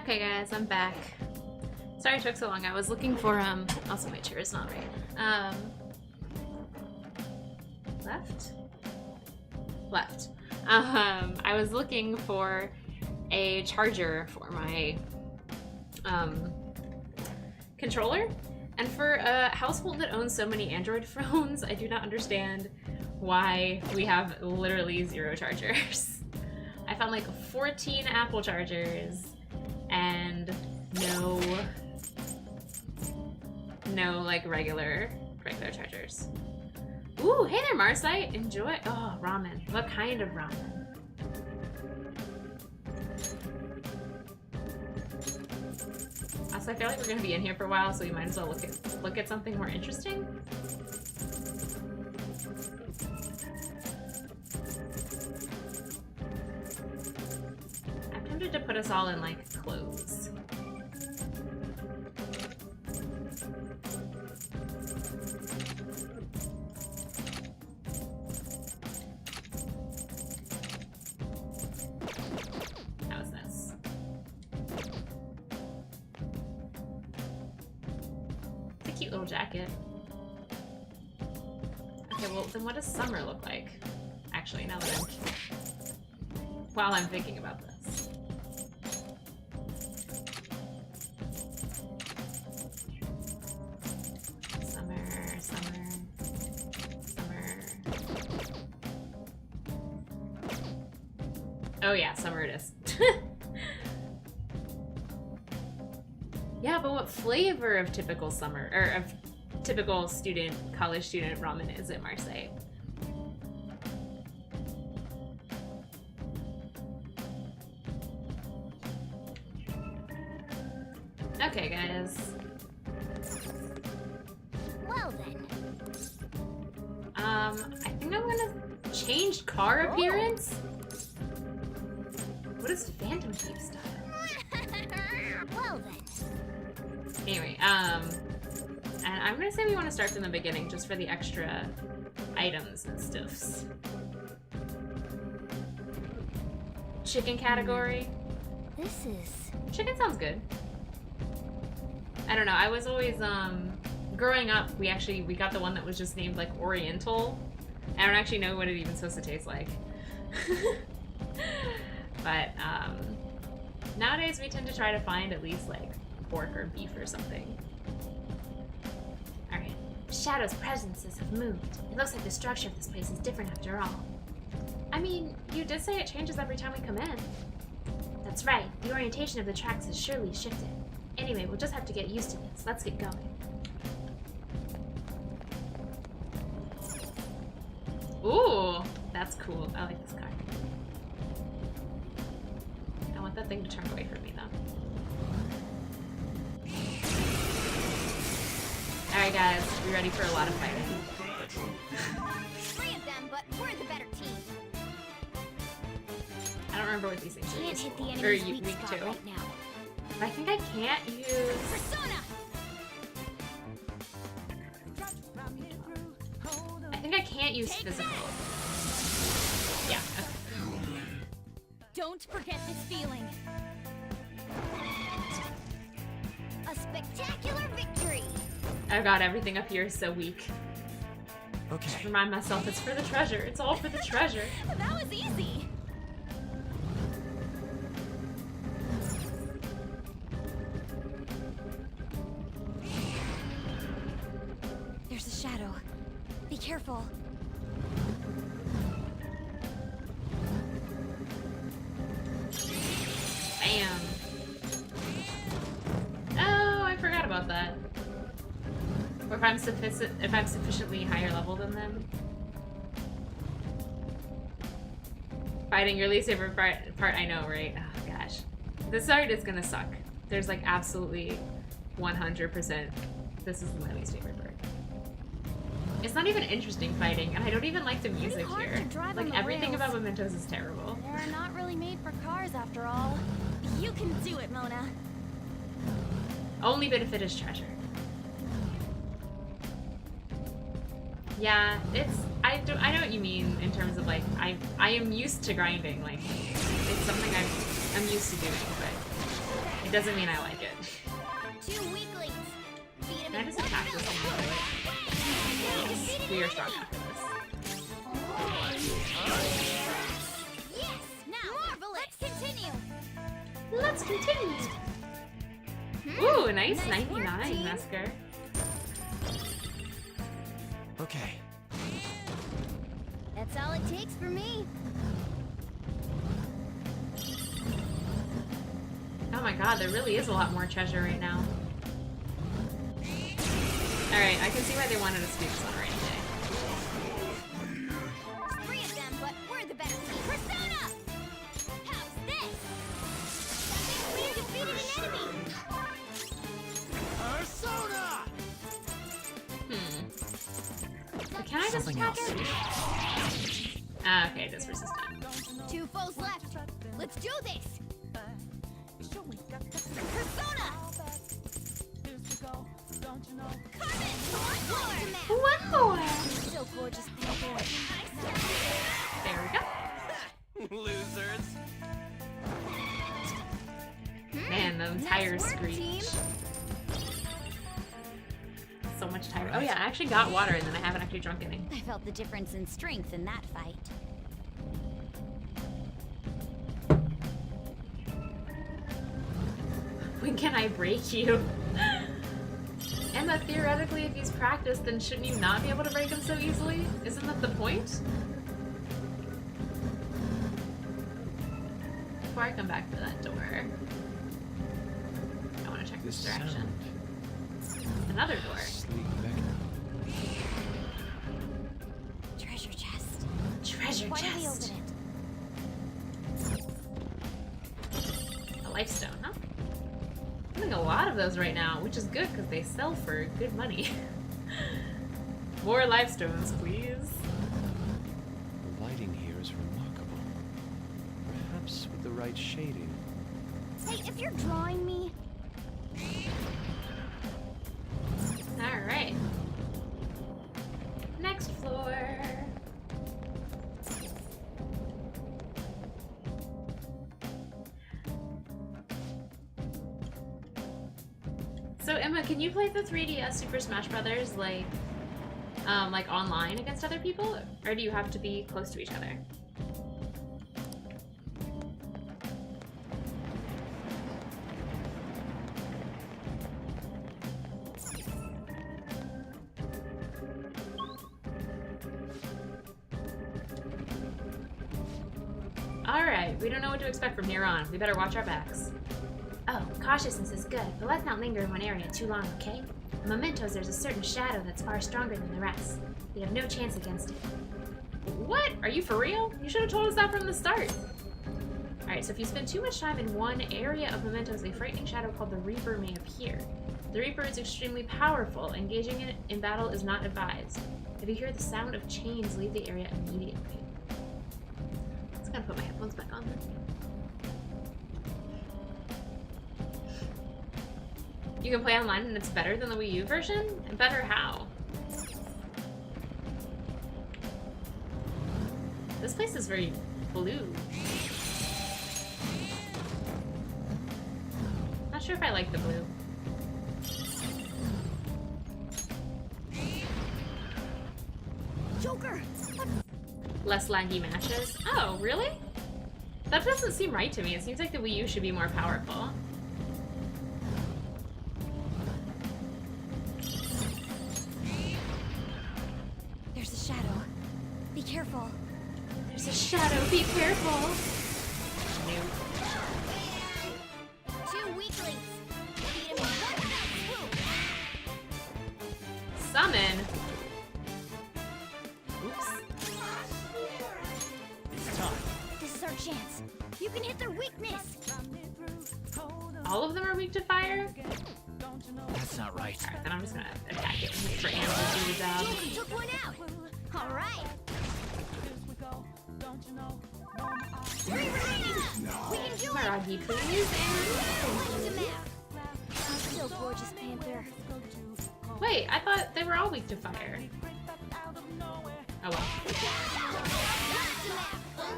Okay guys, I'm back. Sorry it took so long. I was looking for also my chair is not right. Left. I was looking for a charger for my controller, and for a household that owns so many Android phones, I do not understand why we have literally 0 chargers. I found like 14 Apple chargers and no like regular chargers. Ooh, hey there, Marsite. Enjoy. Oh, ramen. What kind of ramen? Also, I feel like we're gonna be in here for a while, so we might as well look at something more interesting. I'm tempted to put us all in like clothes. How's this? It's a cute little jacket. Okay, well then what does summer look like? Actually, now that while I'm thinking about this. Summer. Oh yeah, summer it is. Yeah, but what flavor of typical summer, or of typical college student ramen is it, Marseille? Okay, guys. Well then. I think I'm gonna change car appearance. What is Phantom Thief style? Well then. Anyway, and I'm gonna say we want to start from the beginning just for the extra items and stuffs. Chicken category. This is... Chicken sounds good. I don't know, I was always, growing up, we got the one that was just named, like, Oriental. I don't actually know what it even supposed to taste like. But, nowadays we tend to try to find at least, like, pork or beef or something. Alright. Shadow's presences have moved. It looks like the structure of this place is different after all. I mean, you did say it changes every time we come in. That's right. The orientation of the tracks has surely shifted. Anyway, we'll just have to get used to this. Let's get going. Ooh, that's cool. I like this car. I want that thing to turn away from me, though. Alright, guys. We ready for a lot of fighting? 3 of them, but we're the better team. I don't remember what these things are. Can't hit the Or enemy's weak week spot 2. right now. I think I can't use... Persona! I think I can't use physical. Yeah, okay. Don't forget this feeling. A spectacular victory! Oh god, everything up here is so weak. Okay. Just remind myself it's for the treasure. It's all for the treasure. That was easy. There's a shadow. Be careful. Bam. Oh, I forgot about that. Or if I'm sufficiently higher level than them. Fighting your least favorite part, I know, right? Oh gosh. This art is gonna suck. There's like absolutely 100% this is my least favorite part. It's not even interesting fighting, and I don't even like the music here. Like everything about Mementos is terrible. They're not really made for cars after all. You can do it, Mona. Only benefit is treasure. Yeah, I know what you mean in terms of like I am used to grinding, like it's something I'm used to doing, but it doesn't mean I like it. 2 weaklings. Beat him Can I in just 1 attack this bout. thing? Defeated We an are strong enemy. after this. Yes! Now, marvelous! Let's continue! Let's continue! Hmm, Ooh, nice nice work, 99, team. Mesker. Okay. That's all it takes for me. Oh my god, there really is a lot more treasure right now. Alright, I can see why they wanted us to do this on a rainy day. 3 of them, but we're the better team. Persona! How's this? That means we defeated an enemy! Persona! But can I just Something attack else. it? Ah, okay, it is resistant. 2 foes left. Let's do this! Persona! Carmen! One more! So gorgeous, Panther. There we go. Losers. Man, the tires work, screech. team. So much tire. Oh yeah, I actually got water and then I haven't actually drunk any. I felt the difference in strength in that fight. When can I break you? Emma, theoretically, if he's practiced, then shouldn't you not be able to break him so easily? Isn't that the point? Before I come back to that door, I want to check this direction. Another door. Sleep beckoning. Treasure chest. Treasure Why don't we chest. open it? A life stone, huh? I'm getting a lot of those right now, which is good because they sell for good money. More life stones, please. The lighting here is remarkable. Perhaps with the right shading. Hey, if you're drawing me, Alright. Next floor. So Emma, can you play the 3DS Super Smash Brothers like online against other people? Or do you have to be close to each other? Alright, we don't know what to expect from here on. We better watch our backs. Oh, cautiousness is good, but let's not linger in one area too long, okay? In Mementos, there's a certain shadow that's far stronger than the rest. We have no chance against it. What? Are you for real? You should have told us that from the start. Alright, so if you spend too much time in one area of Mementos, a frightening shadow called the Reaper may appear. The Reaper is extremely powerful. Engaging it in battle is not advised. If you hear the sound of chains, leave the area immediately. Just gotta put my headphones back on then. You can play online and it's better than the Wii U version? And better how? This place is very blue. Not sure if I like the blue. Joker! Less laggy matches? Oh, really? That doesn't seem right to me. It seems like the Wii U should be more powerful. There's a shadow. Be careful. There's a shadow. Be careful. Nope. 2 weaklings. Beat him in 1 fell swoop. Summon. Oops. It's time. This is our chance. You can hit their weakness. All of them are weak to fire? That's not right. Alright, then I'm just gonna attack it and wait for Anna to do the job. Joker took one out. All right. 3 remaining. We can do it. Maragi, please. Light him out. So gorgeous, Panther. And... Wait, I thought they were all weak to fire. Oh well.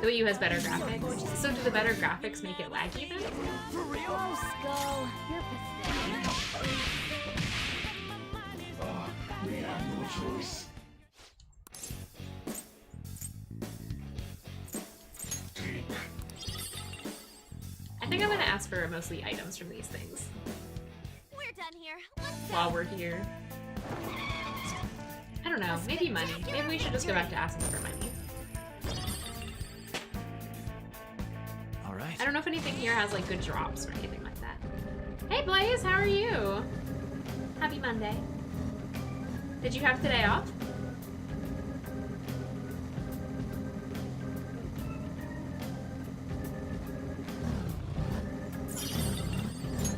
The Wii U has better graphics. So do the better graphics make it laggy then? Oh, Skull, you're pathetic. We have no choice. I think I'm gonna ask for mostly items from these things We're done here. Let's while we're here. I don't know, maybe money. Maybe we should just go back to asking for money. Alright. I don't know if anything here has like good drops or anything like that. Hey Blaze, how are you? Happy Monday. Did you have today off?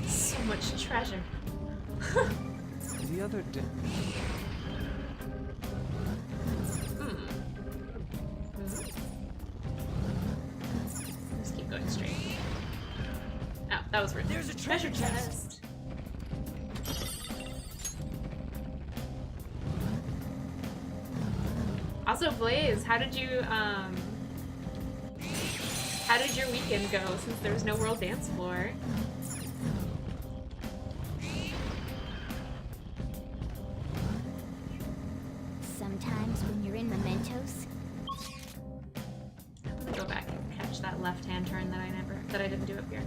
So much treasure. The other day. Just keep going straight. Oh, that was weird. There's a treasure chest. Also, Blaze, how did your weekend go since there was no world dance floor? Sometimes when you're in Mementos, I'm gonna go back and catch that left-hand turn that I didn't do up here.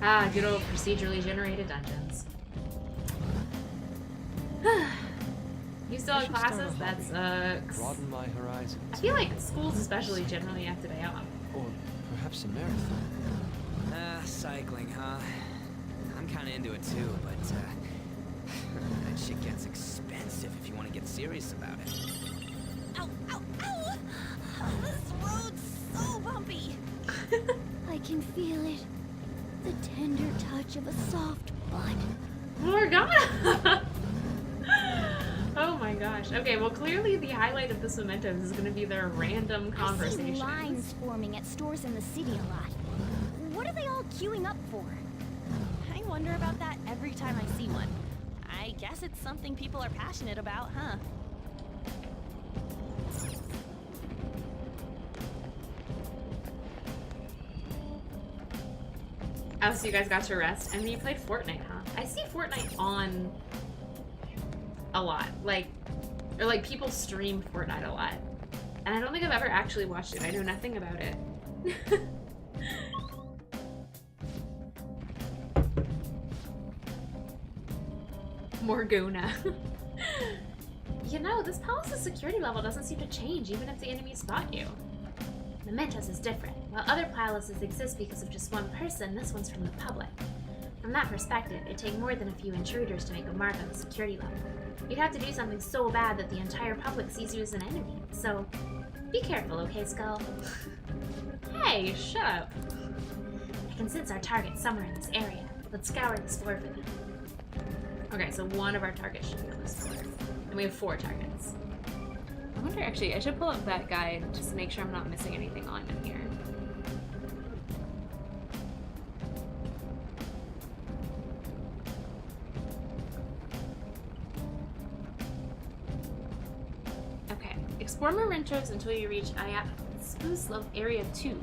Ah, good old procedurally generated dungeons. You still have classes? That sucks. Broaden my horizons. I feel like schools especially generally have today off. Or perhaps a marathon. Cycling, huh? I'm kinda into it too, but, that shit gets expensive if you want to get serious about it. ow, ow, ow! This road's so bumpy. I can feel it. The tender touch of a soft butt. Morgana! Oh my gosh. Okay, well clearly the highlight of this Mementos is going to be their random I see conversations. lines forming at stores in the city a lot. What are they all queuing up for? I wonder about that every time I see one. I guess it's something people are passionate about, huh? Oh, so you guys got to rest. And you played Fortnite, huh? I see Fortnite on a lot. Or people stream Fortnite a lot. And I don't think I've ever actually watched it. I know nothing about it. Morgana. You know, this palace's security level doesn't seem to change even if the enemies spot you. Mementos is different. While other palaces exist because of just one person, this one's from the public. From that perspective, it'd take more than a few intruders to make a mark on the security level. You'd have to do something so bad that the entire public sees you as an enemy. So, be careful, okay, Skull? Hey, shut up. I can sense our target somewhere in this area. Let's scour this floor for them. Okay, so one of our targets should be on this floor. And we have 4 targets. I wonder, actually, I should pull up that guide just to make sure I'm not missing anything while I'm in here. Okay, explore Mementos until you reach Spruce Area 2.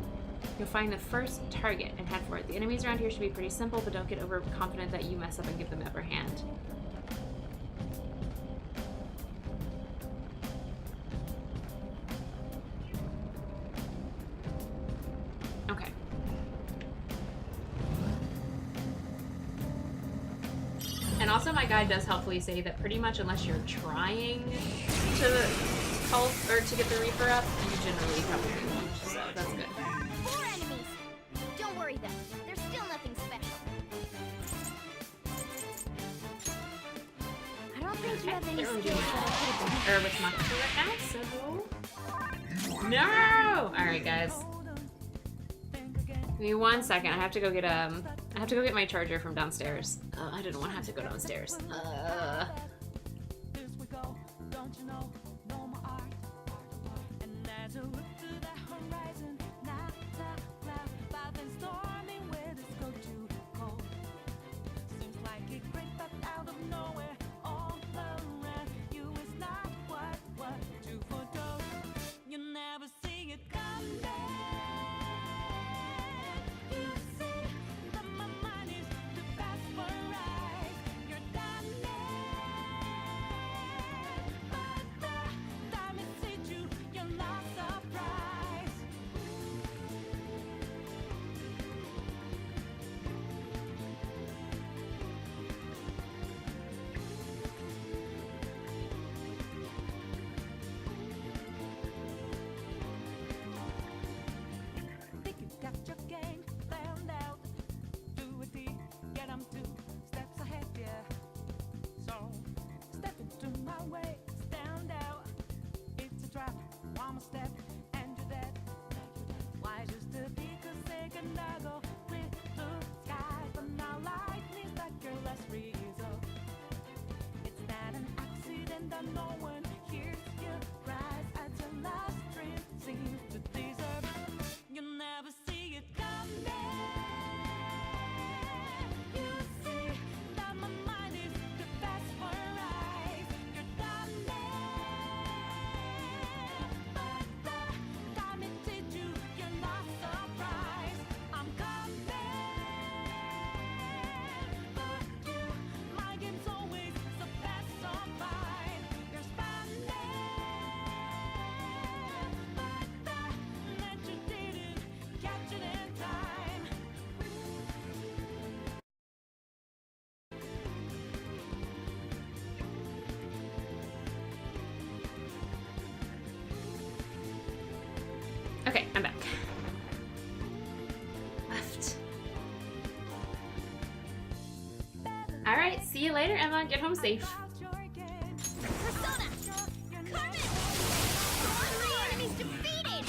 You'll find the first target and head for it. The enemies around here should be pretty simple, but don't get overconfident that you mess up and give them the upper hand. Okay. And also my guide does helpfully say that pretty much unless you're trying to call or to get the Reaper up, you generally probably won't, so that's good. 4 enemies. Don't worry though. There's still nothing special. I don't think you have any skills that I could have been. With my right now, so no! Alright guys. Give me 1 second. I have to go get my charger from downstairs. I didn't want to have to go downstairs. Okay, I'm back. Left. Alright, see you later, Emma. Get home safe. Persona! Carmen! 3 enemies defeated!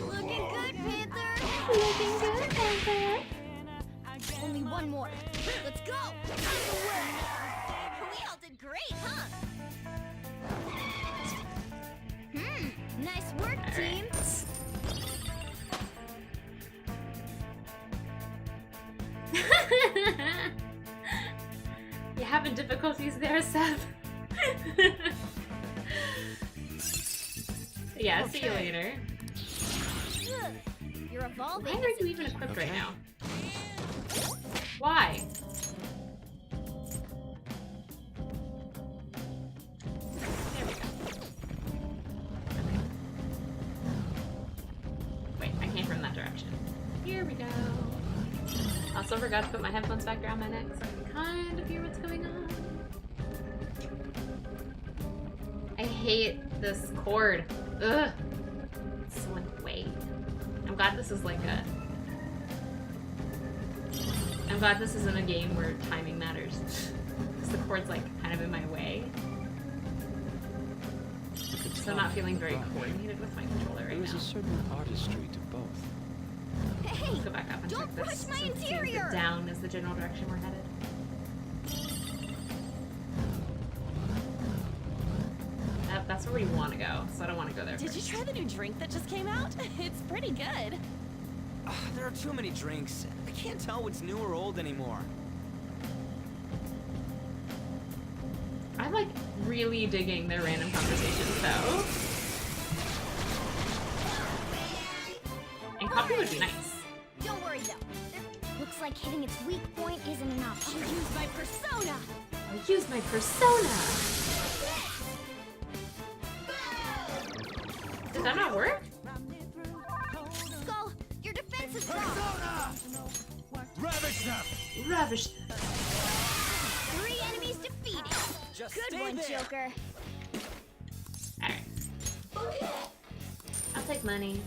Looking good, Panther! Looking good, Panther! Only one more. Let's go! We all did great, huh? Nice work, team! You having difficulties there, Seth? Yeah, see you later. You're evolving. Why are you even equipped right now? Why? There we go. Okay. Wait, I came from that direction. Here we go. Also forgot to put my headphones back around my neck so I can kind of hear what's going on. I hate this cord. Ugh. It's so in the way. I'm glad this is like a... I'm glad this isn't a game where timing matters. Because the cord's like kind of in my way. So I'm not feeling very coordinated with my controller right now. There is a certain artistry to both. Hey, Let's go back up and don't check push this. my So it seems interior! that down is the general direction we're headed. That's where we want to go, so I don't want to go there. Did you try the new drink that just came out? It's pretty good. There are too many drinks. I can't tell what's new or old anymore. I'm like really digging their random conversations though. And coffee would be nice. Don't worry though. Looks like hitting its weak point isn't an option. I'll use my persona! I'll use my persona! Did that not work? Skull, your defense is dropped! Ravish them! Ravish. 3 enemies defeated! Just Good stay one, there. Joker! Alright. I'll take money.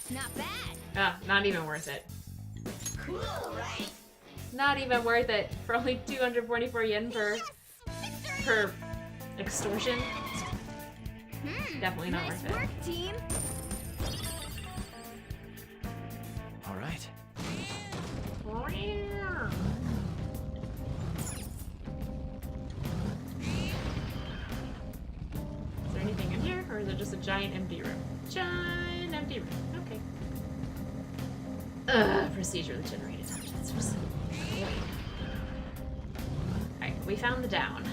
Not bad! Ah, not even worth it. Cool, right? Not even worth it for only 244 yen per extortion. Definitely not Nice worth it. work, team! All right. Is there anything in here, or is it just a giant empty room? Giant empty room. Okay. Procedurally generated objects. Alright, we found the down.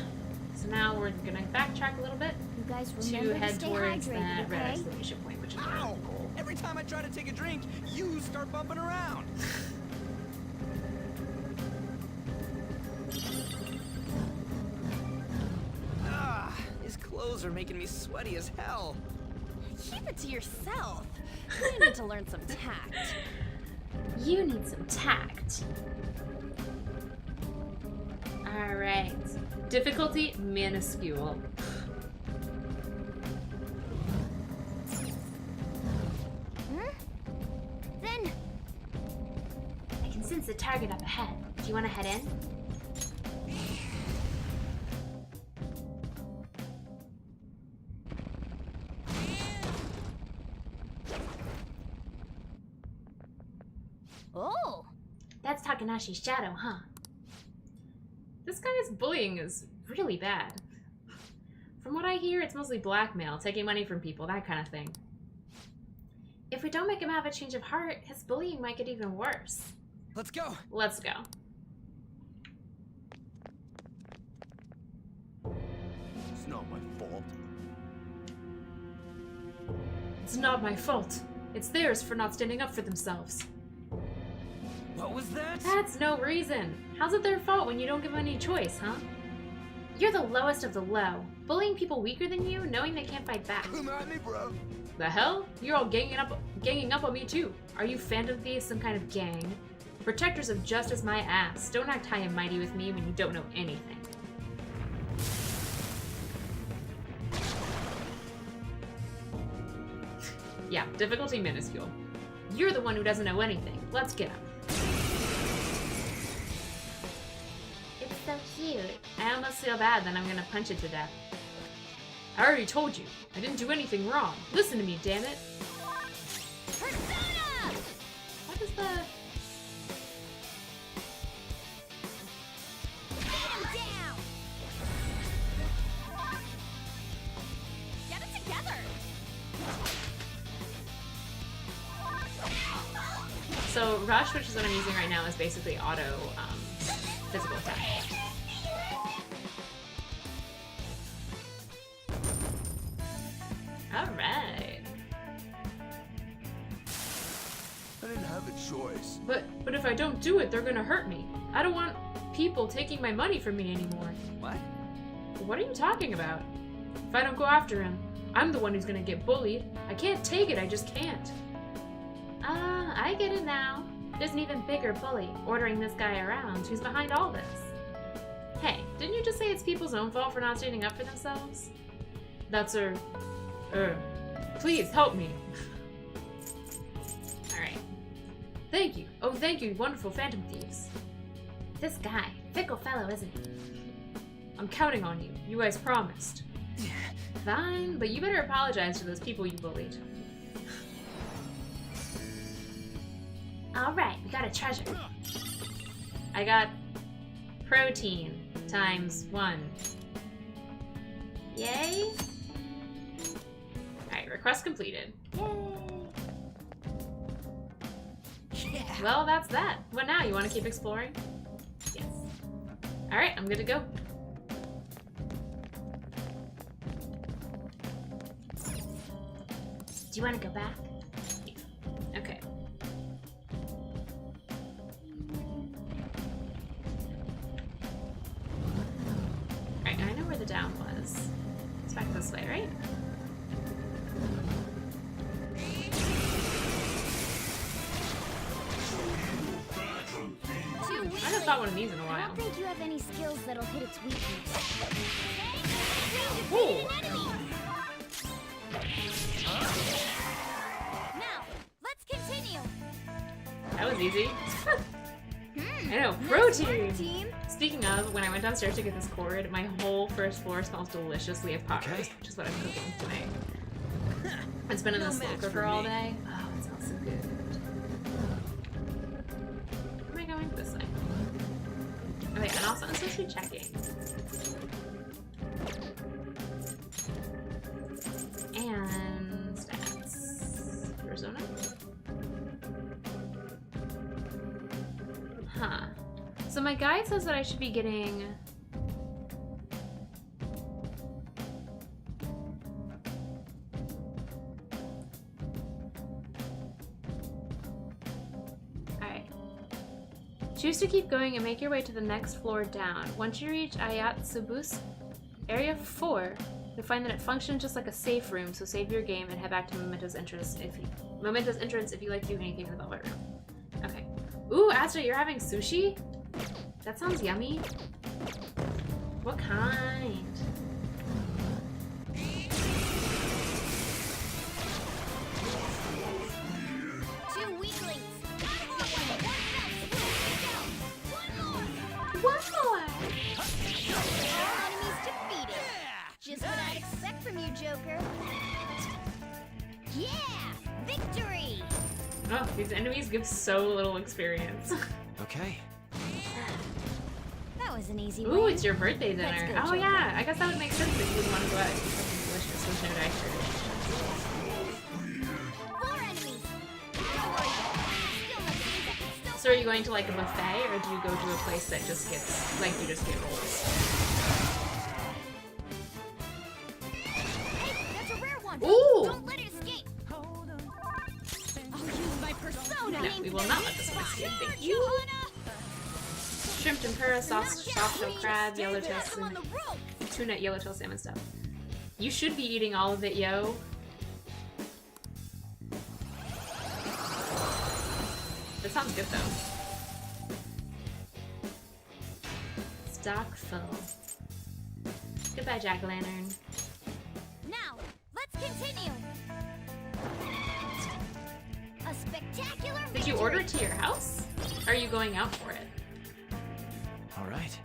So now we're gonna backtrack a little bit You guys to remember to head stay towards hydrated, that red okay? exclamation point, which is our Ow! goal. Every time I try to take a drink, you start bumping around. These clothes are making me sweaty as hell. Keep it to yourself. You need to learn some tact. You need some tact. Alright. Difficulty minuscule. Then... I can sense the target up ahead. Do you want to head in? Oh! That's Takanashi's shadow, huh? This guy's bullying is really bad. From what I hear, it's mostly blackmail, taking money from people, that kind of thing. If we don't make him have a change of heart, his bullying might get even worse. Let's go. Let's go. It's not my fault. It's not my fault. It's theirs for not standing up for themselves. What was that? That's no reason. How's it their fault when you don't give them any choice, huh? You're the lowest of the low. Bullying people weaker than you, knowing they can't fight back. Come at me, bro. The hell? You're all ganging up on me too. Are you Phantom Thieves, some kind of gang? Protectors of justice, my ass. Don't act high and mighty with me when you don't know anything. Yeah, difficulty minuscule. You're the one who doesn't know anything. Let's get him. It's so cute. I almost feel bad that I'm gonna punch it to death. I already told you. I didn't do anything wrong. Listen to me, damn it. Persona! What is the... Get him down! Get it together! So Rush, which is what I'm using right now, is basically auto physical attack. Alright. I didn't have a choice. But if I don't do it, they're gonna hurt me. I don't want people taking my money from me anymore. What? What are you talking about? If I don't go after him, I'm the one who's gonna get bullied. I can't take it, I just can't. Ah, I get it now. There's an even bigger bully ordering this guy around who's behind all this. Hey, didn't you just say it's people's own fault for not standing up for themselves? That's please help me. Alright. Thank you. Oh, thank you, wonderful Phantom Thieves. This guy, fickle fellow, isn't he? I'm counting on you. You guys promised. Fine, but you better apologize to those people you bullied. Alright, we got a treasure. I got protein times 1. Yay! Alright, request completed. Yay! Yeah. Well, that's that. What now? You want to keep exploring? Yes. Alright, I'm good to go. Do you want to go back? Yeah. Okay. Alright, I know where the down was. It's back this way, right? I haven't thought one of these in a I while. don't think you have any skills that'll hit its weakness. Ooh. Now, let's continue. That was easy. I know, Nice protein! work, team. Speaking of, when I went downstairs to get this cord, my whole first floor smells deliciously of pot Okay. roast, which is what I'm cooking tonight. It's been in No the slow match cooker for all me. day. Oh, it smells so good. Where am I going? This way. Okay, and also I'm supposed to be checking. And stats. Persona? Huh. So my guide says that I should be getting... Alright. Choose to keep going and make your way to the next floor down. Once you reach Ayatsubus Area 4, you'll find that it functions just like a safe room, so save your game and head back to Memento's entrance if you like to do anything in the Velvet Room. Okay. Ooh, Asta, you're having sushi? That sounds yummy. What kind? Two weaklings. One more! Enemies defeated. Just what I'd expect from you, Joker. Yeah! Victory! Oh, these enemies give so little experience. Okay. That That was an easy Ooh, win. it's your birthday Let's dinner. go, Oh Joker. yeah, I guess that would make sense that you would want to go out and eat something delicious with no dietary restrictions. 4 enemies. Don't worry. Still nothing that can still. So are you going to like a buffet, or do you go to a place that just gets, like, you just get rolls? Hey, that's a rare one. Ooh! Don't let it escape. I'll use my persona. No, we will not let this one escape, thank you. Shrimp tempura, soft shell crab, yellowtail salmon, tuna, yellowtail salmon stuff. You should be eating all of it, yo. That sounds good though. Stock full. Goodbye, jack-o'-lantern. Now, let's continue. A spectacular Did you order it to your house? Or are you going out for it? All right.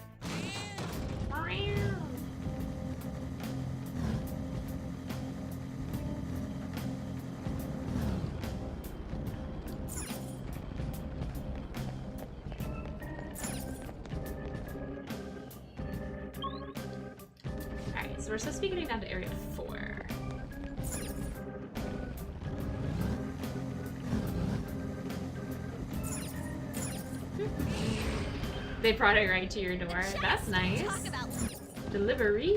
Alright, so we're supposed to be getting down to area 4. They brought it right to your door. That's nice. Delivery.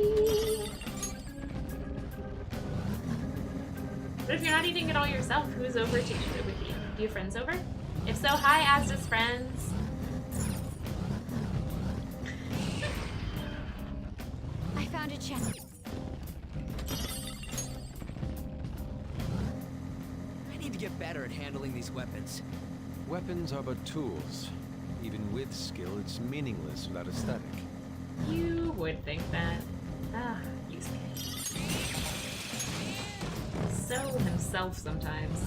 But if you're not eating it all yourself, who's over to eat it with you? Do you have friends over? If so, hi, Asda's friends. I found a chest. I need to get better at handling these weapons. Weapons are but tools. Even with skill, it's meaningless without aesthetic. You would think that. Ah, Yusuke. So himself sometimes.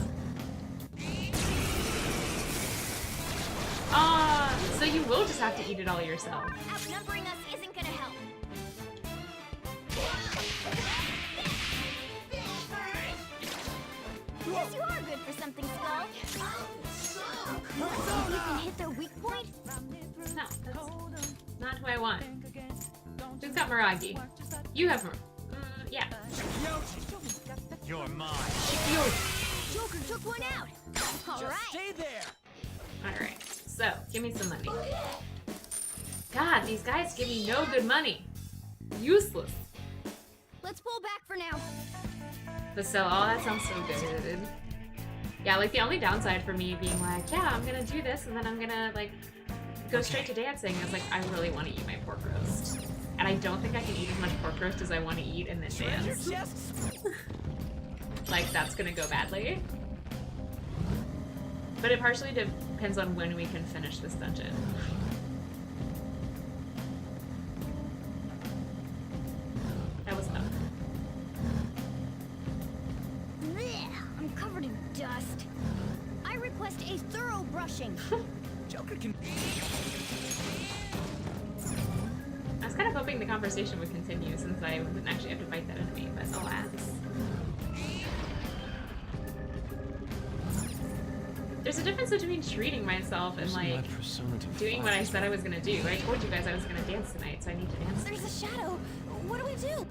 Ah, so you will just have to eat it all yourself. Outnumbering us isn't gonna help. Yes, you are good for something, Skull. You think you can hit their weak point? No, that's not who I want. Who's got Miragi? You have yeah. You're mine. Joker took one out. All right. Stay there. Alright, so give me some money. God, these guys give me no good money. Useless. Let's pull back for now. But still, oh, that sounds so good. Yeah, like the only downside for me being like, yeah, I'm gonna do this and then I'm gonna like go straight to dancing is like, I really want to eat my pork roast. And I don't think I can eat as much pork roast as I want to eat and then dance. Like, that's gonna go badly. But it partially depends on when we can finish this dungeon. That was tough. Blech, I'm covered in dust. I request a thorough brushing. Joker can. I was kind of hoping the conversation would continue since I wouldn't actually have to fight that enemy, but alas. There's a difference between treating myself and like doing what I said I was gonna do. I told you guys I was gonna dance tonight, so I need to dance. There's a shadow. What do we do?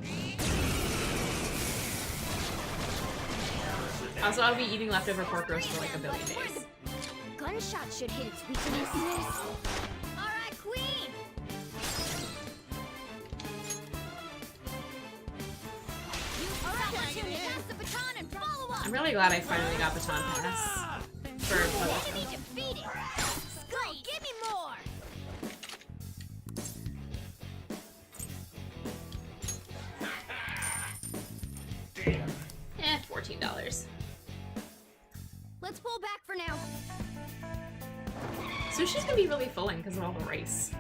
Also, I'll be eating leftover pork roast for like a billion days. Gunshot should hit its weakness. All right, Queen. Use opportunity. Pass the baton and follow up. I'm really glad I finally got baton pass for both of Enemy them. defeated. Skull, give me more. $14. Let's pull back for now. Sushi's gonna be really filling because of all the rice.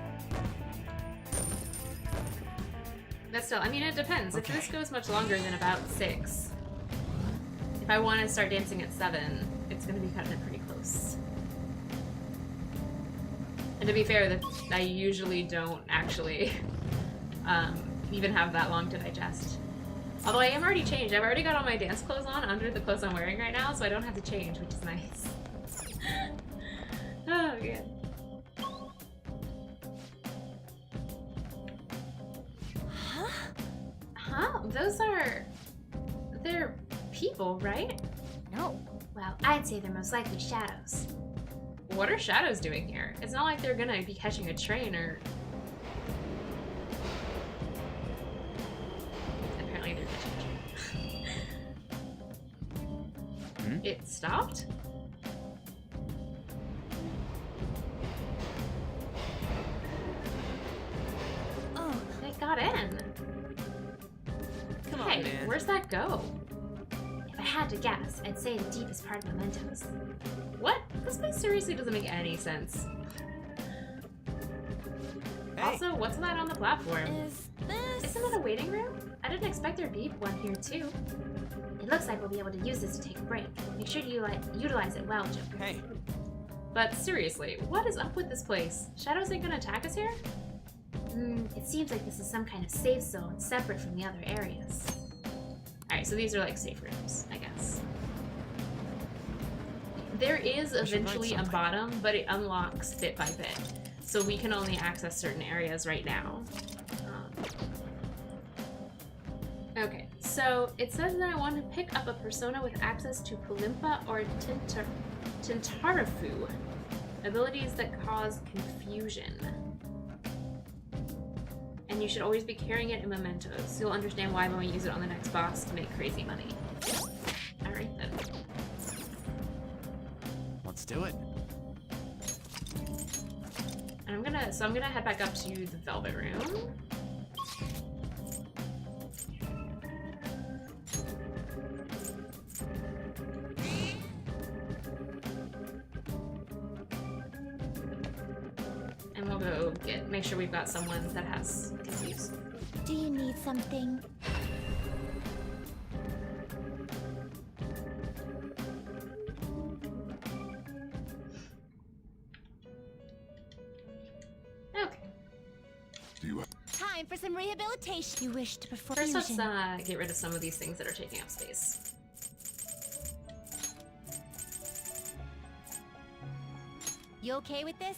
But still, I mean, it depends. If this goes much longer than about 6, if I want to start dancing at 7, it's gonna be cutting it pretty close. And to be fair, that I usually don't actually even have that long to digest. Although I am already changed. I've already got all my dance clothes on under the clothes I'm wearing right now, so I don't have to change, which is nice. Oh, good. those are... they're people, right? No. Well, I'd say they're most likely shadows. What are shadows doing here? It's not like they're gonna be catching a train or... Apparently they're catching a train. It stopped? Oh, they got in. Come Hey, on, man. where's that go? If I had to guess, I'd say the deepest part of Mementos. What? This place seriously doesn't make any sense. Hey. Also, what's that on the platform? is this? Isn't it a waiting room? I didn't expect there'd be one here too. It looks like we'll be able to use this to take a break. Make sure you utilize it well, Joker. Hey, But seriously, what is up with this place? Shadows ain't gonna attack us here? It seems like this is some kind of safe zone separate from the other areas. Alright, so these are like safe rooms, I guess. There is eventually a bottom, but it unlocks bit by bit. So we can only access certain areas right now. Okay, so it says that I want to pick up a persona with access to Palimpa or Tintarafu, abilities that cause confusion. And you should always be carrying it in mementos. You'll understand why when we use it on the next boss to make crazy money. Alright then. Let's do it. And I'm gonna head back up to the Velvet Room. And we'll go make sure we've got someone that has confused. Do you need something? Okay. Do you Time for some rehabilitation. You wish to perform First, let's fusion. get rid of some of these things that are taking up space. You okay with this?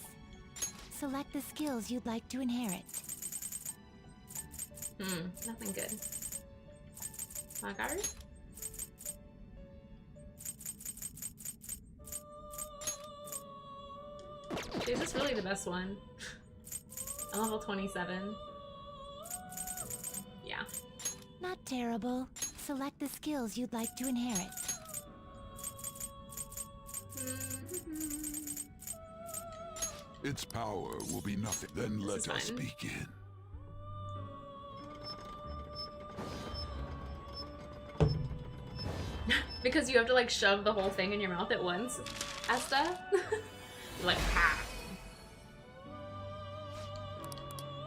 Select the skills you'd like to inherit. Nothing good. Magari? Is this really the best one? I'm level 27. Yeah. Not terrible. Select the skills you'd like to inherit. Its power will be nothing. Then This let is us fine. begin. Because you have to like shove the whole thing in your mouth at once, Asta. Like, ha.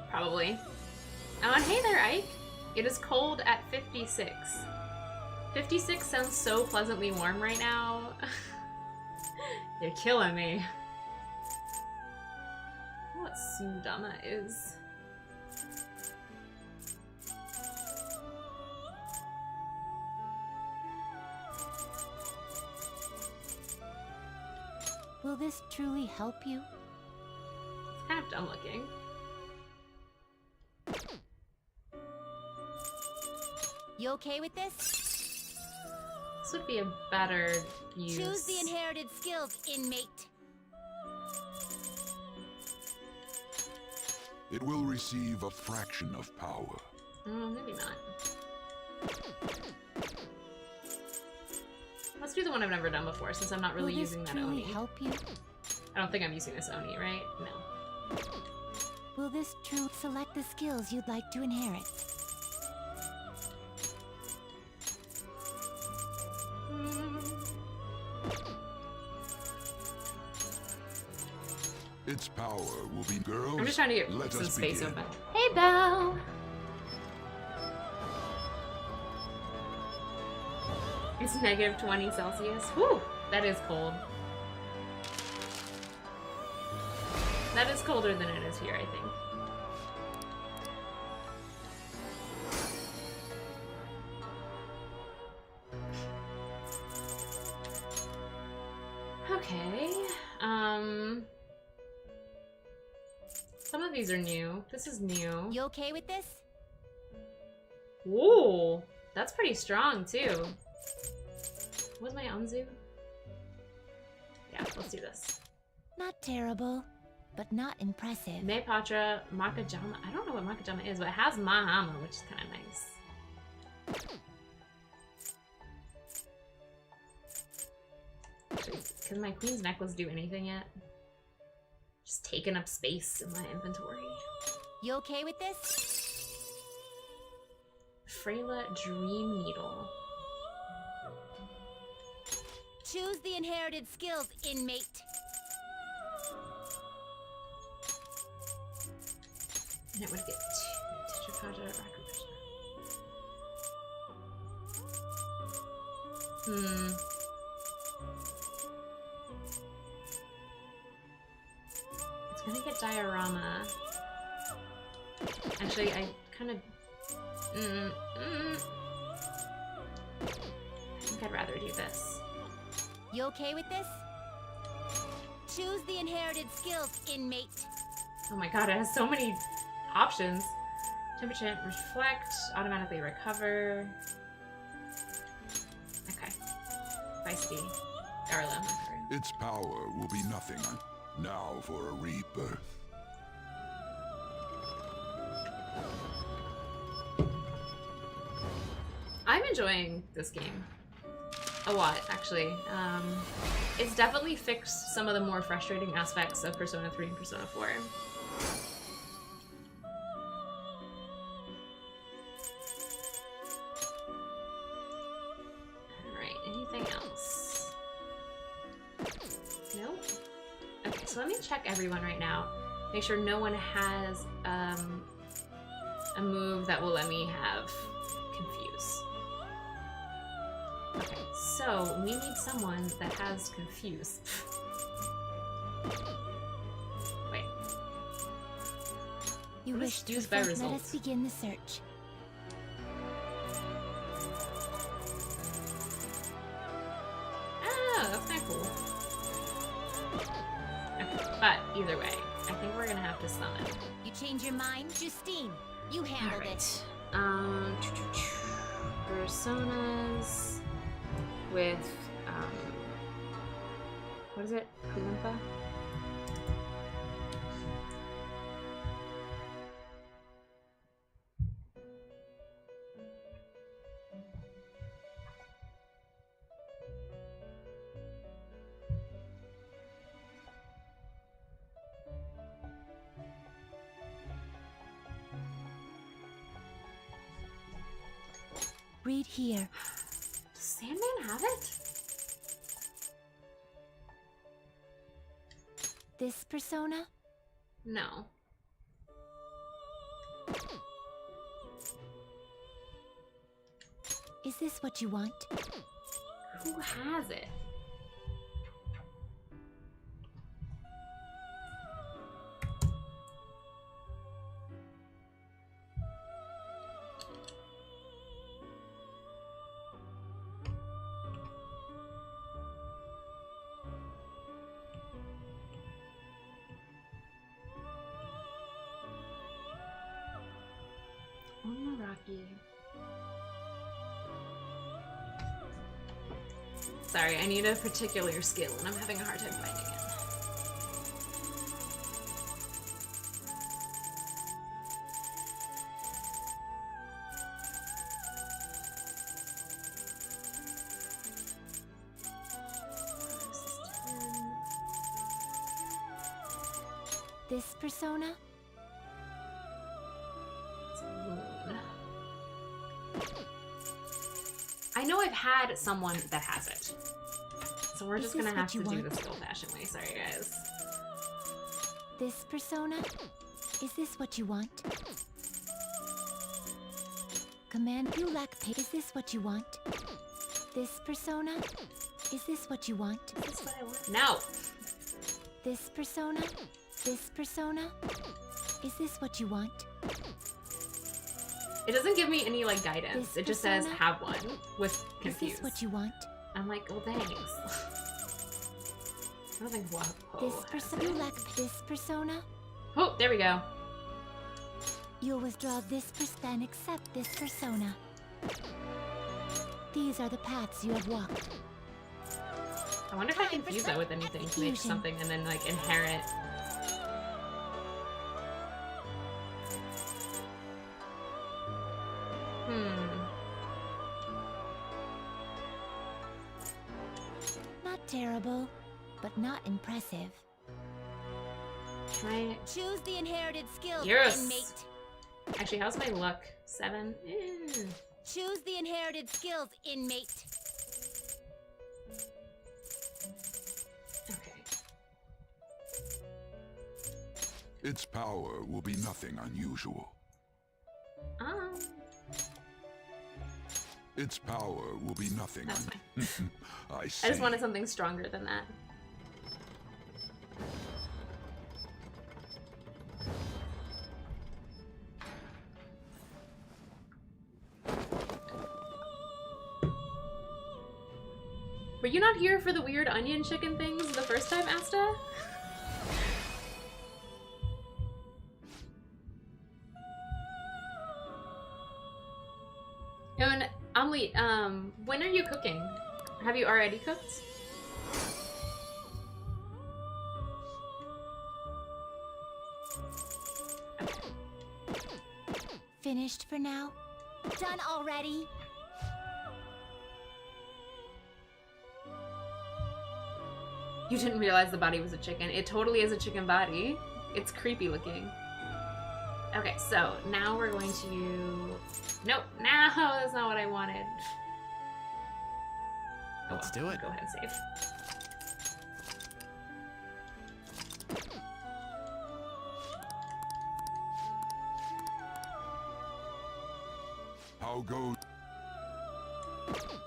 Probably. Oh, and hey there, Ike. It is cold at 56. 56 sounds so pleasantly warm right now. You're killing me. What Sudama is. Will this truly help you? It's kind of dumb looking. You okay with this? This would be a better use. Choose the inherited skills, inmate. It will receive a fraction of power. Oh, maybe not. Let's do the one I've never done before, since I'm not really Will this using that truly Oni. help you? I don't think I'm using this Oni, right? No. Will this truly select the skills you'd like to inherit? Its power will be girls. I'm just trying to get let some us space begin. open. Hey, Belle! It's negative 20 Celsius. Whew! That is cold. That is colder than it is here, I think. Okay. Some of these are new. This is new. You okay with this? Ooh, that's pretty strong too. What's my Anzu? Yeah, let's do this. Not terrible, but not impressive. Nepatra Makajama. I don't know what Makajama is, but it has Mahama, which is kind of nice. Can my Queen's necklace do anything yet? Just taking up space in my inventory. You okay with this? Freyla Dream Needle. Choose the inherited skills, inmate. And it would get Tetrakaja Rakukusha. It's gonna get Diorama. Actually, I kind of... I think I'd rather do this. You okay with this? Choose the inherited skills, inmate. Oh my god, it has so many options. Temperature, reflect, automatically recover. Okay. Feisty. Darla. Its power will be nothing now for a rebirth. I'm enjoying this game a lot, actually. It's definitely fixed some of the more frustrating aspects of Persona 3 and Persona 4. Alright, anything else? Nope. Okay, so let me check everyone right now. Make sure no one has a move that will let me have Confuse. Okay, so we need someone that has Confuse. Wait. You What wish is to used by reflect? Let us results? begin the search. Ah, that's kind of cool. Okay, but either way, I think we're gonna have to summon. You change your mind, Justine. You handled it. Personas with what is it? Kulimpa? Read here. Does Sandman have it? This persona? No. Is this what you want? Who has it? Onoraki. Sorry, I need a particular skill and I'm having a hard time finding it. This persona? I know I've had someone that has it. So we're just Is gonna this have what to you do want? this old-fashioned way. Sorry, guys. This persona? Is this what you want? Command, you lack Is this what you want? This persona? Is this what you want? Is this what I want? No! This persona? This persona? Is this what you want? It doesn't give me any, like, guidance. This It just says, persona? have one, with Is confused. this what you want? I'm like, well, thanks. I don't think Wapo This has persona? it. You lack this persona? Oh, there we go. You'll withdraw this and accept this persona. These are the paths you have walked. I wonder if I can fuse that with anything to make something and then like inherit. Not terrible, but not impressive. Can I choose the inherited skills, Yes. inmate? Actually, how's my luck? 7? Choose the inherited skills, inmate. Okay. Its power will be nothing unusual. Its power will be nothing. That's fine. I see. I just wanted something stronger than that. Were you not here for the weird onion chicken things the first time, Asta? And Amelie, when are you cooking? Have you already cooked? Finished for now? Done already? You didn't realize the body was a chicken. It totally is a chicken body. It's creepy looking. Okay, so now we're going to... Nope, no, that's not what I wanted. Let's do it. Go ahead and save. How goes?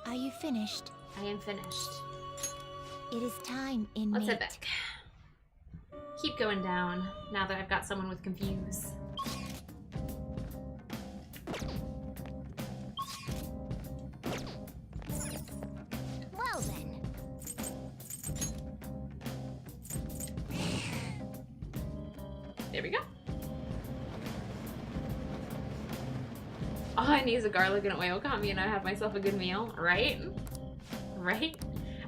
Are you finished? I am finished. It is time, inmate. Let's head back. Keep going down now that I've got someone with confuse. Well then. There we go. All I need is a garlic and oil combi and I have myself a good meal, right? Right?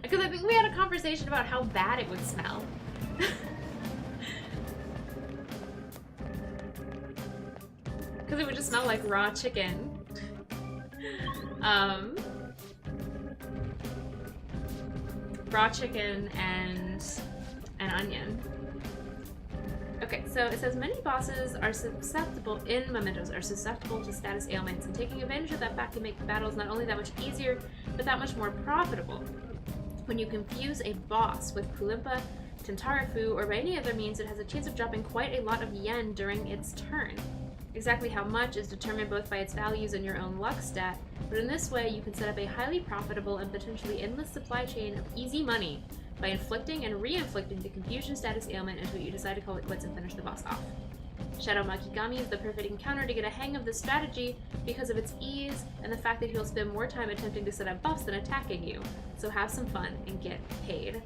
Because I think we had a conversation about how bad it would smell. Because it would just smell like raw chicken. Raw chicken and an onion. Okay, so it says many bosses are susceptible in mementos are susceptible to status ailments, and taking advantage of that fact can make the battles not only that much easier, but that much more profitable. When you confuse a boss with Kulimpa, Tentarafu, or by any other means, it has a chance of dropping quite a lot of yen during its turn. Exactly how much is determined both by its values and your own luck stat, but in this way you can set up a highly profitable and potentially endless supply chain of easy money by inflicting and re-inflicting the confusion status ailment until you decide to call it quits and finish the boss off. Shadow Makigami is the perfect encounter to get a hang of this strategy because of its ease and the fact that he'll spend more time attempting to set up buffs than attacking you, so have some fun and get paid.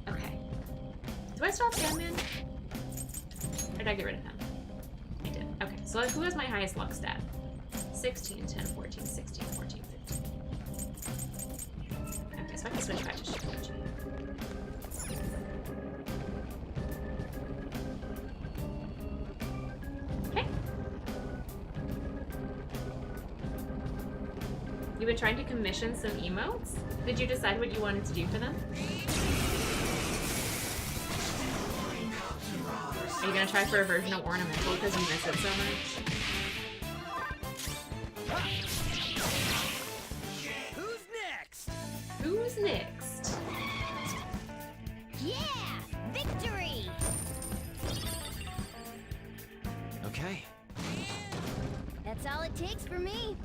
Okay. Do I still have Sandman? Or did I get rid of him? I did. Okay, so who has my highest luck stat? 16, 10, 14, 16, 14, 15. Okay, so I can switch back to Shikuchi. Okay. You've been trying to commission some emotes? Did you decide what you wanted to do for them? Are you gonna try for a version of Ornamental because you miss it so much? Who's next? Who's next? Yeah! Victory! Okay. That's all it takes for me.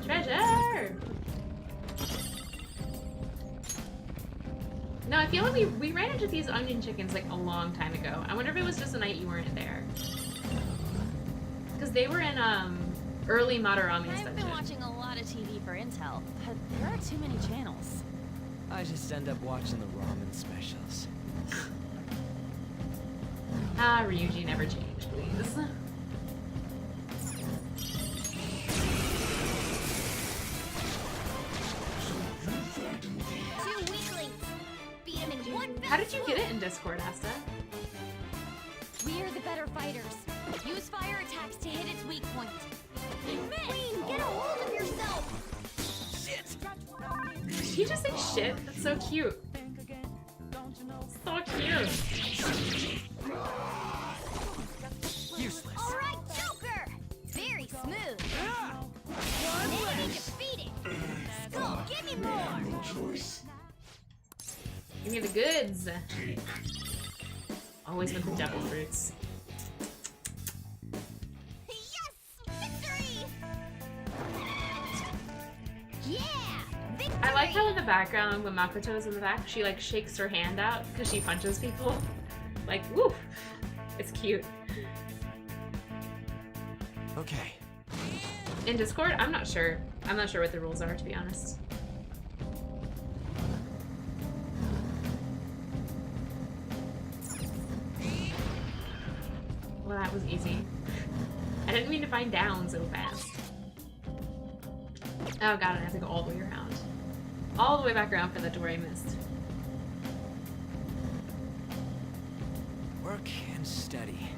Treasure! No, I feel like we ran into these onion chickens like a long time ago. I wonder if it was just the night you weren't there. Because because they were in early Madarame's I've been dungeon. watching a lot of TV for intel, but there are too many channels. I just end up watching the ramen specials. Ah, Ryuji, never change, please. Two weaklings. Beat him in one fell How did you swoop. get it in Discord, Asta? We're the better fighters. Use fire attacks to hit its weak point. Queen, get a hold of yourself! Shit! Did he just say shit? That's so cute. So cute. Useless. Alright, Joker! Very smooth. Enemy defeated. Skull, give me more! No choice. Give me the goods. Always with the devil fruits. Yes! Victory! Yeah! Victory! I like how in the background, when Makoto is in the back, she like shakes her hand out because she punches people. Like, woo! It's cute. Okay. In Discord, I'm not sure. I'm not sure what the rules are, to be honest. Well, that was easy. I didn't mean to find down so fast. Oh god, I have to go all the way around. All the way back around for the door I missed. Work and study.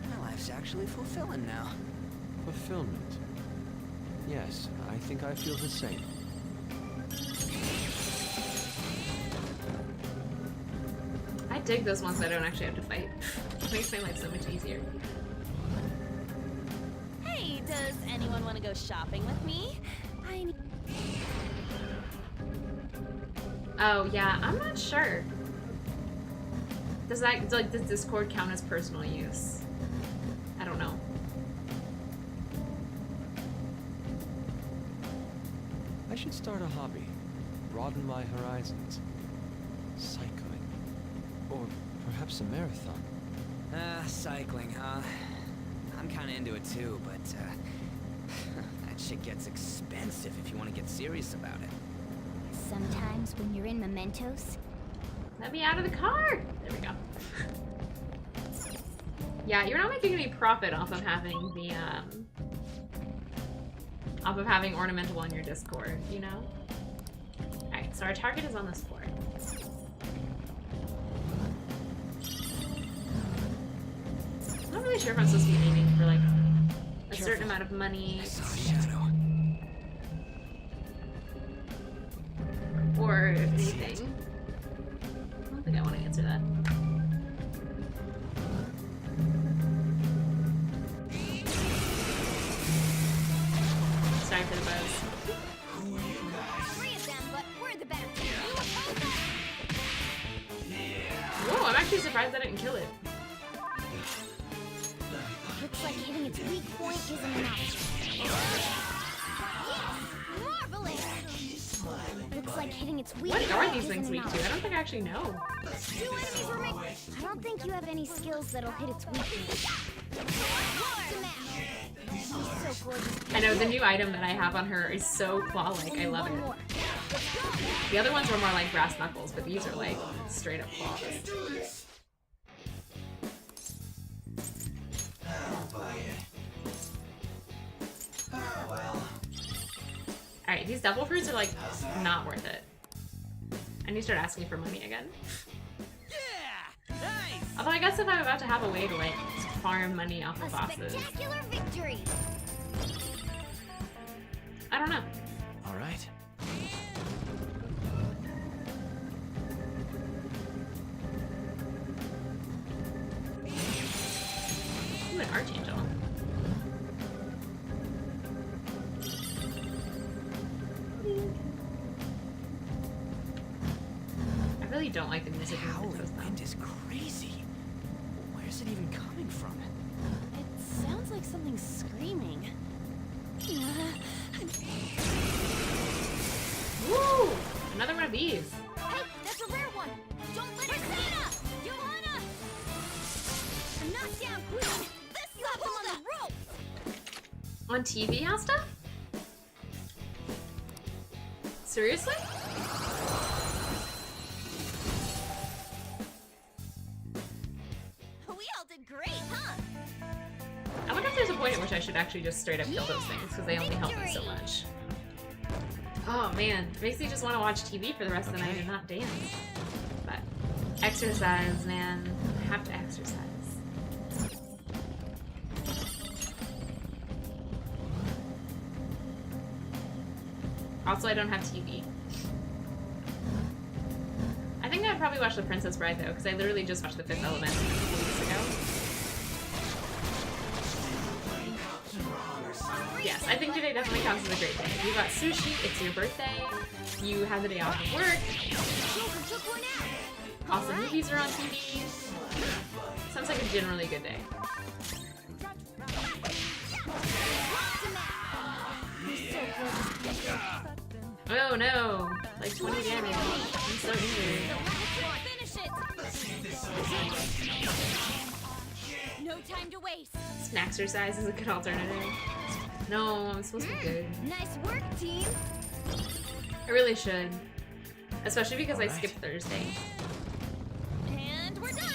My life's actually fulfilling now. Fulfillment. Yes, I think I feel the same. I dig those ones that I don't actually have to fight. It makes my life so much easier. Hey, does anyone want to go shopping with me? I need... Oh yeah, I'm not sure. Does that, like, does Discord count as personal use? I don't know. I should start a hobby. Broaden my horizons. Cycling. Or perhaps a marathon. Cycling, huh? I'm kinda into it too, but, that shit gets expensive if you want to get serious about it. Sometimes when you're in Mementos, Let me out of the car! There we go. Yeah, you're not making any profit off of having the, off of having ornamental on your Discord, you know? Alright, so our target is on this floor. I'm not really sure if I'm supposed to be aiming for, like, a certain amount of money. I saw a shadow. Or anything. I don't think I want to answer that. Sorry for the buzz. three of them, but we're the better team. You oppose us? Whoa, I'm actually surprised I didn't kill it. Looks like hitting its weak point isn't enough. Yes! Marvelous! Looks like hitting its weak What point are these isn't things weak enough. to? I don't think I actually know. Two enemies remain. I don't think you have any skills that'll hit its weak point. She's so gorgeous. I know, the new item that I have on her is so claw-like. I love One it. more. The other ones were more like brass knuckles, but these are like straight up claws. Alright, these devil fruits are like not worth it. I need to start asking for money again. Yeah! Nice! Although I guess if I'm about to have a way to like farm money off A of bosses. spectacular victory. I don't know. All right. Ooh, an archangel. I really don't like the music in Howling this wind is crazy. Where's it even coming from? It sounds like something's screaming. Woo! Another one of these. Hey, that's a rare one. Don't let it see. Johanna! A knockdown queen. This left him on the rope. On TV, Asta? Seriously? We all did great, huh? I wonder if there's a point at which I should actually just straight up kill those things, because they only help me so much. Oh man, it makes me just want to watch TV for the rest of the night and not dance. But exercise, man. I have to exercise. Also, I don't have TV. I think I'd probably watch The Princess Bride though, because I literally just watched The Fifth Element a couple weeks ago. Yes, I think today definitely counts as a great day. You got sushi, it's your birthday, you had the day off of work, awesome movies are on TV. Sounds like a generally good day. Oh no! Like 20 damage. I'm so injured. No time to waste. Snacksercise is a good alternative. No, I'm supposed to be good. Nice work, team. I really should. Especially because I skipped Thursday. And we're done.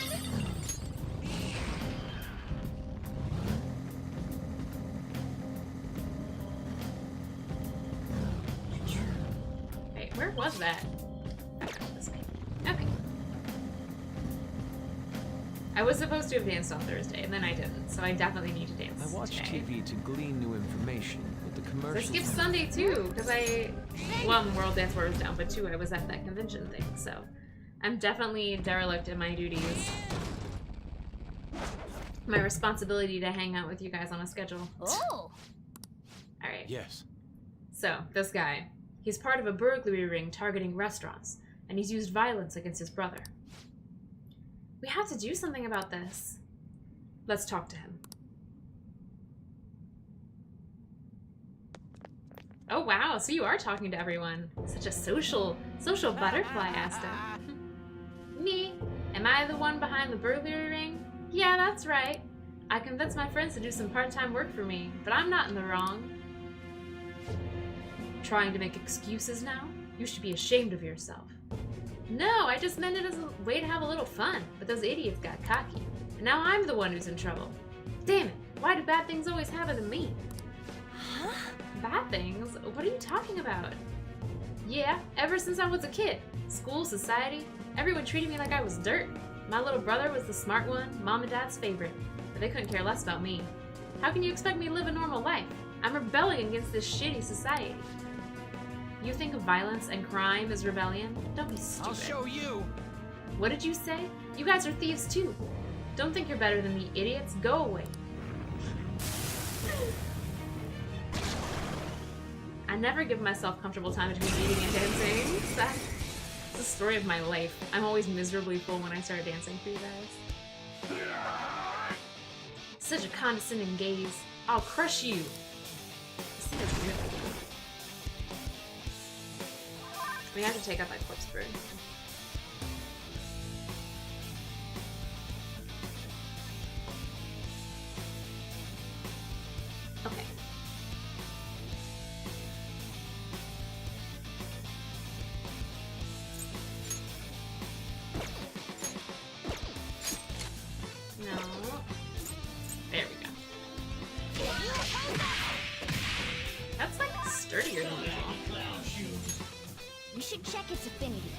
Wait, where was that? This way. Okay. I was supposed to have danced on Thursday, and then I didn't, so I definitely need to dance I watch today. TV to glean new information, but the commercials... I skipped Sunday too, because one, World Dance War was down, but two, I was at that convention thing, so I'm definitely derelict in my duties. My responsibility to hang out with you guys on a schedule. Oh! Alright. Yes. So, this guy, he's part of a burglary ring targeting restaurants, and he's used violence against his brother. We have to do something about this. Let's talk to him. Oh wow, so you are talking to everyone. Such a social butterfly, Asta. Me? Am I the one behind the burglary ring? Yeah, that's right. I convinced my friends to do some part-time work for me, but I'm not in the wrong. Trying to make excuses now? You should be ashamed of yourself. No, I just meant it as a way to have a little fun, but those idiots got cocky. And now I'm the one who's in trouble. Damn it, why do bad things always happen to me? Huh? Bad things? What are you talking about? Yeah, ever since I was a kid. School, society, everyone treated me like I was dirt. My little brother was the smart one, mom and dad's favorite, but they couldn't care less about me. How can you expect me to live a normal life? I'm rebelling against this shitty society. You think violence and crime is rebellion? Don't be stupid. I'll show you. What did you say? You guys are thieves too. Don't think you're better than me, idiots. Go away. I never give myself comfortable time between eating and dancing. That's the story of my life. I'm always miserably full when I start dancing for you guys. Such a condescending gaze. I'll crush you. This thing is weird. We have to take out that corpse bird. Okay. No. There we go. That's like sturdier than usual. We should check its affinity.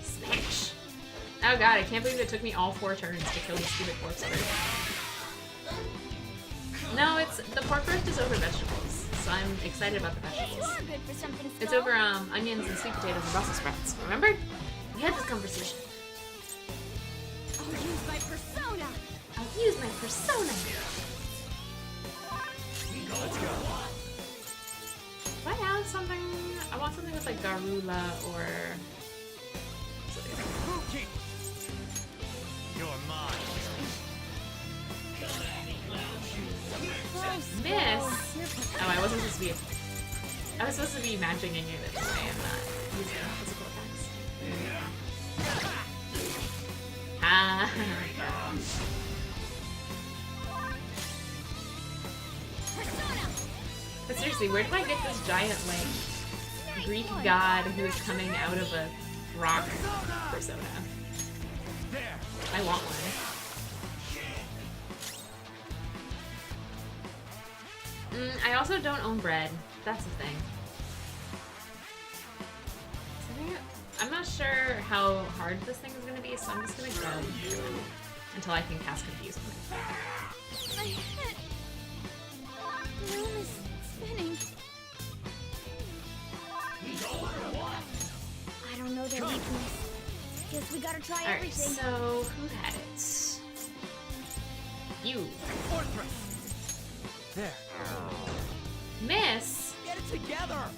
Smash! Oh god, I can't believe it took me all 4 turns to kill the stupid corpse bird. No, the pork roast is over vegetables, so I'm excited about the vegetables. You are good for something, Skull. It's over onions and sweet potatoes and Brussels sprouts. Remember? We had this conversation. I'll use my persona. I'll use my persona. Let's go. Do I have something? I want something with like Garula or. Rookie. You're mine. Miss. Oh, I wasn't supposed to be. I was supposed to be matching in units. I am not using physical attacks. Ah. But seriously, where did I get this giant, like, Greek god who is coming out of a rock persona? I want one. I also don't own bread. That's the thing. I'm not sure how hard this thing is going to be, so I'm just going to go until I can cast Confuse on it. My head. The room is spinning. I don't know their weakness. Guess we gotta try Alright, everything. so who had it? You. There. Miss? Get it together!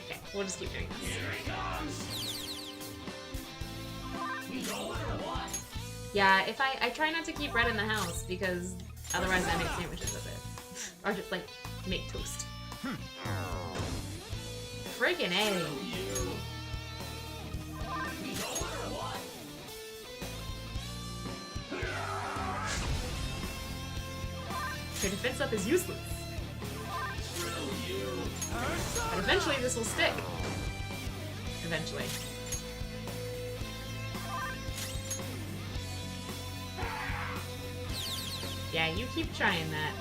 Okay, we'll just keep doing this. Yeah, if I try not to keep bread in the house because otherwise I make sandwiches with it. Or just like make toast. Friggin' A. Your defense up is useless. But eventually this will stick. Eventually. Yeah, you keep trying that.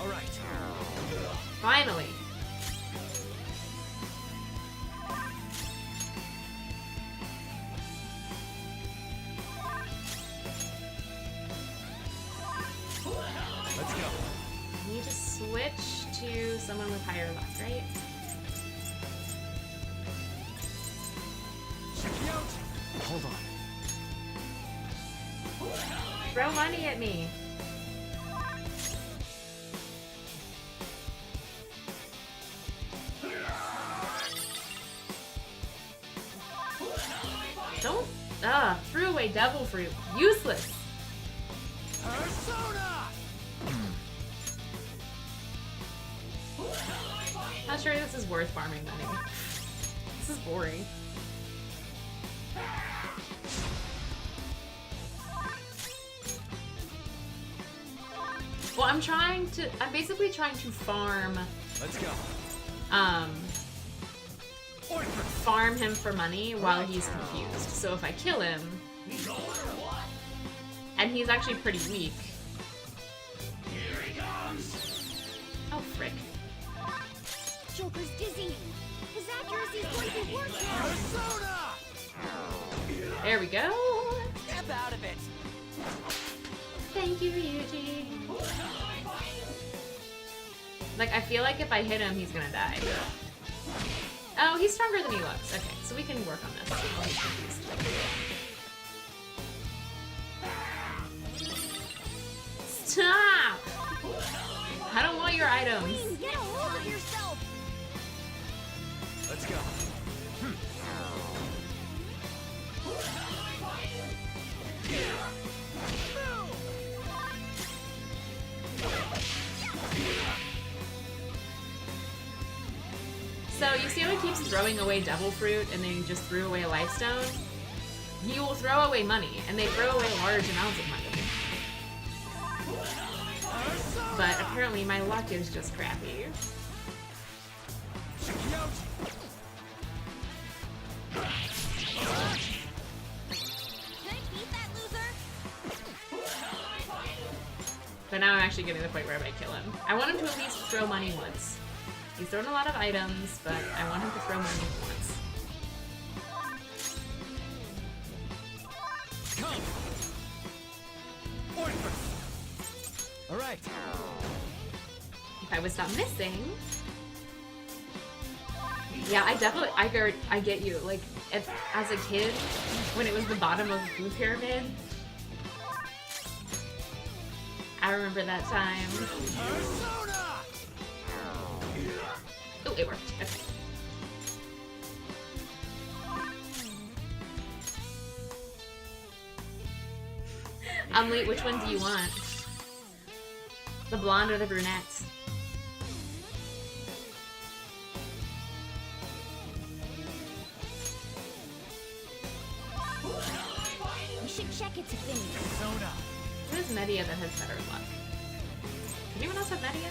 Alright. Finally. Let's go. Need to switch to someone with higher luck, right? Check me out. Hold on. Throw money at me. Don't. Threw away devil fruit. Useless. Not sure this is worth farming money. This is boring. Well, I'm basically trying to farm. Let's go. Farm him for money while he's confused. So if I kill him, and he's actually pretty weak. Oh, frick. Joker's dizzy. His accuracy is going to be worse now. There we go. Step out of it. Thank you, Ryuji. Like, I feel like if I hit him, he's gonna die. Oh, he's stronger than he looks. Okay, so we can work on this. While he's confused. Stop! I don't want your items. Queen, get a hold of yourself. Let's go. So you see how he keeps throwing away devil fruit and then he just threw away a life stone? He will throw away money, and they throw away large amounts of money. But apparently my luck is just crappy. But now I'm actually getting to the point where I might kill him. I want him to at least throw money once. He's thrown a lot of items, but I want him to throw money once. All right. If I would stop missing. Yeah, I get you. Like, as a kid, when it was the bottom of the food pyramid, I remember that time. Oh, it worked. Okay. I'm late. Which one do you want? The blonde or the brunette? We should check its affinity. Who is Media that has better luck? Anyone else have Media?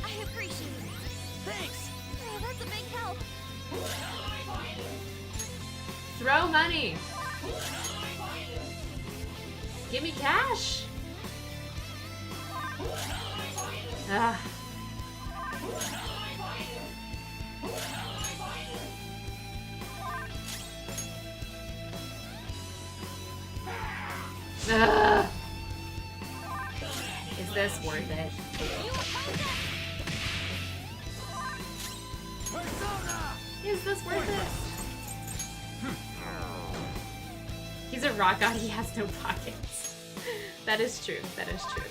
I appreciate it. Thanks! Oh, that's a big help. Throw money! Give me cash! Ah. Ugh. Is this worth it? Is this worth it? He's a rock god, he has no pockets. That is true, that is true.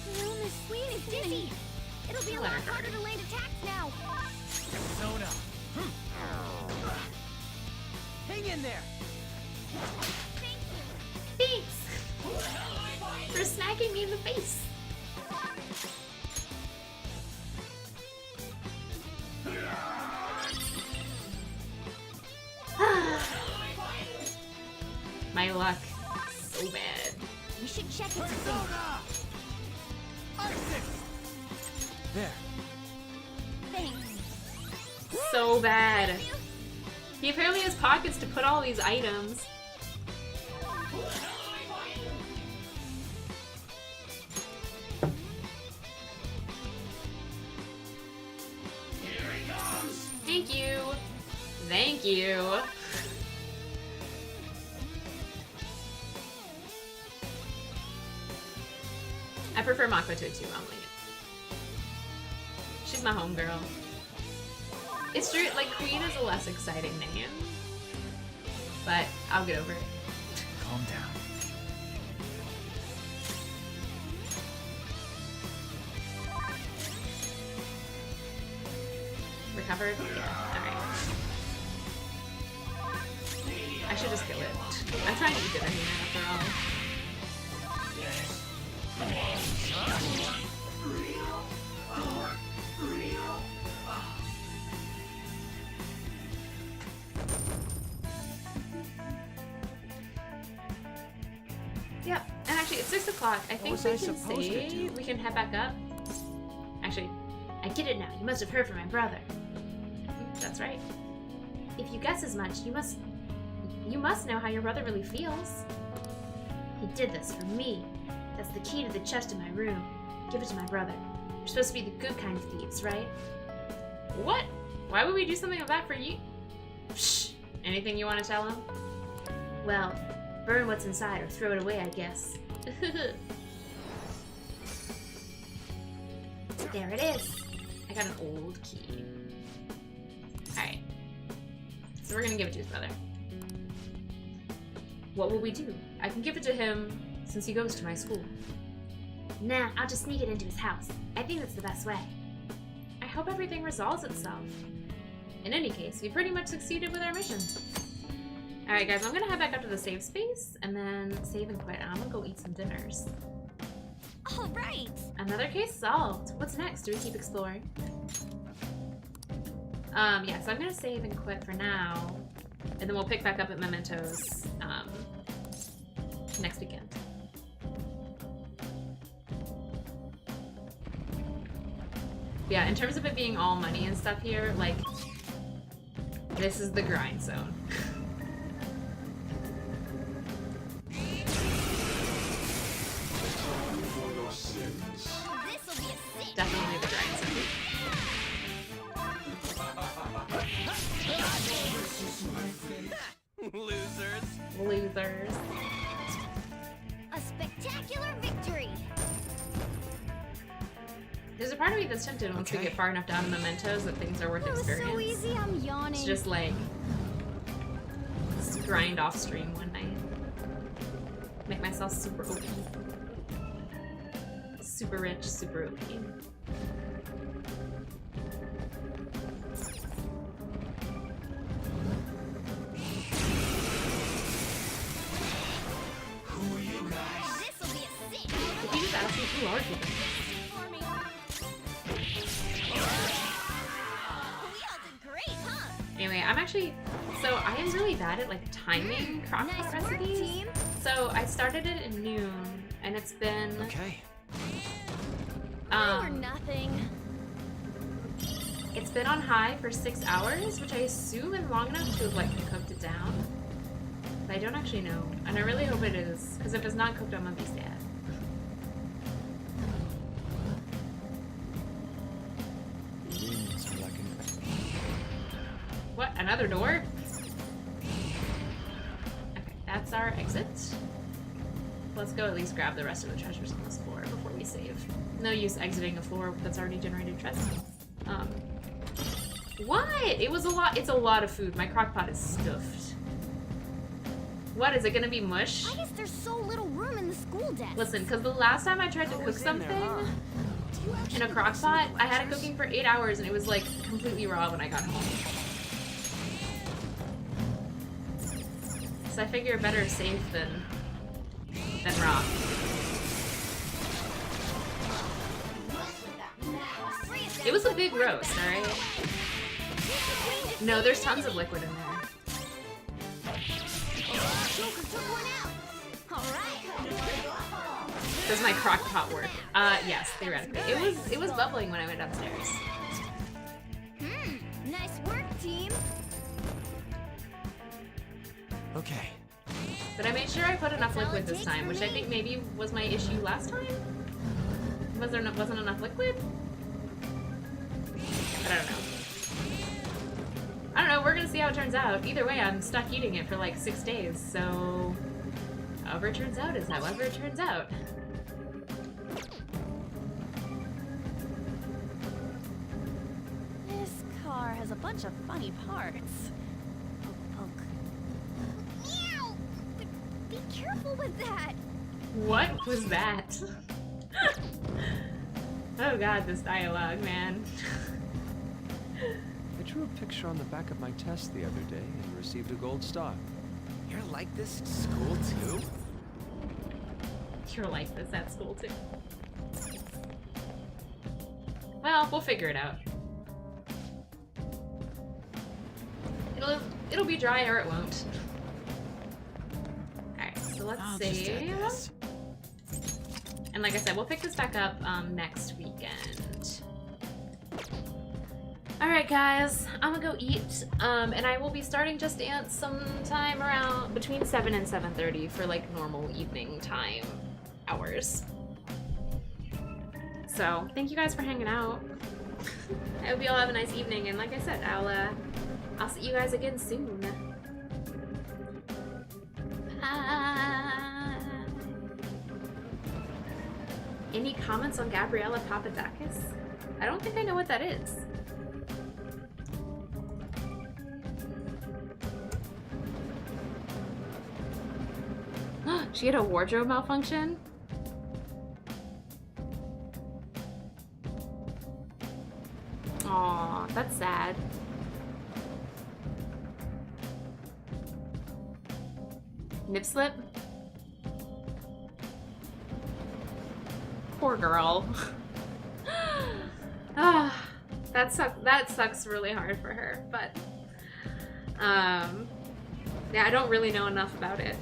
The room is sweet and dizzy. It'll be a lot harder to land attacks now. Hang in there! Thanks! For smacking me in the face. My luck. So bad. We should check its affinity. There. Thanks. So bad. He apparently has pockets to put all these items. Thank you. Thank you. I prefer Makoto to Rumbling it. She's my homegirl. It's true, like, Queen is a less exciting name. But I'll get over it. Calm down. Recovered? Yeah, alright. I should just kill it. I'm trying to eat dinner here after all. Yep, and actually it's 6 o'clock. I think was we I can supposed to save. do? We can head back up. Actually, I get it now. You must have heard from my brother. That's right. If you guess as much, you must know how your brother really feels. He did this for me. That's the key to the chest in my room. Give it to my brother. You're supposed to be the good kind of thieves, right? What? Why would we do something like that for you? Psh! Anything you want to tell him? Well, burn what's inside or throw it away, I guess. There it is. I got an old key. Alright. So we're gonna give it to his brother. What will we do? I can give it to him since he goes to my school. Nah, I'll just sneak it into his house. I think that's the best way. I hope everything resolves itself. In any case, we pretty much succeeded with our mission. Alright guys, I'm gonna head back up to the save space and then save and quit, and I'm gonna go eat some dinners. Alright! Another case solved. What's next? Do we keep exploring? Yeah, so I'm gonna save and quit for now. And then we'll pick back up at Mementos next weekend. Yeah, in terms of it being all money and stuff here, like, this is the grind zone. This'll be a sick. Definitely the grind zone. Losers. Losers. A spectacular victory. There's a part of me that's tempted once we get far enough down in Mementos that things are worth That was experience. so easy, I'm yawning. It's just like grind off stream one night. Make myself super OP. Super rich, super OP. Who are you? Anyway, I'm actually, so I am really bad at like timing crockpot recipes. So I started it at noon, and it's been Okay. Nothing. It's been on high for 6 hours, which I assume is long enough to have like cooked it down. But I don't actually know, and I really hope it is, because if it's not cooked, I'm gonna be sad. What? Another door? Okay, that's our exit. Let's go at least grab the rest of the treasures on this floor before we save. No use exiting a floor that's already generated treasure. What? It was a lot. It's a lot of food. My crock pot is stuffed. What? Is it gonna be mush? I guess there's so little room in the school desk. Listen, because the last time I tried to cook something in a crock pot, I had it cooking for 8 hours and it was like completely raw when I got home. So I figure better safe than raw. It was a big roast, alright? No, there's tons of liquid in there. Does my crock pot work? Yes, theoretically. It was bubbling when I went upstairs. Nice work, team. Okay. But I made sure I put enough liquid this time, which I think maybe was my issue last time? Wasn't enough liquid? But I don't know. I don't know, we're gonna see how it turns out. Either way, I'm stuck eating it for like 6 days, so however it turns out is however it turns out. This car has a bunch of funny parts. Poke, poke. Meow! Be careful with that. What was that? Oh god, this dialogue, man. I drew a picture on the back of my test the other day and received a gold star. You're like this at school too? You're like this at school too. Well, we'll figure it out. It'll be dry or it won't. Alright, so let's save. And like I said, we'll pick this back up next weekend. Alright guys, I'm gonna go eat, and I will be starting Just Dance sometime around between 7 and 7:30 for like normal evening time hours. So, thank you guys for hanging out. I hope you all have a nice evening, and like I said, I'll see you guys again soon. Bye. Any comments on Gabriella Papadakis? I don't think I know what that is. She had a wardrobe malfunction? Aw, that's sad. Nip slip? Poor girl. That sucks really hard for her, but yeah, I don't really know enough about it.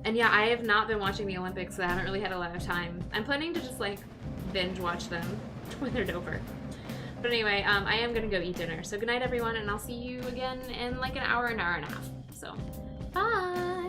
And yeah, I have not been watching the Olympics, so I haven't really had a lot of time. I'm planning to just like binge watch them when they're over. But anyway, I am gonna go eat dinner. So good night everyone, and I'll see you again in like an hour and a half. So bye.